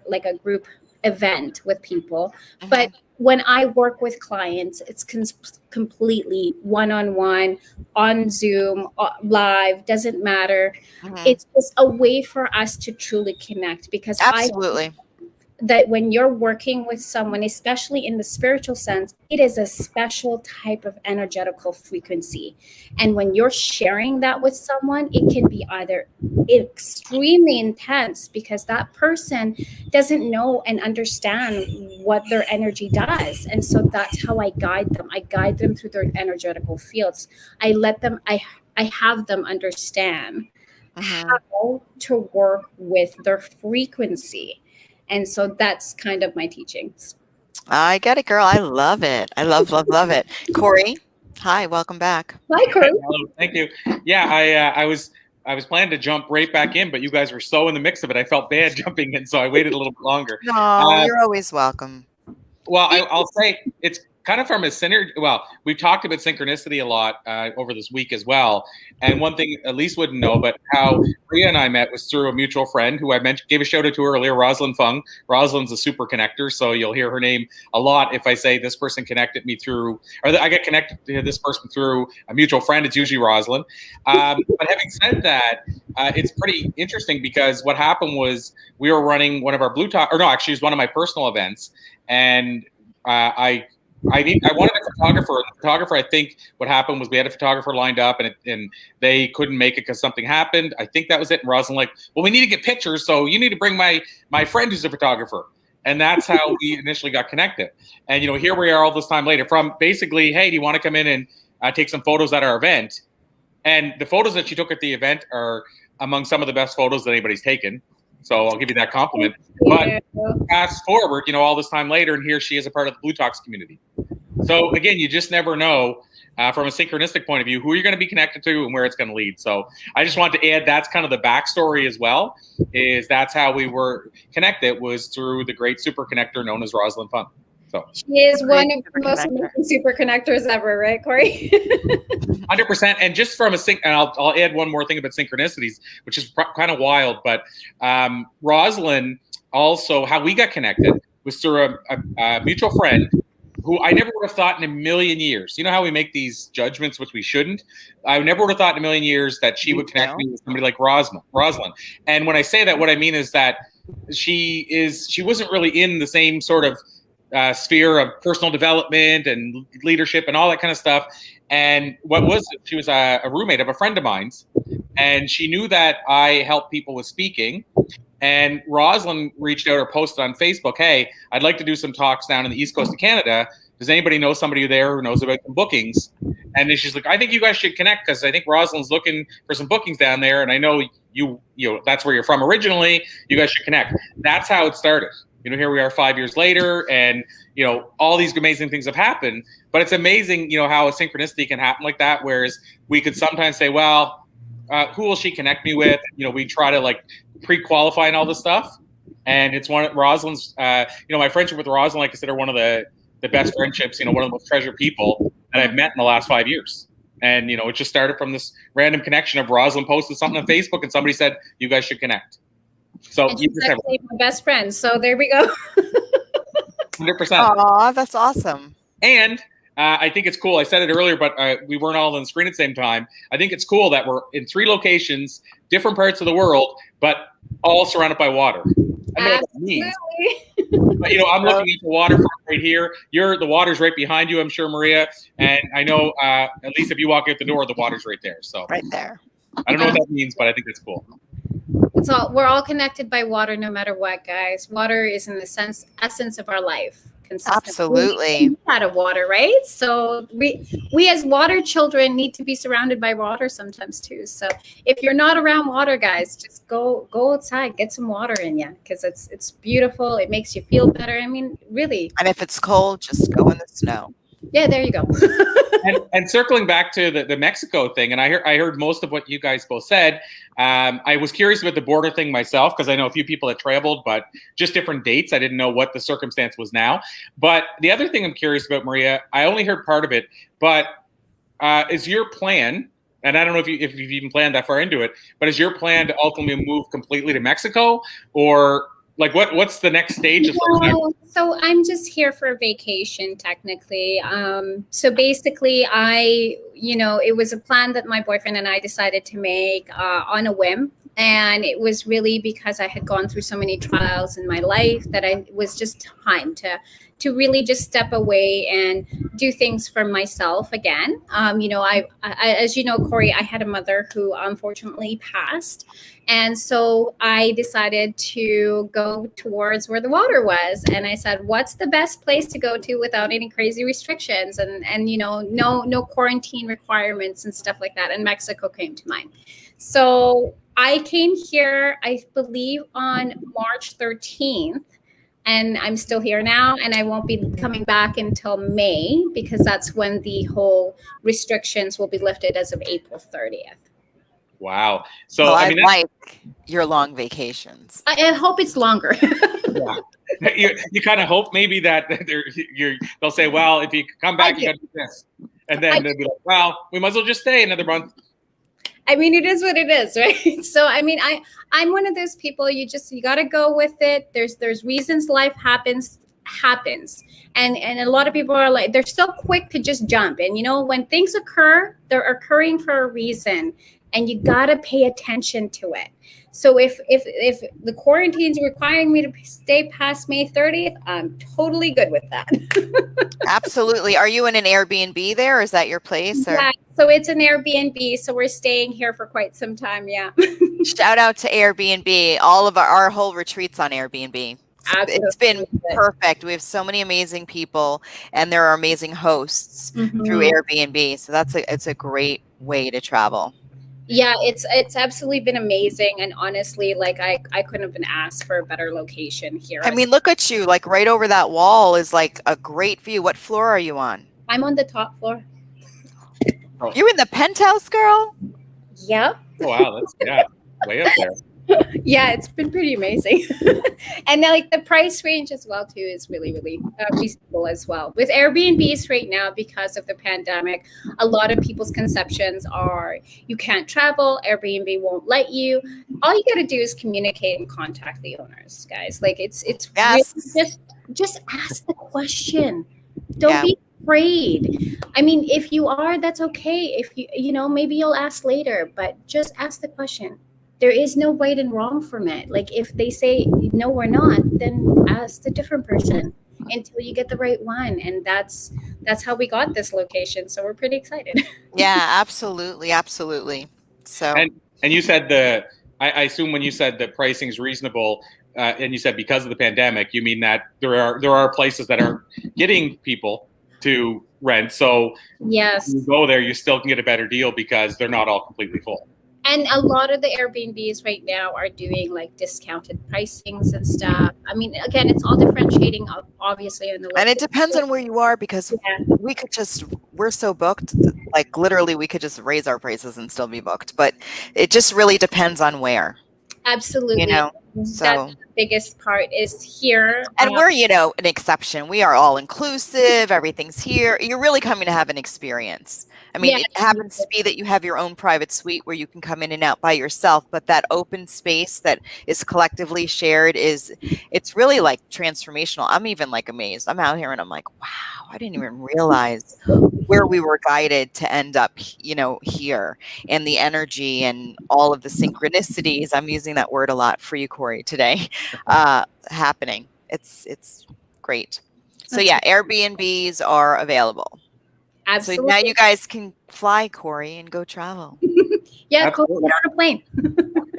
like a group event with people. Mhm. But when I work with clients, it's completely one-on-one, on Zoom, live, doesn't matter. Mhm. It's just a way for us to truly connect, because Absolutely. that when you're working with someone, especially in the spiritual sense, it is a special type of energetical frequency. And when you're sharing that with someone, it can be either extremely intense because that person doesn't know and understand what their energy does. And so that's how I guide them. I guide them through their energetical fields. I have them understand how to work with their frequency. And so that's kind of my teachings. I get it, girl. I love it. I love it. Corey, hi, welcome back. Hi, Corey. Hello, thank you. Yeah, I was planning to jump right back in, but you guys were so in the mix of it. I felt bad jumping in, so I waited a little bit longer. No, you're always welcome. Well, I'll say it's kind of from a synergy. Well, we've talked about synchronicity a lot over this week as well. And one thing Elise wouldn't know, but how Maria and I met was through a mutual friend who I mentioned, gave a shout out to earlier, Rosalind Fung. Rosalind's a super connector, so you'll hear her name a lot if I say this person connected me through, or I get connected to this person through a mutual friend. It's usually Rosalind. But having said that, it's pretty interesting because what happened was we were running one of our Blue Talk, or no, actually it was one of my personal events, and I wanted a photographer. The photographer, I think what happened was we had a photographer lined up and they couldn't make it because something happened. I think that was it. And Rosalind like, well, we need to get pictures, so you need to bring my friend who's a photographer. And that's how we initially got connected. And, here we are all this time later from basically, hey, do you want to come in and take some photos at our event? And the photos that she took at the event are among some of the best photos that anybody's taken. So I'll give you that compliment. But fast forward, all this time later, and here she is a part of the Blue Talks community. So again, you just never know from a synchronistic point of view who you're going to be connected to and where it's going to lead. So I just wanted to add that's kind of the backstory as well. Is that's how we were connected was through the great super connector known as Rosalind Fung. So she is one of the most amazing super connectors ever, right, Corey? 100%. And just from and I'll add one more thing about synchronicities, which is kind of wild. But Rosalind, also how we got connected was through a mutual friend who I never would have thought in a million years. You know how we make these judgments, which we shouldn't? I never would have thought in a million years that she would connect me with somebody like Rosalind. And when I say that, what I mean is that she wasn't really in the same sort of sphere of personal development and leadership and all that kind of stuff. And she was a roommate of a friend of mine's, and she knew that I helped people with speaking. And Rosalind reached out or posted on Facebook, hey, I'd like to do some talks down in the East Coast of Canada. Does anybody know somebody there who knows about some bookings? And then she's like, I think you guys should connect because I think Rosalind's looking for some bookings down there. And I know you that's where you're from originally. You guys should connect. That's how it started. Here we are 5 years later, and all these amazing things have happened. But it's amazing, how a synchronicity can happen like that. Whereas we could sometimes say, well, who will she connect me with? We try to pre-qualify and all this stuff. And it's one of Rosalind's. My friendship with Rosalind, I consider one of the best friendships. One of the most treasured people that I've met in the last 5 years. And it just started from this random connection of Rosalind posted something on Facebook, and somebody said, "You guys should connect." So and she's actually my best friend. So there we go. 100%. Aw, that's awesome. And I think it's cool. I said it earlier, but we weren't all on the screen at the same time. I think it's cool that we're in 3 locations, different parts of the world, but all surrounded by water. I don't know what that means. But, I'm looking at the waterfront right here. The water's right behind you, I'm sure, Maria. And I know, at least if you walk out the door, the water's right there. So right there. I don't know what that means, but I think it's cool. We're all connected by water, no matter what, guys. Water is in the essence of our life. Absolutely. Out of water, right? So we as water children need to be surrounded by water sometimes too. So if you're not around water, guys, just go outside, get some water in you, because it's beautiful. It makes you feel better. I mean, really. And if it's cold, just go in the snow. Yeah, there you go. and circling back to the Mexico thing, and I heard most of what you guys both said. I was curious about the border thing myself because I know a few people that traveled, but just different dates. I didn't know what the circumstance was now. But the other thing I'm curious about, Maria, I only heard part of it, but is your plan, and I don't know if you've even planned that far into it, but is your plan to ultimately move completely to Mexico, or what's the next stage? So I'm just here for a vacation, technically. So basically, it was a plan that my boyfriend and I decided to make on a whim. And it was really because I had gone through so many trials in my life that it was just time to really just step away and do things for myself again. I as you know, Corey, I had a mother who unfortunately passed. And so I decided to go towards where the water was. And I said, what's the best place to go to without any crazy restrictions and no quarantine requirements and stuff like that? And Mexico came to mind. So I came here, I believe, on March 13th, and I'm still here now, and I won't be coming back until May because that's when the whole restrictions will be lifted as of April 30th. Wow. So Well, I mean, like your long vacations. I hope it's longer. yeah. You kind of hope maybe that they'll say, well, if you come back, you got to do this. And then they'll be like, well, we might as well just stay another month. I mean, it is what it is, right? So, I mean, I'm one of those people, you got to go with it. There's reasons life happens. And a lot of people are like, they're so quick to just jump. And, when things occur, they're occurring for a reason. And you got to pay attention to it. So if the quarantine's requiring me to stay past May 30th, I'm totally good with that. Absolutely. Are you in an Airbnb there? Or is that your place? Or? Yeah, so it's an Airbnb. So we're staying here for quite some time. Yeah. Shout out to Airbnb. All of our whole retreats on Airbnb. It's been perfect. We have so many amazing people, and there are amazing hosts through Airbnb. So it's a great way to travel. Yeah, it's absolutely been amazing. And honestly, like I couldn't have been asked for a better location here. I mean, look at you, like right over that wall is like a great view. What floor are you on? I'm on the top floor. You're in the penthouse, girl? Yep. Oh, wow, that's way up there. Yeah, it's been pretty amazing. And then, like, the price range as well too is really, really reasonable as well. With Airbnbs right now, because of the pandemic, a lot of people's conceptions are you can't travel, Airbnb won't let you. All you got to do is communicate and contact the owners, guys. Like it's yes. really just ask the question. Don't be afraid. I mean, if you are, that's okay. If maybe you'll ask later, but just ask the question. There is no right and wrong from it. Like if they say, no, we're not, then ask the different person until you get the right one. And that's how we got this location. So we're pretty excited. Yeah, absolutely. Absolutely. So, and you said I assume when you said the pricing is reasonable, and you said because of the pandemic, you mean that there are places that are getting people to rent. So yes, when you go there, you still can get a better deal because they're not all completely full. And a lot of the Airbnbs right now are doing like discounted pricings and stuff. I mean, again, it's all differentiating, obviously. And it depends on where you are because we're so booked, like literally we could just raise our prices and still be booked. But it just really depends on where. Absolutely. So that's the biggest part is here. And we're, an exception. We are all inclusive. Everything's here. You're really coming to have an experience. I mean, it happens to be that you have your own private suite where you can come in and out by yourself, but that open space that is collectively shared it's really like transformational. I'm even like amazed. I'm out here and I'm like, wow, I didn't even realize where we were guided to end up, here, and the energy and all of the synchronicities. I'm using that word a lot for you, Corey, today, happening. It's great. So yeah, Airbnbs are available. Absolutely. So now you guys can fly, Corey, and go travel. Yeah, go get on a plane.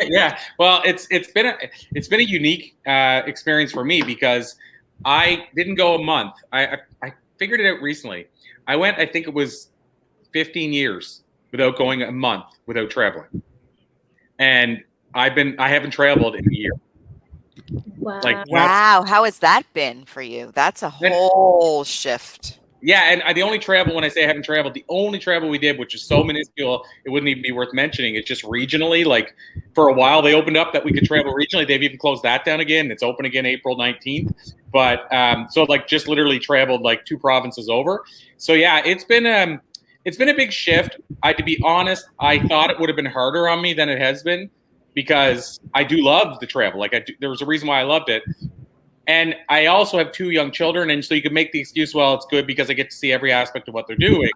Yeah, well, it's been a unique experience for me because I didn't go a month. I figured it out recently. I went, I think it was 15 years without going a month without traveling, and I haven't traveled in a year. Wow. Wow, how has that been for you? That's a whole shift. Yeah, and the only travel, when I say I haven't traveled, the only travel we did, which is so minuscule, it wouldn't even be worth mentioning. It's just regionally. Like for a while, they opened up that we could travel regionally. They've even closed that down again. It's open again April 19th. But so like just literally traveled like 2 provinces over. So yeah, it's been a big shift. To be honest, I thought it would have been harder on me than it has been because I do love the travel. There was a reason why I loved it. And I also have 2 young children, and so you could make the excuse, well, it's good because I get to see every aspect of what they're doing.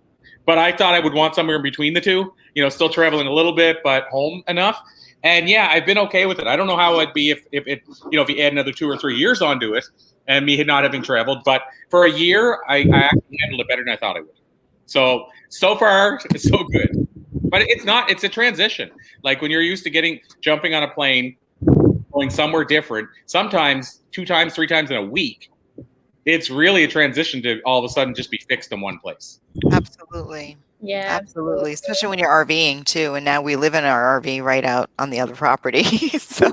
But I thought I would want somewhere in between the two, still traveling a little bit, but home enough. And yeah, I've been okay with it. I don't know how it'd be if it, if you add another 2 or 3 years onto it and me not having traveled. But for a year, I actually handled it better than I thought I would. So far, so good. But it's a transition. Like when you're used to jumping on a plane, going somewhere different, sometimes 2 times, 3 times in a week, it's really a transition to all of a sudden just be fixed in one place. Absolutely. Yeah, Absolutely. Especially when you're RVing too. And now we live in our RV right out on the other property. So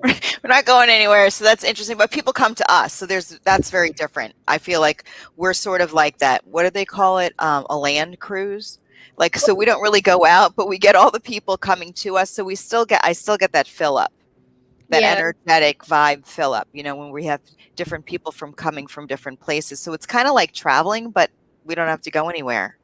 we're not going anywhere. So that's interesting. But people come to us. So that's very different. I feel like we're sort of like that. What do they call it? A land cruise. Like, so we don't really go out, but we get all the people coming to us. So I still get that fill up, that Yeah. energetic vibe fill up, when we have different people coming from different places. So it's kind of like traveling, but we don't have to go anywhere.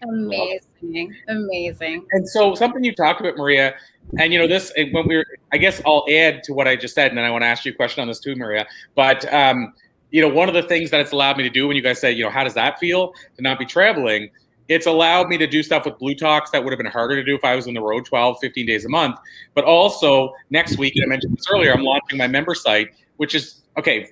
Amazing. And so something you talked about, Maria, and this, when I guess I'll add to what I just said, and then I want to ask you a question on this too, Maria. But one of the things that it's allowed me to do when you guys say, how does that feel to not be traveling? It's allowed me to do stuff with Blue Talks that would have been harder to do if I was on the road 12, 15 days a month. But also next week, and I mentioned this earlier, I'm launching my member site, which is, okay,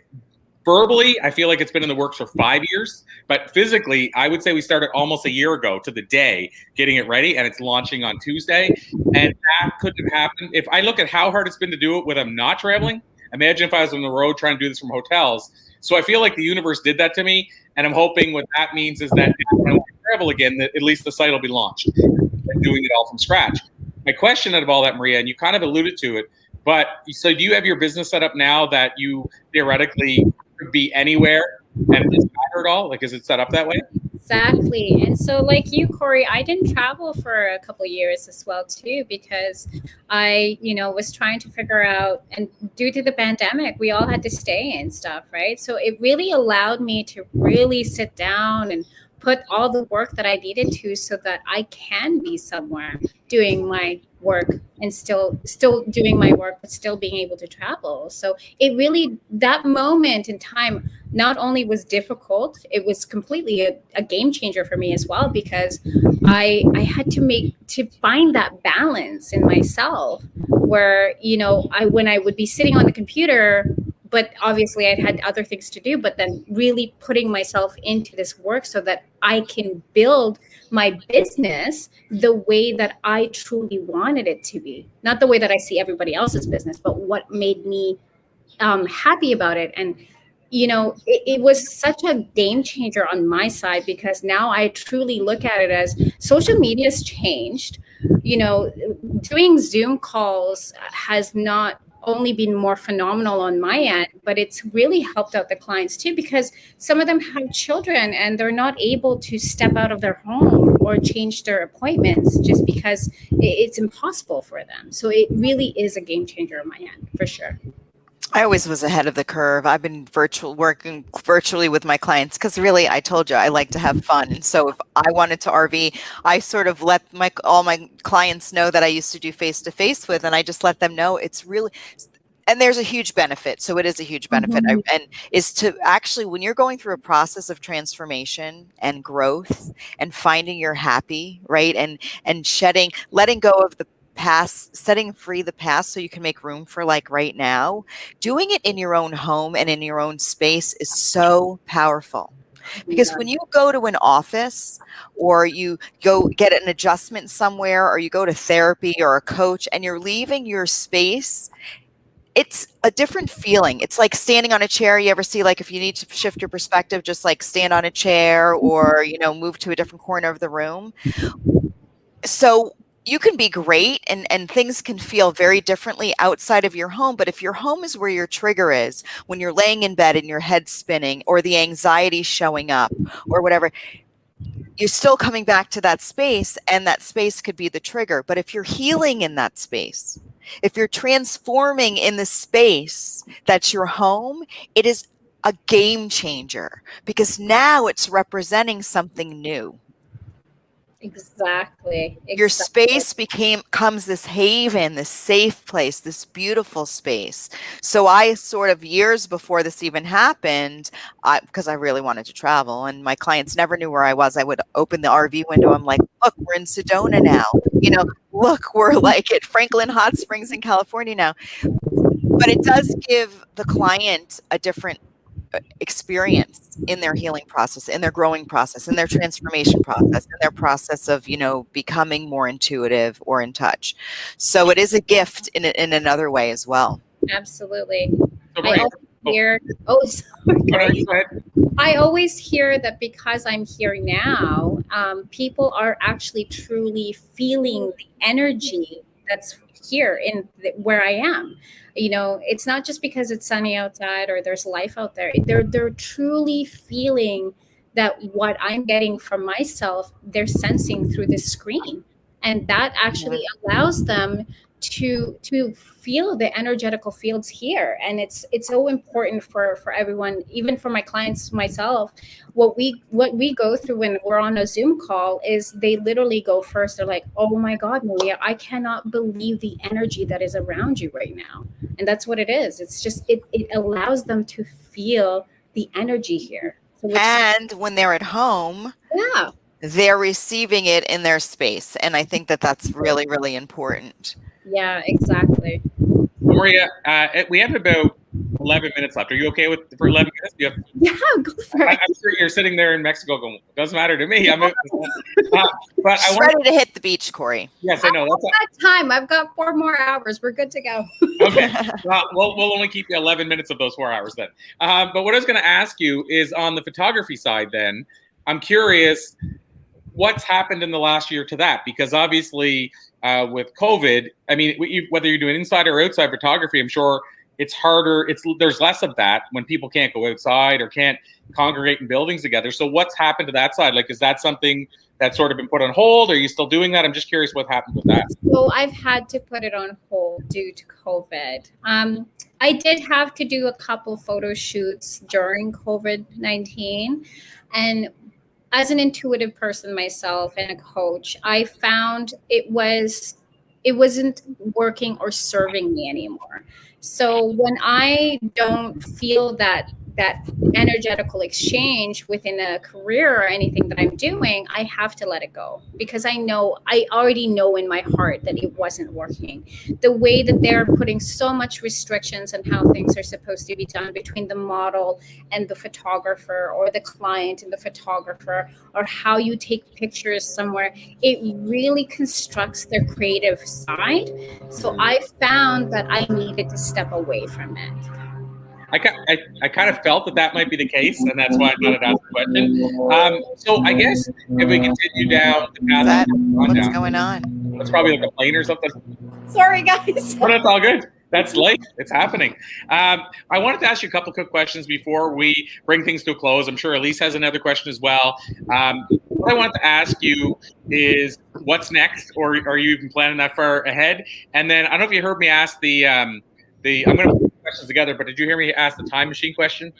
verbally, I feel like it's been in the works for 5 years, but physically, I would say we started almost a year ago to the day getting it ready, and it's launching on Tuesday. And that couldn't have happened. If I look at how hard it's been to do it when I'm not traveling, imagine if I was on the road trying to do this from hotels. So I feel like the universe did that to me, and I'm hoping what that means is that when I travel again, that at least the site will be launched and doing it all from scratch. My question out of all that, Maria, and you kind of alluded to it, but so do you have your business set up now that you theoretically could be anywhere and it doesn't matter at all? Like, is it set up that way? Exactly. And so like you, Corey, I didn't travel for a couple of years as well too, because I, was trying to figure out, and due to the pandemic, we all had to stay and stuff, right? So it really allowed me to really sit down and put all the work that I needed to so that I can be somewhere doing my work and still doing my work, but still being able to travel. So it really, that moment in time not only was difficult, it was completely a game changer for me as well, because I had to find that balance in myself where, when I would be sitting on the computer, but obviously I'd had other things to do, but then really putting myself into this work so that I can build my business the way that I truly wanted it to be. Not the way that I see everybody else's business, but what made me happy about it. And, it was such a game changer on my side, because now I truly look at it as social media's changed. Doing Zoom calls has not only been more phenomenal on my end, but it's really helped out the clients too, because some of them have children and they're not able to step out of their home or change their appointments just because it's impossible for them. So it really is a game changer on my end, for sure. I always was ahead of the curve. I've been working virtually with my clients because really, I told you, I like to have fun. And so if I wanted to RV, I sort of let all my clients know that I used to do face-to-face with, and I just let them know it's really, and there's a huge benefit. So it is a huge benefit. Mhm. And is to actually, when you're going through a process of transformation and growth and finding your happy, right? And letting go of the past, setting free the past so you can make room for like right now, doing it in your own home and in your own space is so powerful. Because when you go to an office or you go get an adjustment somewhere or you go to therapy or a coach and you're leaving your space, it's a different feeling. It's like standing on a chair. You ever see, like, if you need to shift your perspective, just like stand on a chair or, move to a different corner of the room. So you can be great and things can feel very differently outside of your home. But if your home is where your trigger is, when you're laying in bed and your head's spinning or the anxiety showing up or whatever, you're still coming back to that space, and that space could be the trigger. But if you're healing in that space, if you're transforming in the space that's your home, it is a game changer because now it's representing something new. Exactly. Your space becomes this haven, this safe place, this beautiful space. So I sort of, years before this even happened, because I really wanted to travel and my clients never knew where I was, I would open the RV window. I'm like, look, we're in Sedona now. You know, look, we're like at Franklin Hot Springs in California now. But it does give the client a different experience in their healing process, in their growing process, in their transformation process, in their process of, you know, becoming more intuitive or in touch. So it is a gift in another way as well. Absolutely. So, I always hear, sorry. Go ahead. I always hear that because I'm here now, people are actually truly feeling the energy that's here where I am. You know, it's not just because it's sunny outside or there's life out there. They're truly feeling that what I'm getting from myself, they're sensing through the screen, and that actually allows them to feel the energetical fields here. And it's so important for everyone, even for my clients, myself. What we go through when we're on a Zoom call is they literally go first, they're like, oh my God, Maria, I cannot believe the energy that is around you right now. And that's what it is. It's just it allows them to feel the energy here. So and when they're at home, yeah, they're receiving it in their space. And I think that that's really, really important. Yeah, exactly. Maria, we have about 11 minutes left. Are you okay for 11 minutes? Yeah, go for it. I'm sure you're sitting there in Mexico going, it doesn't matter to me. I'm but She's ready to hit the beach, Corey. Yes, I know. I've got time. I've got 4 more hours. We're good to go. Okay. We'll only keep you 11 minutes of those 4 hours then. But what I was going to ask you is on the photography side then, I'm curious what's happened in the last year to that, because obviously with COVID, I mean, whether you're doing inside or outside photography, I'm sure it's harder. There's less of that when people can't go outside or can't congregate in buildings together. So what's happened to that side? Like, is that something that's sort of been put on hold? Are you still doing that? I'm just curious what happened with that. So I've had to put it on hold due to COVID. I did have to do a couple photo shoots during COVID-19. And as an intuitive person myself and a coach, I found it wasn't working or serving me anymore. So when I don't feel that energetical exchange within a career or anything that I'm doing, I have to let it go, because I already know in my heart that it wasn't working. The way that they're putting so much restrictions on how things are supposed to be done between the model and the photographer, or the client and the photographer, or how you take pictures somewhere, it really constructs their creative side. So I found that I needed to step away from it. I kind of felt that might be the case, and that's why I thought I'd ask the question. So I guess if we continue down the path, what's going on? That's probably like a plane or something. Sorry, guys. But it's all good. That's late. It's happening. I wanted to ask you a couple quick questions before we bring things to a close. I'm sure Elise has another question as well. What I wanted to ask you is what's next, or are you even planning that far ahead? And then I don't know if you heard me ask I'm going to put questions together, but did you hear me ask the time machine question?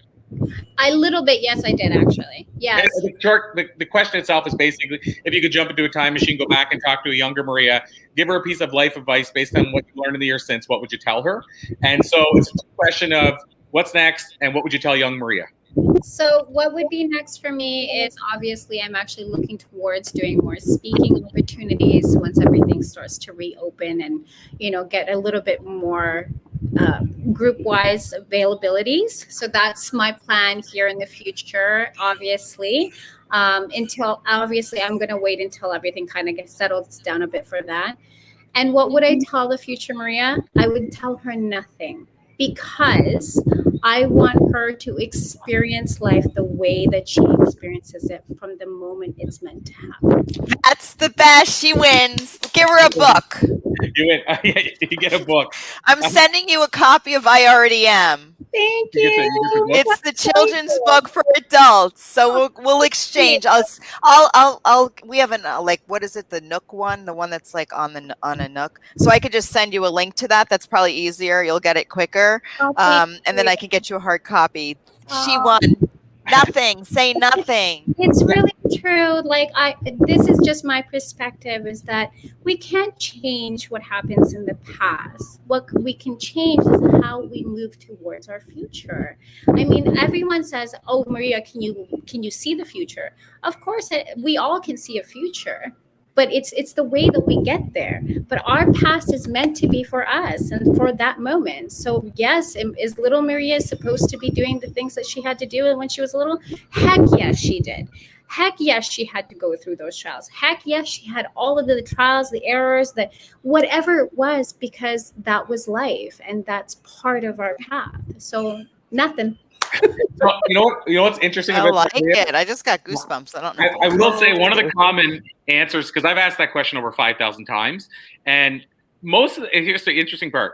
A little bit, yes, I did actually. Yes. The question itself is basically, if you could jump into a time machine, go back and talk to a younger Maria, give her a piece of life advice based on what you learned in the year since, what would you tell her? And so it's a question of what's next and what would you tell young Maria? So what would be next for me is, obviously I'm actually looking towards doing more speaking opportunities once everything starts to reopen and, get a little bit more group-wise availabilities. So that's my plan here in the future, obviously. Until obviously I'm going to wait until everything kind of settles down a bit for that. And what would I tell the future Maria? I would tell her nothing, because I want her to experience life the way that she experiences it from the moment it's meant to happen. That's the best. She wins. Give her a book. You win. You get a book. I'm sending you a copy of I Already Am. Thank you. It's the children's book for adults, so we'll exchange. We have what is it? The Nook one, the one that's like on a Nook. So I could just send you a link to that. That's probably easier. You'll get it quicker, and then I can get you a hard copy. She won. Nothing. Say nothing. It's really true. Like this is just my perspective, is that we can't change what happens in the past. What we can change is how we move towards our future. I mean, everyone says, "Oh, Maria, can you see the future?" Of course, we all can see a future. But it's the way that we get there. But our past is meant to be for us and for that moment. So yes, is little Maria supposed to be doing the things that she had to do when she was little? Heck yes, she did. Heck yes, she had to go through those trials. Heck yes, she had all of the trials, the errors, that whatever it was, because that was life and that's part of our path. So nothing. So, you know what's interesting I about like Maria? it. I just got goosebumps. I don't know. I will say one of the common answers, because I've asked that question over 5,000 times, and here's the interesting part.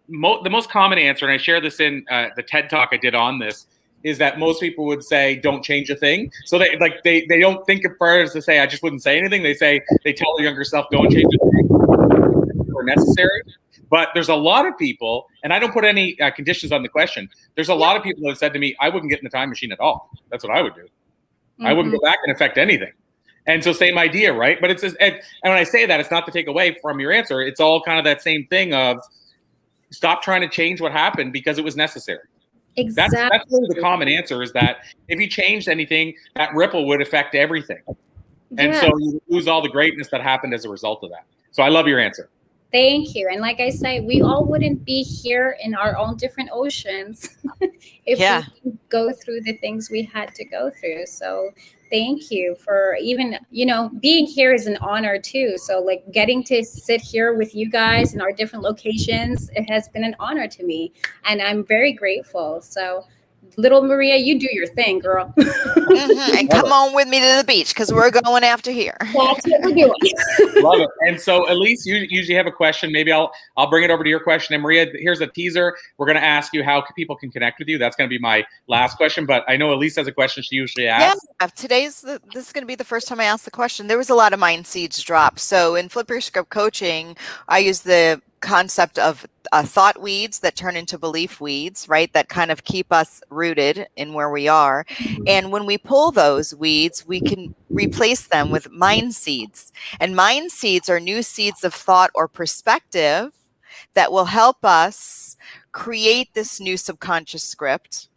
The most common answer, and I share this in the TED Talk I did on this, is that most people would say, "Don't change a thing." So they don't think of prayers to say, "I just wouldn't say anything." They tell their younger self, "Don't change a thing," or necessary. But there's a lot of people, and I don't put any conditions on the question. There's a lot of people that have said to me, "I wouldn't get in the time machine at all. That's what I would do. I wouldn't go back and affect anything." And so same idea, right? But it's and when I say that, it's not to take away from your answer. It's all kind of that same thing of stop trying to change what happened because it was necessary. Exactly. That's really the common answer, is that if you changed anything, that ripple would affect everything. And so you lose all the greatness that happened as a result of that. So I love your answer. Thank you. And like I say, we all wouldn't be here in our own different oceans if we didn't go through the things we had to go through. So thank you for even, being here is an honor too. So like getting to sit here with you guys in our different locations, it has been an honor to me. And I'm very grateful. So little Maria, you do your thing, girl. And come on with me to the beach because we're going after here. That's what we're doing. Love it. And so Elise, you usually have a question. Maybe I'll bring it over to your question. And Maria, here's a teaser. We're going to ask you how people can connect with you. That's going to be my last question. But I know Elise has a question she usually asks. Yeah, this is going to be the first time I asked the question. There was a lot of mind seeds dropped. So in Flip Your Script coaching, I use the concept of thought weeds that turn into belief weeds, right? That kind of keep us rooted in where we are. And when we pull those weeds, we can replace them with mind seeds. And mind seeds are new seeds of thought or perspective that will help us create this new subconscious script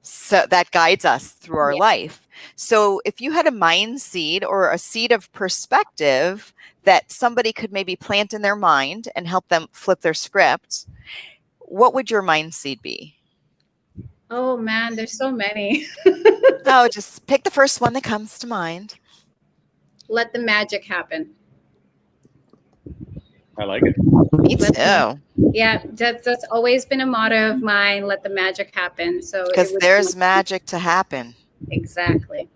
so that guides us through our life. So if you had a mind seed or a seed of perspective that somebody could maybe plant in their mind and help them flip their script, what would your mind seed be? Oh man, there's so many. Just pick the first one that comes to mind. Let the magic happen. I like it. Me too. Yeah, that's always been a motto of mine. Let the magic happen. So because there's magic to happen. Exactly.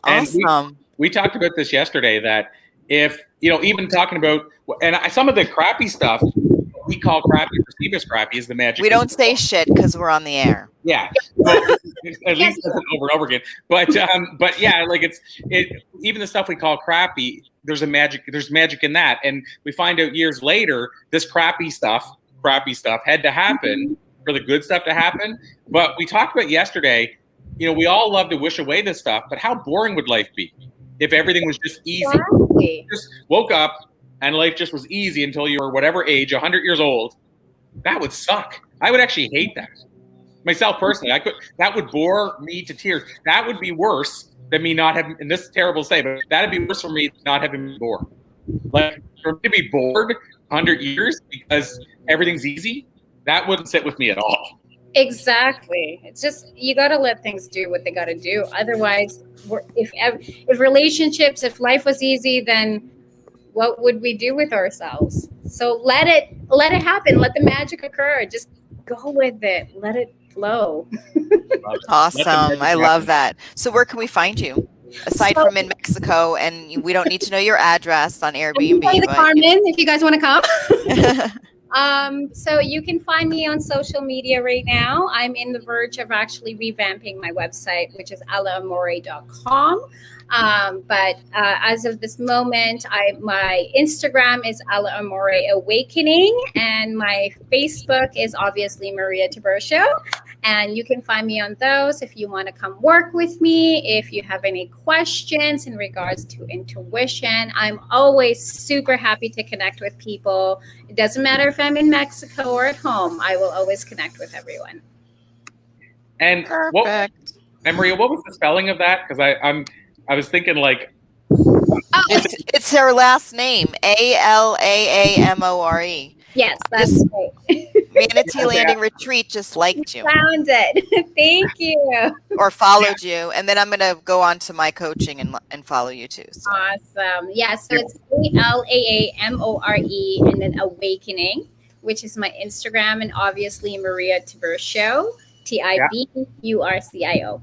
Awesome. We talked about this yesterday, that if, even talking about, and some of the crappy stuff we call crappy, perceive as crappy, is the magic. We don't say shit because we're on the air. Yeah. Well, at least over and over again. But yeah, like even the stuff we call crappy, there's magic in that. And we find out years later, this crappy stuff had to happen for the good stuff to happen. But we talked about yesterday, we all love to wish away this stuff, but how boring would life be if everything was just easy? Exactly. Just woke up and life just was easy until you were whatever age, 100 years old. That would suck. I would actually hate that. Myself personally, that would bore me to tears. That would be worse than me not having, and this is terrible to say, but that'd be worse for me not having been bored. Like, for me to be bored 100 years because everything's easy, that wouldn't sit with me at all. Exactly. It's just, you got to let things do what they got to do. Otherwise, if relationships, if life was easy, then what would we do with ourselves? So let it happen. Let the magic occur. Just go with it. Let it flow. Awesome. I love that. So where can we find you? Aside from in Mexico, and we don't need to know your address on Airbnb. Carmen, if you guys want to come. So you can find me on social media right now. I'm in the verge of actually revamping my website, which is alaamore.com. But as of this moment, my Instagram is Ala Amore Awakening, and my Facebook is obviously Maria Tiburcio. And you can find me on those if you want to come work with me. If you have any questions in regards to intuition, I'm always super happy to connect with people. It doesn't matter if I'm in Mexico or at home, I will always connect with everyone. And Perfect. and Maria, what was the spelling of that? Because I was thinking like It's her last name, ALAAMORE. Yes, that's right. Manatee Landing Retreat just liked you Found it. Thank you. or followed you, and then I'm gonna go on to my coaching and follow you too. So. Awesome. Yeah, so it's ALAAMORE and then Awakening, which is my Instagram, and obviously Maria Tiburcio, TIBURCIO.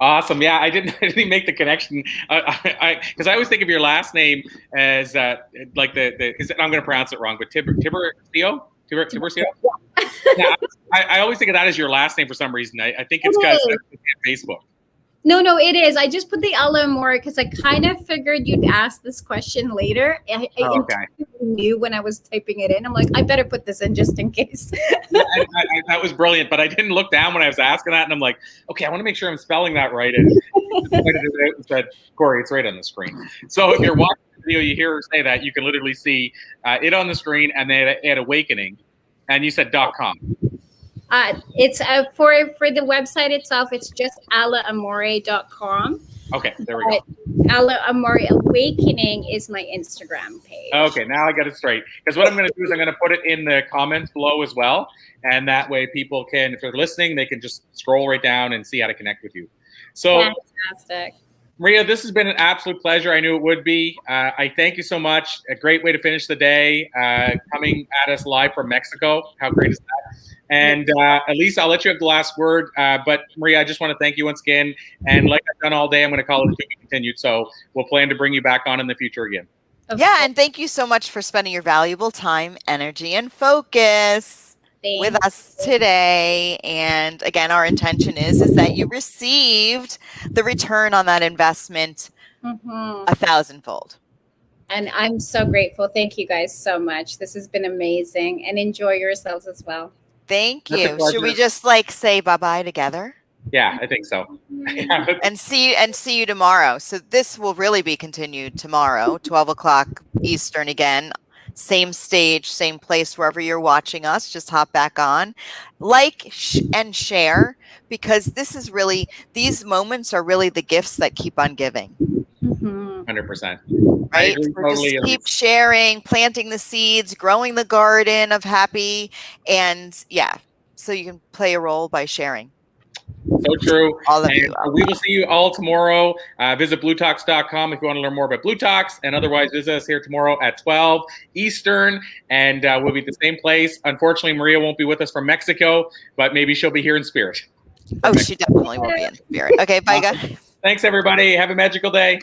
awesome. Yeah, I didn't make the connection. Because I always think of your last name as like I'm going to pronounce it wrong, but Tiburcio. Yeah, I always think of that as your last name for some reason. I think it's because it's Facebook. No, it is. I just put the Ala more because I kind of figured you'd ask this question later. I knew when I was typing it in. I'm like, I better put this in just in case. That was brilliant, but I didn't look down when I was asking that, and I'm like, okay, I want to make sure I'm spelling that right. And said, Corey, it's right on the screen. So if you're watching the video, you hear her say that, you can literally see it on the screen, and then at Awakening, and you said .com. It's for the website itself. It's just alaamore.com. Okay, there we go. Ala Amore Awakening is my Instagram page. Okay, now I got it straight. Because what I'm going to do is I'm going to put it in the comments below as well, and that way people can, if they're listening, they can just scroll right down and see how to connect with you. So, fantastic. Maria, this has been an absolute pleasure. I knew it would be. I thank you so much. A great way to finish the day, coming at us live from Mexico. How great is that? And Elisa, I'll let you have the last word. But Maria, I just want to thank you once again. And like I've done all day, I'm going to call it to be continued. So we'll plan to bring you back on in the future again. Yeah, and thank you so much for spending your valuable time, energy, and focus with us today. And again, our intention is that you received the return on that investment 1,000-fold. And I'm so grateful. Thank you guys so much. This has been amazing, and enjoy yourselves as well. Thank you. Should we just say bye-bye together? Yeah, I think so. And see you tomorrow. So this will really be continued tomorrow, 12 o'clock Eastern again. Same stage, same place, wherever you're watching us. Just hop back on, and share, because these moments are really the gifts that keep on giving. 100%. Right? Just keep sharing, planting the seeds, growing the garden of happy, and so you can play a role by sharing. So true. All of you. We will see you all tomorrow. Visit bluetalks.com if you want to learn more about Blue Talks, and otherwise visit us here tomorrow at 12 Eastern, and we'll be at the same place. Unfortunately, Maria won't be with us from Mexico, but maybe she'll be here in spirit. She definitely will be in spirit. Okay, bye guys. Thanks, everybody. Have a magical day.